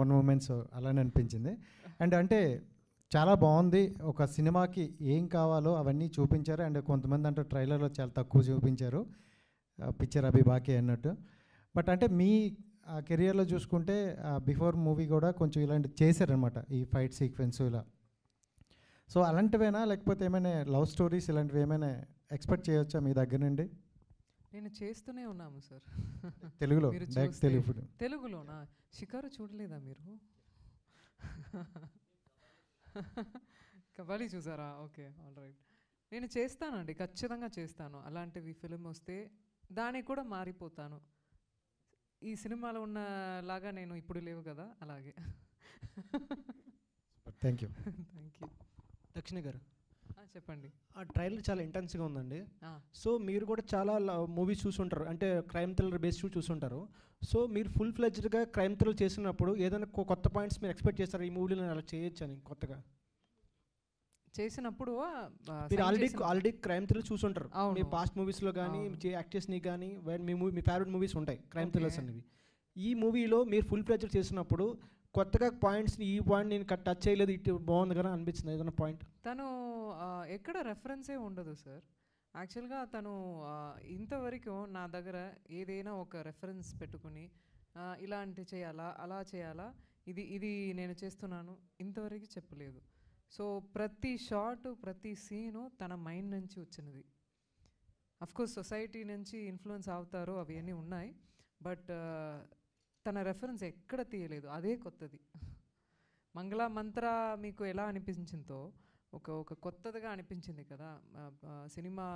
వన్ ఉమెన్ షో అలానే అనిపించింది. అండ్ అంటే చాలా బాగుంది. ఒక సినిమాకి ఏం కావాలో అవన్నీ చూపించారు. అండ్ కొంతమంది అంటే ట్రైలర్లో చాలా తక్కువ చూపించారు, పిక్చర్ అభి బాకీ అన్నట్టు. బట్ అంటే మీ కెరియర్లో చూసుకుంటే బిఫోర్ మూవీ కూడా కొంచెం ఇలాంటివి చేశారనమాట, ఈ ఫైట్ సీక్వెన్స్ ఇలా. సో అలాంటివేనా, లేకపోతే ఏమైనా లవ్ స్టోరీస్ ఇలాంటివి ఏమైనా ఎక్స్పెక్ట్ చేయొచ్చా మీ దగ్గర నుండి? నేను చేస్తూనే ఉన్నాము సార్. తెలుగులో మీరు డైరెక్ట్ తెలుగు. తెలుగులోనా? షికారు చూడలేదా మీరు? కబాలి చూసారా? Okay, all right. నేను చేస్తానండి, ఖచ్చితంగా చేస్తాను. అలాంటివి ఫిలిం వస్తే దానికి కూడా మారిపోతాను. ఈ సినిమాలో ఉన్న లాగా నేను ఇప్పుడు లేవు కదా, అలాగే. Thank you. Thank you. దక్షిణ గారు చెప్పండి. ఆ ట్రైలర్ చాలా ఇంటెన్స్గా ఉందండి. సో మీరు కూడా చాలా మూవీస్ చూసుంటారు, అంటే క్రైమ్ థ్రిల్లర్ బేస్ చూసుంటారు. సో మీరు ఫుల్ ఫ్లెడ్జ్డ్గా క్రైమ్ థ్రిల్లర్ చేసినప్పుడు ఏదైనా కొత్త పాయింట్స్ మీరు ఎక్స్పెక్ట్ చేస్తారు ఈ మూవీలో నేను అలా చేయొచ్చు అని కొత్తగా చేసినప్పుడు? మీరు ఆల్రెడీ క్రైమ్ థ్రిల్లర్ చూసుంటారు మీ పాస్ట్ మూవీస్లో కానీ యాక్టర్స్ని కానీ, మీ ఫేవరెట్ మూవీస్ ఉంటాయి క్రైమ్ థ్రిల్లర్స్ అనేవి. ఈ మూవీలో మీరు ఫుల్ ఫ్లెడ్జ్డ్ చేసినప్పుడు కొత్తగా పాయింట్స్ని, ఈ పాయింట్ నేను టచ్ చేయలేదు, ఇటు బాగుంది కదా అనిపించింది ఏదైనా పాయింట్? తను ఎక్కడ రెఫరెన్సే ఉండదు సార్. యాక్చువల్గా తను ఇంతవరకు నా దగ్గర ఏదైనా ఒక రెఫరెన్స్ పెట్టుకుని ఇలాంటి చేయాలా, అలా చేయాలా, ఇది నేను చేస్తున్నాను ఇంతవరకు చెప్పలేదు. సో ప్రతి షాట్, ప్రతి సీను తన మైండ్ నుంచి వచ్చినది. అఫ్కోర్స్ సొసైటీ నుంచి ఇన్ఫ్లుయెన్స్ అవుతారో అవన్నీ ఉన్నాయి, బట్ తన రెఫరెన్స్ ఎక్కడ తీయలేదు, అదే కొత్తది. మంగళ మంత్ర మీకు ఎలా అనిపించిందో ఒక కొత్తదిగా అనిపించింది కదా సినిమా,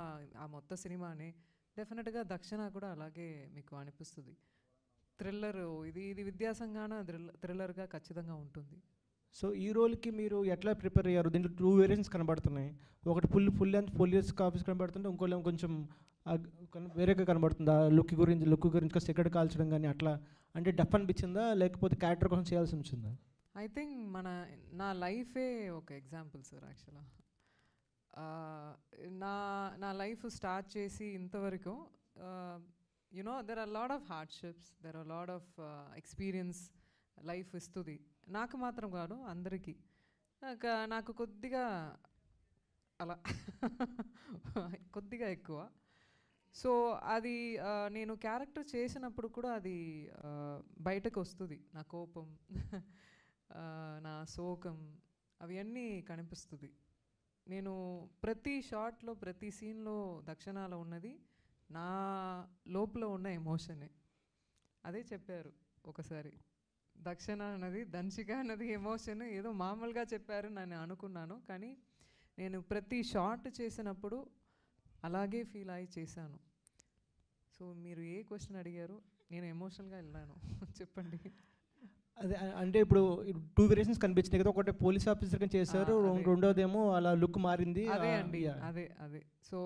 ఆ మొత్తం సినిమాని. డెఫినెట్గా దక్షిణ కూడా అలాగే మీకు అనిపిస్తుంది. థ్రిల్లర్ ఇది విద్యాసంగాన థ్రిల్లర్గా ఖచ్చితంగా ఉంటుంది. సో ఈ రోల్కి మీరు ఎట్లా ప్రిపేర్ అయ్యారు? దీంట్లో 2 వేరియంట్స్ కనబడుతున్నాయి. ఒకటి ఫుల్ లెంత్ పోలీస్ ఆఫీస్ కనబడుతుంటే, ఇంకోళ్ళేమో కొంచెం వేరేగా కనబడుతుంది. ఆ లుక్ గురించి సెకండ్ కాల్చడం కానీ అట్లా, అంటే డఫ్ అనిపించిందా లేకపోతే క్యారెక్టర్ కోసం చేయాల్సి వచ్చిందా? ఐ థింక్ నా లైఫే ఒక ఎగ్జాంపుల్ సార్. యాక్చువల్గా నా లైఫ్ స్టార్ట్ చేసి ఇంతవరకు you know there are lot of hardships, there are lot of experience life ఇస్తుంది. నాకు మాత్రం కాదు, అందరికీ. నాకు కొద్దిగా అలా కొద్దిగా ఎక్కువ. సో అది నేను క్యారెక్టర్ చేసినప్పుడు కూడా అది బయటకు వస్తుంది. నా కోపం, నా శోకం అవన్నీ కనిపిస్తుంది. నేను ప్రతి షాట్లో, ప్రతి సీన్లో దక్షిణాలో ఉన్నది నా లోపల ఉన్న ఎమోషనే. అదే చెప్పారు ఒకసారి, దక్షిణ అన్నది, దంచిక అన్నది ఎమోషన్. ఏదో మామూలుగా చెప్పారు నేను అనుకున్నాను, కానీ నేను ప్రతి షాట్ చేసినప్పుడు అలాగే ఫీల్ అయ్యి చేశాను. సో మీరు ఏ క్వశ్చన్ అడిగారు, నేను ఎమోషనల్గా వెళ్ళాను. చెప్పండి. అదే అంటే ఇప్పుడు 2 వేరియేషన్స్ కనిపించినాయి కదా, ఒకటి పోలీస్ ఆఫీసర్ గా చేశారు, రెండోదేమో అలా లుక్ మారింది. అదే అండి, అదే. సో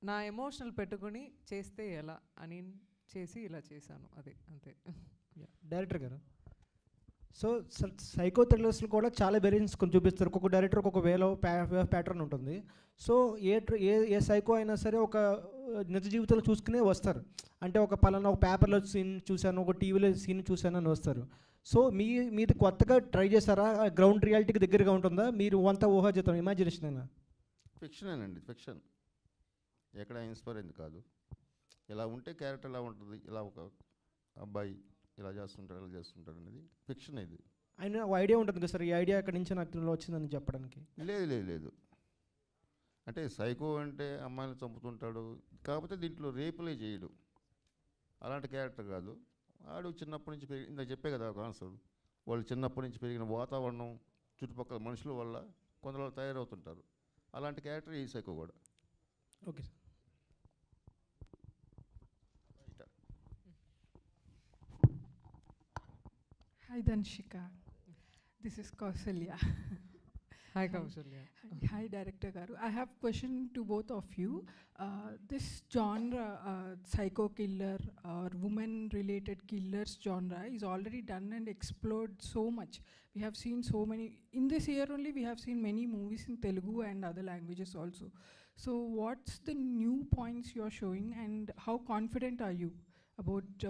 నా ఎమోషనల్ పెట్టుకుని చేస్తే ఎలా అని చేసి ఇలా చేశాను, అదే అంతే. డైరెక్టర్ గారు, సో సైకో థ్రిల్లర్స్లో కూడా చాలా వేరియంట్స్ కొంచెం చూపిస్తారు. ఒక్కొక్క డైరెక్టర్ ఒక్కొక్క వేలో ప్యాటర్న్ ఉంటుంది. సో ఏ సైకో అయినా సరే ఒక నిజ జీవితంలో చూసుకునే వస్తారు. అంటే ఒక పలానా ఒక పేపర్లో సీన్ చూశాను, ఒక టీవీలో సీన్ చూశాను అని వస్తారు. సో మీరు కొత్తగా ట్రై చేస్తారా? గ్రౌండ్ రియాలిటీకి దగ్గరగా ఉంటుందా? మీరు అంతా ఊహాజీతం ఇమాజినేషన్ అయినా? ఫిక్షనేనండి, ఫిక్షన్. ఎక్కడ ఇన్స్పైర్ అయింది కాదు. ఇలా ఉంటే క్యారెక్టర్ ఇలా ఉంటుంది, ఇలా ఒక అబ్బాయి ఇలా చేస్తుంటాడు, ఇలా చేస్తుంటాడు అనేది ఫిక్షన్. ఇది ఆయన ఐడియా ఉంటుంది కదా సార్, ఈ ఐడియా ఎక్కడి నుంచి నాకు వచ్చిందని చెప్పడానికి? లేదు. అంటే సైకో అంటే అమ్మాయిని చంపుతుంటాడు, కాకపోతే దీంట్లో రేపులే చేయడు, అలాంటి క్యారెక్టర్ కాదు. ఆడు చిన్నప్పటి నుంచి ఇందాక చెప్పే కదా ఒక ఆన్సర్, వాళ్ళు చిన్నప్పటి నుంచి పెరిగిన వాతావరణం, చుట్టుపక్కల మనుషుల వల్ల కొందరు తయారవుతుంటారు. అలాంటి క్యారెక్టర్ ఈ సైకో కూడా. Okay sir. Hi Danshika, this is Kausalya. Hi Kausalya. Hi Director Garu. I have question to both of you. This genre, psycho killer or woman-related killers genre is already done and explored so much. We have seen so many, in this year only we have seen many movies in Telugu and other languages also. So what's the new points you are showing and how confident are you about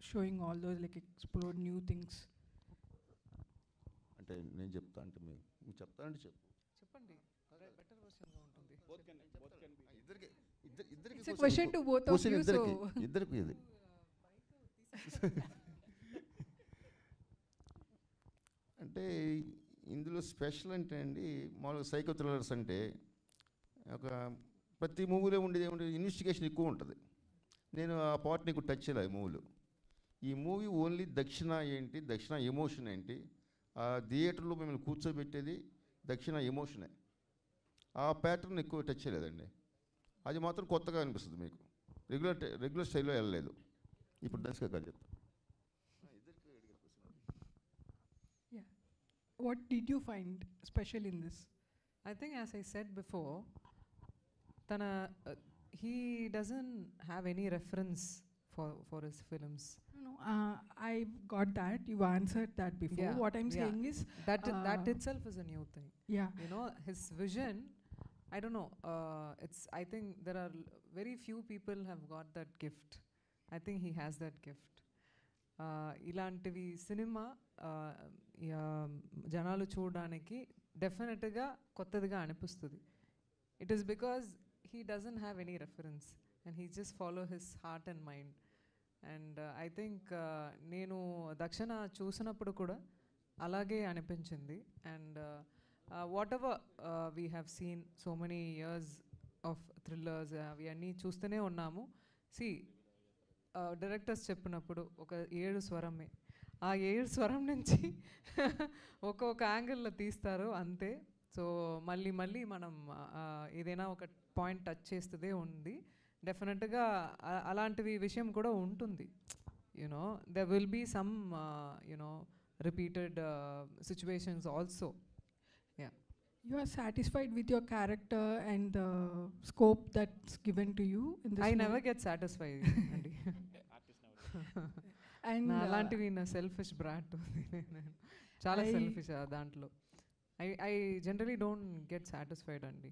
showing all those, like explore new things? అంటే నేను చెప్తా అంటే మీరు చెప్తా అంటే చెప్పండి. Better వర్షన్గా ఉంటుంది. ఇద్దరికి It's a question to both of you, so ఇద్దరికి ఇది అంటే ఇందులో స్పెషల్ అంటే అండి, మామూలుగా సైకో థ్రిల్లర్స్ అంటే ఒక ప్రతి మూవీలో ఉండేది ఇన్వెస్టిగేషన్ ఎక్కువ ఉంటుంది. నేను ఆ పార్ట్ నీకు టచ్ చేయలేదు మూవీలో. ఈ మూవీ ఓన్లీ దక్షిణ ఏంటి, దక్షిణ ఎమోషన్ ఏంటి, ఆ థియేటర్లో మిమ్మల్ని కూర్చోబెట్టేది దక్షిణ ఎమోషనే. ఆ ప్యాటర్న్ ఎక్కువ టచ్ చేయలేదండి. అది మాత్రం కొత్తగా అనిపిస్తుంది మీకు. రెగ్యులర్ స్టైల్లో వెళ్ళలేదు. ఇప్పుడు దర్శక గారు చెప్తాను. What did you find special in this? I think as I said before, he doesn't have any reference for his films. No, I got that. You answered that before. Yeah, What I'm saying is that itself is a new thing. Yeah. You know, his vision, I don't know, I think there are very few people have got that gift. I think he has that gift. ఇలాంటివి cinema జనాలు చూడడానికి డెఫినెట్గా కొత్తదిగా అనిపిస్తుంది. It is because he doesn't have any reference and he just follow his heart and mind. And I think నేను దక్షిణ చూసినప్పుడు కూడా అలాగే అనిపించింది. And what ever we have seen so many years of thrillers అవన్నీ చూస్తూనే ఉన్నాము. సి డైరెక్టర్స్ చెప్పినప్పుడు ఒక 7 స్వరమే, ఆ 7 స్వరం నుంచి ఒక్కొక్క యాంగిల్లో తీస్తారు అంతే. సో మళ్ళీ మనం ఏదైనా ఒక పాయింట్ టచ్ చేస్తుందే ఉంది. డెఫినెట్గా అలాంటివి విషయం కూడా ఉంటుంది. You know there will be some you know repeated situations also. Yeah. You are satisfied with your character and the scope that's given to you in this I movie? never get satisfied అండి. And అలాంటివి నా selfish brought చాలా selfish దాంట్లో. I generally don't get satisfied అండి.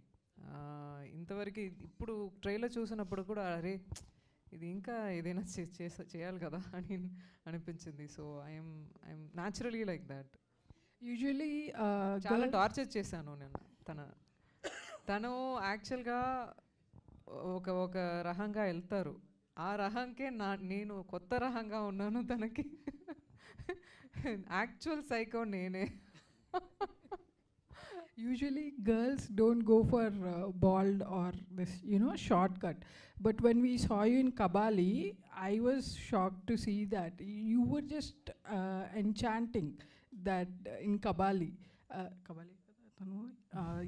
ఇంతవరకు ఇప్పుడు trailer చూసినప్పుడు కూడా అరే ఇది ఇంకా ఏదైనా చేయాలి కదా అని అనిపించింది. So I'm naturally like that. Usually చాలా టార్చర్ చేశాను నేను. తను యాక్చువల్గా ఒక రకంగా వెళ్తారు, ఆ రకంకే నేను కొత్త రకంగా ఉన్నాను తనకి. యాక్చువల్ సైకో నేనే. Usually girls don't go for bald or this, shortcut. But when we saw you in Kabali, I was shocked to see that you were just enchanting that in Kabali.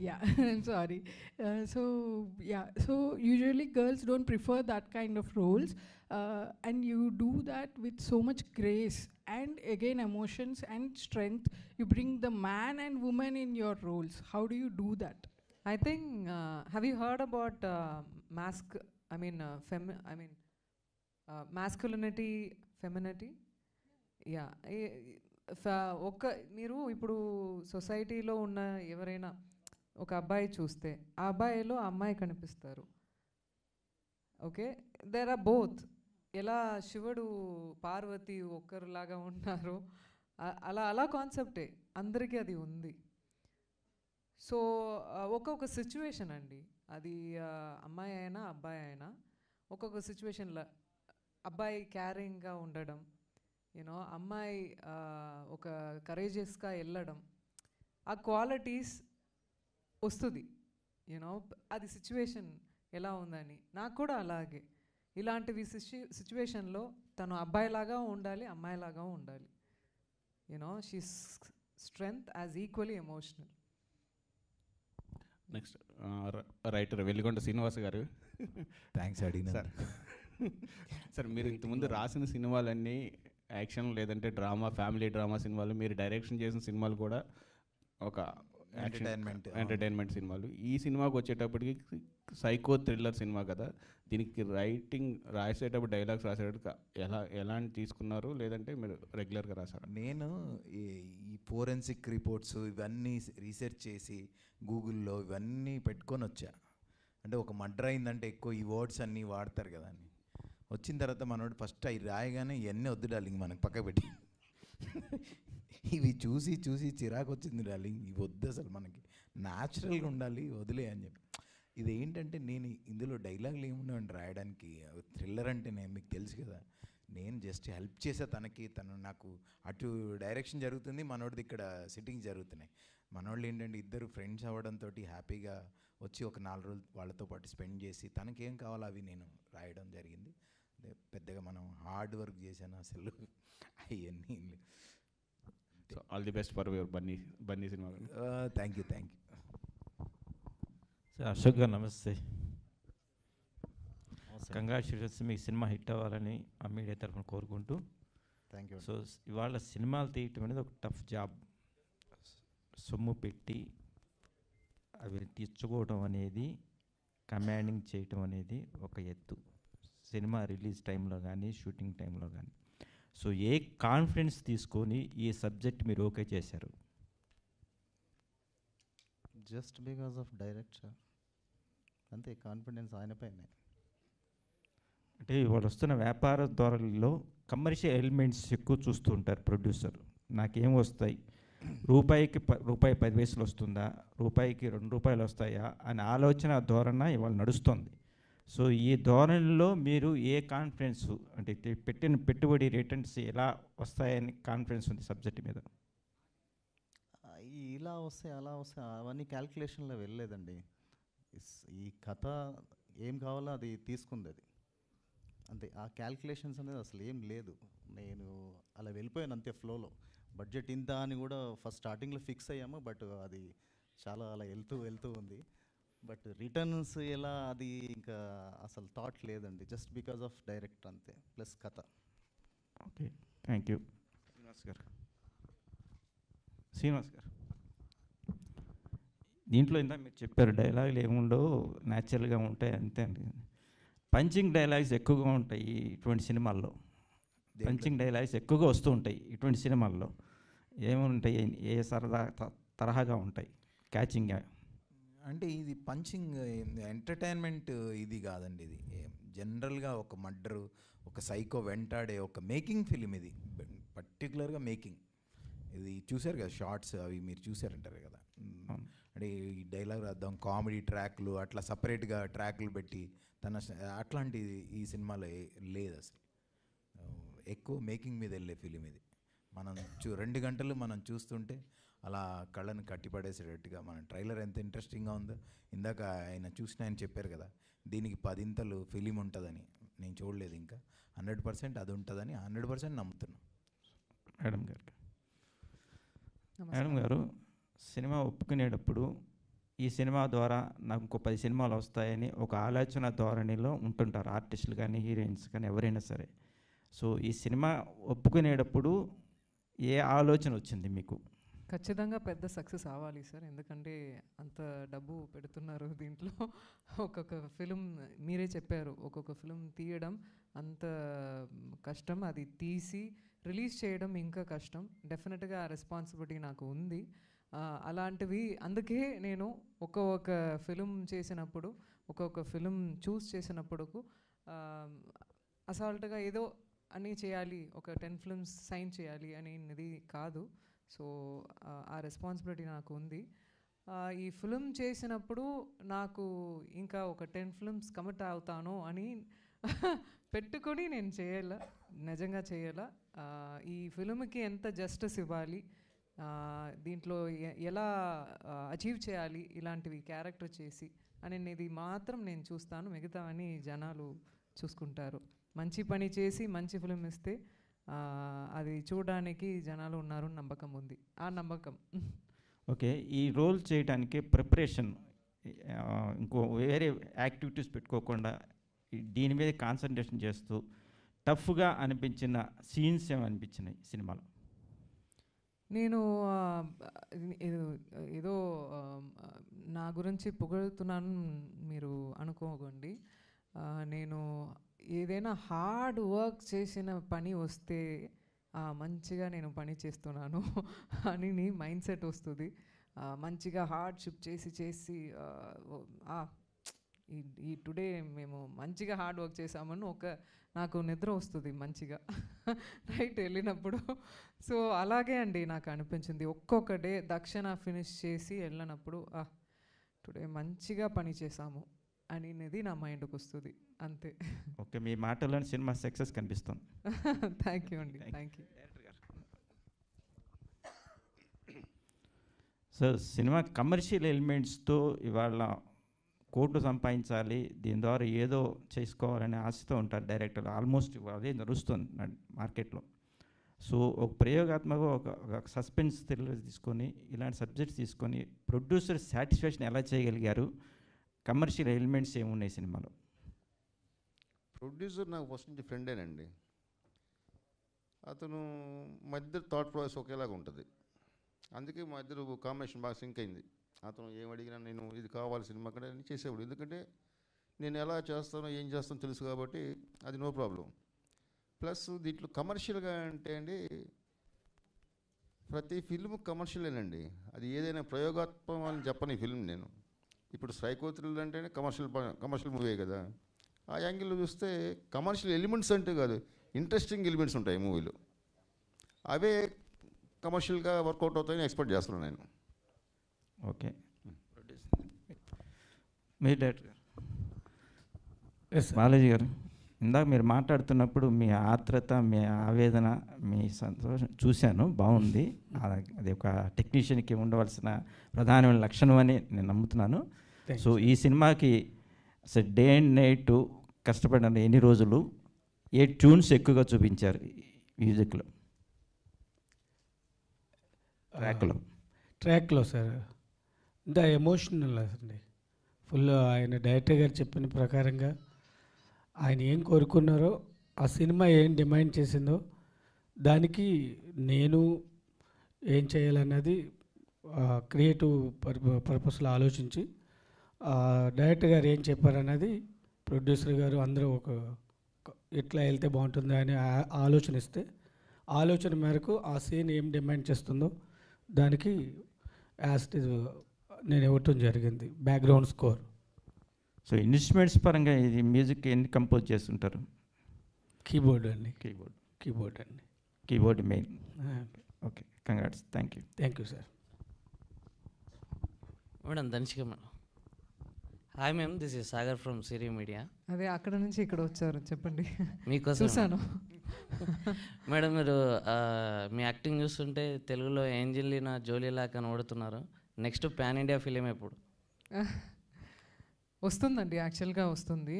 Yeah, I'm sorry. So usually girls don't prefer that kind of roles, and you do that with so much grace and again emotions and strength. You bring the man and woman in your roles. How do you do that? I think have you heard about masculinity, femininity? Yeah. మీరు ఇప్పుడు సొసైటీలో ఉన్న ఎవరైనా ఒక అబ్బాయి చూస్తే ఆ అబ్బాయిలో అమ్మాయి కనిపిస్తారు. Okay, there are both. ఎలా శివుడు పార్వతి ఒక్కరులాగా ఉన్నారు, అలా అలా కాన్సెప్టే అందరికీ అది ఉంది. సో ఒక్కొక్క సిచ్యువేషన్ అండి, అది అమ్మాయి అయినా అబ్బాయి అయినా ఒక్కొక్క సిచ్యువేషన్లో అబ్బాయి క్యారింగ్గా ఉండడం, యూనో అమ్మాయి ఒక కరేజియస్గా వెళ్ళడం, ఆ క్వాలిటీస్ వస్తుంది. యూనో అది సిచ్యువేషన్ ఎలా ఉందని. నాకు కూడా అలాగే ఇలాంటివి సిచ్యువేషన్లో తను అబ్బాయిలాగా ఉండాలి, అమ్మాయిలాగా ఉండాలి. You know she strength as equally emotional. Next writer Velligonda Srinivas గారు. థ్యాంక్స్ అడిగిన సార్. సార్ మీరు ఇంతకుముందు రాసిన సినిమాలన్నీ యాక్షన్ లేదంటే డ్రామా, ఫ్యామిలీ డ్రామా సినిమాలు, మీరు డైరెక్షన్ చేసిన సినిమాలు కూడా ఒక ఎంటర్టైన్మెంట్ సినిమాలు. ఈ సినిమాకి వచ్చేటప్పటికి సైకో థ్రిల్లర్ సినిమా కదా, దీనికి రైటింగ్ రాసేటప్పుడు డైలాగ్స్ రాసేటప్పుడు ఎలాంటి తీసుకున్నారు, లేదంటే మీరు రెగ్యులర్గా రాసారా? నేను ఈ ఫోరెన్సిక్ రిపోర్ట్స్ ఇవన్నీ రీసెర్చ్ చేసి గూగుల్లో ఇవన్నీ పెట్టుకొని వచ్చా. అంటే ఒక మర్డర్ అయిందంటే ఎక్కువ ఈ వర్డ్స్ అన్నీ వాడతారు కదా అని. వచ్చిన తర్వాత మనోడు ఫస్ట్ అవి రాయగానే ఇవన్నీ వద్దు డార్లింగ్ మనకు పక్క పెట్టి, ఇవి చూసి చూసి చిరాకు వచ్చింది డార్లింగ్, ఇవి వద్దు అసలు మనకి న్యాచురల్గా ఉండాలి వదిలే అని చెప్పి. ఇది ఏంటంటే నేను ఇందులో డైలాగులు ఏమున్నాయండి రాయడానికి. థ్రిల్లర్ అంటే నేను మీకు తెలుసు కదా, నేను జస్ట్ హెల్ప్ చేసా తనకి. తను నాకు అటు డైరెక్షన్ జరుగుతుంది, మనోడిది ఇక్కడ సిట్టింగ్ జరుగుతున్నాయి. మనోళ్ళు ఏంటంటే ఇద్దరు ఫ్రెండ్స్ అవ్వడంతో హ్యాపీగా వచ్చి ఒక 4 రోజులు వాళ్ళతో పాటు స్పెండ్ చేసి తనకేం కావాలో అవి నేను రాయడం జరిగింది. పెద్దగా మనం హార్డ్ వర్క్ చేశాను అసలు అవన్నీ. So all the best for your Bunny cinema. Thank you. Sir Ashok garu నమస్తే. కంగ్రాచులేషన్స్, మీ సినిమా హిట్ అవ్వాలని ఆ మీడియా తరఫున కోరుకుంటూ. Thank you. సో ఇవాళ సినిమాలు తీయటం అనేది ఒక టఫ్ జాబ్. సొమ్ము పెట్టి అవి తెచ్చుకోవడం అనేది, కమాండింగ్ చేయటం అనేది ఒక ఎత్తు. సినిమా రిలీజ్ టైంలో కానీ షూటింగ్ టైంలో కానీ. సో ఏ కాన్ఫిడెన్స్ తీసుకొని ఈ సబ్జెక్ట్ మీరు ఓకే చేశారు? జస్ట్ బికాస్ ఆఫ్ డైరెక్టర్, అంతే. కాన్ఫిడెన్స్ ఆయన పైనే. అంటే ఇవాళ వస్తున్న వ్యాపార ధోరణిలో కమర్షియల్ ఎలిమెంట్స్ ఎక్కువ చూస్తూ ఉంటారు ప్రొడ్యూసర్. నాకేం వస్తాయి, రూపాయికి రూపాయి 10 పైసలు వస్తుందా, రూపాయికి 2 రూపాయలు వస్తాయా అనే ఆలోచన ధోరణ ఇవాళ నడుస్తుంది. సో ఈ ధోరణిలో మీరు ఏ కాన్ఫిడెన్స్, అంటే పెట్టిన పెట్టుబడి రిటర్న్స్ ఎలా వస్తాయని కాన్ఫిడెన్స్ ఉంది సబ్జెక్ట్ మీద? ఇలా వస్తాయి అలా వస్తాయి అవన్నీ క్యాల్కులేషన్లో వెళ్ళలేదండి. ఈ కథ ఏం కావాలో అది తీసుకుంది, అది అంతే. ఆ క్యాల్కులేషన్స్ అనేది అసలు ఏం లేదు. నేను అలా వెళ్ళిపోయాను అంతే ఫ్లోలో. బడ్జెట్ ఇంత అని కూడా ఫస్ట్ స్టార్టింగ్లో ఫిక్స్ అయ్యాము, బట్ అది చాలా అలా వెళ్తూ ఉంది. బట్ రిటర్న్స్ ఎలా, అది ఇంకా అసలు థాట్ లేదండి. జస్ట్ బికాస్ ఆఫ్ డైరెక్టర్ అంతే, ప్లస్ కథ. Okay, thank you. శ్రీనివాస్ గారు, దీంట్లో ఇందా మీరు చెప్పారు డైలాగులు ఏముండవు, న్యాచురల్గా ఉంటాయి అంతే అండి. పంచింగ్ డైలాగ్స్ ఎక్కువగా ఉంటాయి ఇటువంటి సినిమాల్లో. పంచింగ్ డైలాగ్స్ ఎక్కువగా వస్తూ ఉంటాయి ఇటువంటి సినిమాల్లో. ఏముంటాయి, ఏ సరదా తరహాగా ఉంటాయి క్యాచింగ్? అంటే ఇది పంచింగ్ ఎంటర్టైన్మెంట్ ఇది కాదండి. ఇది జనరల్గా ఒక మర్డరు, ఒక సైకో వెంటాడే ఒక మేకింగ్ ఫిలిం ఇది. పర్టికులర్గా మేకింగ్ ఇది చూశారు కదా, షార్ట్స్ అవి మీరు చూసారంటారు కదా. అంటే ఈ డైలాగ్ రాద్దాం, కామెడీ ట్రాక్లు అట్లా సపరేట్గా ట్రాక్లు పెట్టి అట్లాంటిది ఈ సినిమాలో లేదు అసలు. ఎక్కువ మేకింగ్ మీద వెళ్ళే ఫిలిం ఇది. మనం 2 గంటలు మనం చూస్తుంటే అలా కళ్ళను కట్టిపడేసేటట్టుగా మన ట్రైలర్ ఎంత ఇంట్రెస్టింగ్గా ఉందో. ఇందాక ఆయన చూసిన ఆయన చెప్పారు కదా, దీనికి 10 ఇంతలు ఫిలిం ఉంటుందని. నేను చూడలేదు ఇంకా. 100% అది ఉంటుందని 100% నమ్ముతున్నాను. మేడం గారు, సినిమా ఒప్పుకునేటప్పుడు ఈ సినిమా ద్వారా నాకు ఇంకో 10 సినిమాలు వస్తాయని ఒక ఆలోచన ధోరణిలో ఉంటుంటారు ఆర్టిస్టులు కానీ హీరోయిన్స్ కానీ ఎవరైనా సరే. సో ఈ సినిమా ఒప్పుకునేటప్పుడు ఏ ఆలోచన వచ్చింది మీకు? ఖచ్చితంగా పెద్ద సక్సెస్ అవ్వాలి సార్, ఎందుకంటే అంత డబ్బు పెడుతున్నారు దీంట్లో. ఒక్కొక్క ఫిలిం మీరే చెప్పారు, ఒక్కొక్క ఫిలిం తీయడం అంత కష్టం, అది తీసి రిలీజ్ చేయడం ఇంకా కష్టం. డెఫినెట్గా ఆ రెస్పాన్సిబిలిటీ నాకు ఉంది. అలాంటివి అందుకే నేను ఒక్కొక్క ఫిలిం చేసినప్పుడు, ఒక్కొక్క ఫిలిం చూస్ చేసినప్పుడు అసాల్ట్గా ఏదో అని చేయాలి, ఒక 10 ఫిల్మ్స్ సైన్ చేయాలి అనేది కాదు. సో ఆ రెస్పాన్సిబిలిటీ నాకు ఉంది. ఈ ఫిల్మ్ చేసినప్పుడు నాకు ఇంకా ఒక 10 ఫిల్మ్స్ కమిట్ అవుతాను అని పెట్టుకొని నేను నిజంగా చేయాల. ఈ ఫిల్మ్కి ఎంత జస్టిస్ ఇవ్వాలి, దీంట్లో ఎలా అచీవ్ చేయాలి ఇలాంటివి క్యారెక్టర్ చేసి అనేది మాత్రం నేను చూస్తాను. మిగతా అని జనాలు చూసుకుంటారు. మంచి పని చేసి మంచి ఫిల్మ్ ఇస్తే అది చూడడానికి జనాలు ఉన్నారు నమ్మకం ఉంది. ఆ నమ్మకం. ఓకే, ఈ రోల్ చేయడానికి ప్రిపరేషన్ ఇంకో వేరే యాక్టివిటీస్ పెట్టుకోకుండా దీని మీద కాన్సన్ట్రేషన్ చేస్తూ టఫ్గా అనిపించిన సీన్స్ ఏమనిపించినాయి సినిమాలో? నేను ఏదో నా గురించి పొగుడుతున్నాను మీరు అనుకోకండి. నేను ఏదైనా హార్డ్ వర్క్ చేసిన పని వస్తే మంచిగా నేను పని చేస్తున్నాను అని మైండ్ సెట్ వస్తుంది. మంచిగా హార్డ్షిప్ చేసి ఈ టుడే మేము మంచిగా హార్డ్ వర్క్ చేసామని నాకు నిద్ర వస్తుంది మంచిగా నైట్ వెళ్ళినప్పుడు. సో అలాగే అండి నాకు అనిపించింది. ఒక్కొక్క డే దక్షిణ ఫినిష్ చేసి వెళ్ళినప్పుడు టుడే మంచిగా పని చేసాము అనేది నా మైండ్కి వస్తుంది అంతే. ఓకే, మీ మాటలోని సినిమా సక్సెస్ కనిపిస్తుంది. థ్యాంక్ యూ అండి, థ్యాంక్ యూ. సో సినిమా కమర్షియల్ ఎలిమెంట్స్తో ఇవాళ కోట్లు సంపాదించాలి, దీని ద్వారా ఏదో చేసుకోవాలనే ఆశతో ఉంటారు డైరెక్టర్లు. ఆల్మోస్ట్ అదే నడుస్తుంది మార్కెట్లో. సో ఒక ప్రయోగాత్మక ఒక సస్పెన్స్ థ్రిల్లర్ తీసుకొని ఇలాంటి సబ్జెక్ట్స్ తీసుకొని ప్రొడ్యూసర్ సాటిస్ఫాక్షన్ ఎలా చేయగలిగారు? కమర్షియల్ ఎలిమెంట్స్ ఏమున్నాయి సినిమాలో? ప్రొడ్యూసర్ నాకు ఫస్ట్ నుంచి ఫ్రెండేనండి. అతను మా ఇద్దరు థాట్ ప్రాసెస్ ఒకేలాగా ఉంటుంది. అందుకే మా ఇద్దరు కాంబినేషన్ బాగా సింక్ అయింది. అతను ఏం అడిగినా నేను ఇది కావాలి సినిమా కంటే అని చేసేవాడు. ఎందుకంటే నేను ఎలా చేస్తానో ఏం చేస్తానో తెలుసు కాబట్టి అది నో ప్రాబ్లం. ప్లస్ దీంట్లో కమర్షియల్గా అంటే అండి ప్రతి ఫిల్మ్ కమర్షియలేనండి. అది ఏదైనా ప్రయోగాత్మకం అని చెప్పని ఫిల్మ్ నేను. ఇప్పుడు సైకో థ్రిల్లర్ అంటేనే కమర్షియల్ మూవీ కదా. ఆ యాంగిల్లో చూస్తే కమర్షియల్ ఎలిమెంట్స్ అంటే కాదు, ఇంట్రెస్టింగ్ ఎలిమెంట్స్ ఉంటాయి మూవీలో. అవే కమర్షియల్గా వర్కౌట్ అవుతాయని ఎక్స్పెక్ట్ చేస్తున్నాను నేను. ఓకే, మీ డైరెక్టర్ గారు బాలాజీ గారు, ఇందాక మీరు మాట్లాడుతున్నప్పుడు మీ ఆత్రత, మీ ఆవేదన, మీ సంతోషం చూశాను, బాగుంది. అది ఒక టెక్నీషియన్కి ఉండవలసిన ప్రధానమైన లక్షణం అని నేను నమ్ముతున్నాను. సో ఈ సినిమాకి డే అండ్ నైట్ కష్టపడిన ఎన్ని రోజులు, ఏ ట్యూన్స్ ఎక్కువగా చూపించారు మ్యూజిక్లో ట్రాక్లో సార్? ఇంత ఎమోషనల్ అండి ఫుల్. ఆయన డైరెక్టర్ గారు చెప్పిన ప్రకారంగా ఆయన ఏం కోరుకున్నారో, ఆ సినిమా ఏం డిమాండ్ చేసిందో దానికి నేను ఏం చేయాలన్నది క్రియేటివ్ పర్పస్లో ఆలోచించి డైరెక్టర్ గారు ఏం చెప్పారన్నది ప్రొడ్యూసర్ గారు అందరూ ఎట్లా వెళ్తే బాగుంటుంది అని ఆలోచన ఇస్తే, ఆలోచన మేరకు ఆ సీన్ ఏం డిమాండ్ చేస్తుందో దానికి నేను ఇవ్వటం జరిగింది బ్యాక్గ్రౌండ్ స్కోర్. సో ఇన్స్ట్రుమెంట్స్ పరంగా ఇది మ్యూజిక్ ఎన్ని కంపోజ్ చేస్తుంటారు? కీబోర్డ్ అండి. Keyboard main. Okay, congrats. Thank you sir. Madam Dhanishika madam. Hi ma'am, this is Sagar from Siri media. అదే అక్కడ నుంచి ఇక్కడ వచ్చారు, చెప్పండి. మీకోసం చూసాను మేడం. మీరు మీ యాక్టింగ్ చూస్తుంటే తెలుగులో ఏంజెలినా జోలీలా కనబడుతున్నారు. నెక్స్ట్ పాన్ ఇండియా ఫిలిం ఎప్పుడు వస్తుందండి? యాక్చువల్గా వస్తుంది.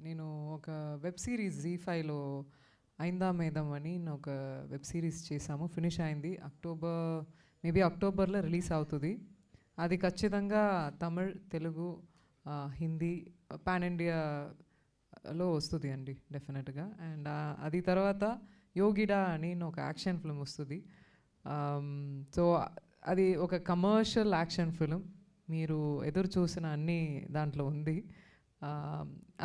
నేను ఒక వెబ్ సిరీస్ ZEE5లో ఐందా మేదం అని ఒక వెబ్ సిరీస్ చేశాము, ఫినిష్ అయింది. మేబీ అక్టోబర్లో రిలీజ్ అవుతుంది. అది ఖచ్చితంగా తమిళ్, తెలుగు, హిందీ, పాన్ ఇండియాలో వస్తుంది అండి డెఫినెట్గా. అండ్ అది తర్వాత యోగిడా అని ఒక యాక్షన్ ఫిల్మ్ వస్తుంది. సో అది ఒక కమర్షియల్ యాక్షన్ ఫిలిం. మీరు ఎదురు చూసిన అన్నీ దాంట్లో ఉంది.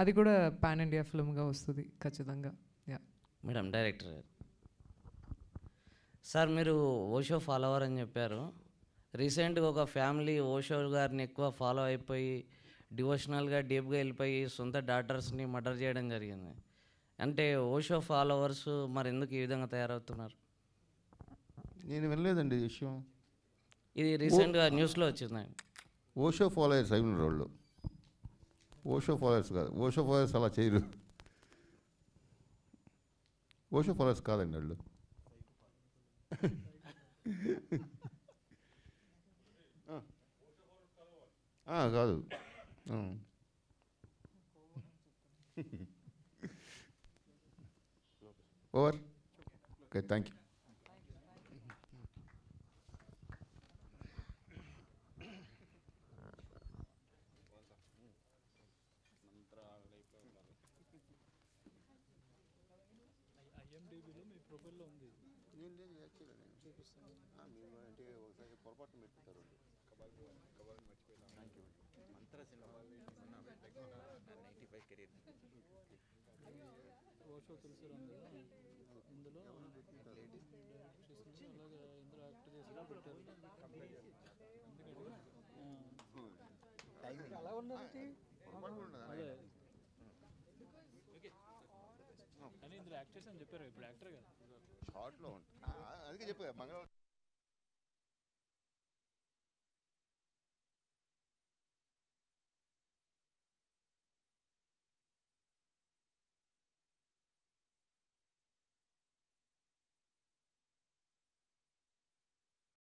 అది కూడా పాన్ ఇండియా ఫిల్మ్గా వస్తుంది ఖచ్చితంగా. Yeah madam. డైరెక్టర్ గారు సార్, మీరు ఓషో ఫాలోవర్ అని చెప్పారు. రీసెంట్గా ఒక ఫ్యామిలీ ఓషో గారిని ఎక్కువ ఫాలో అయిపోయి డివోషనల్గా డీప్గా వెళ్ళిపోయి సొంత డాటర్స్ని మర్డర్ చేయడం జరిగింది. అంటే ఓషో ఫాలోవర్స్ మరి ఎందుకు ఈ విధంగా తయారవుతున్నారు? నేను వినలేదండి ఈ విషయం. ఇది రీసెంట్గా న్యూస్లో వచ్చిందండి. ఓషో ఫాలోయర్స్ అయిన వాళ్ళు, ఓషో ఫాలోయర్స్ కాదు. ఓషో ఫాలోయర్స్ అలా చేయరు. ఓషో ఫాలోయర్స్ కాదండి వాళ్ళు. కాదు. ఓవర్. Okay, thank you. ఐఎండిబిలో మీ ప్రొఫైల్లో ఉంది. అంటే ఒకసారి పొరపాటు పెట్టుకుంటారు. ఓషో తులసిరామ్ కదా, ఇందులో అలాగే ఇందులో యాక్ట్ చేసి పెట్టారు. అలా ఉన్నది కానీ ఇందులో యాక్ట్ చేసి అని చెప్పారు. ఇప్పుడు యాక్టర్ కదా, షార్ట్లో ఉంటుంది. అందుకే చెప్పా మంగళవారం.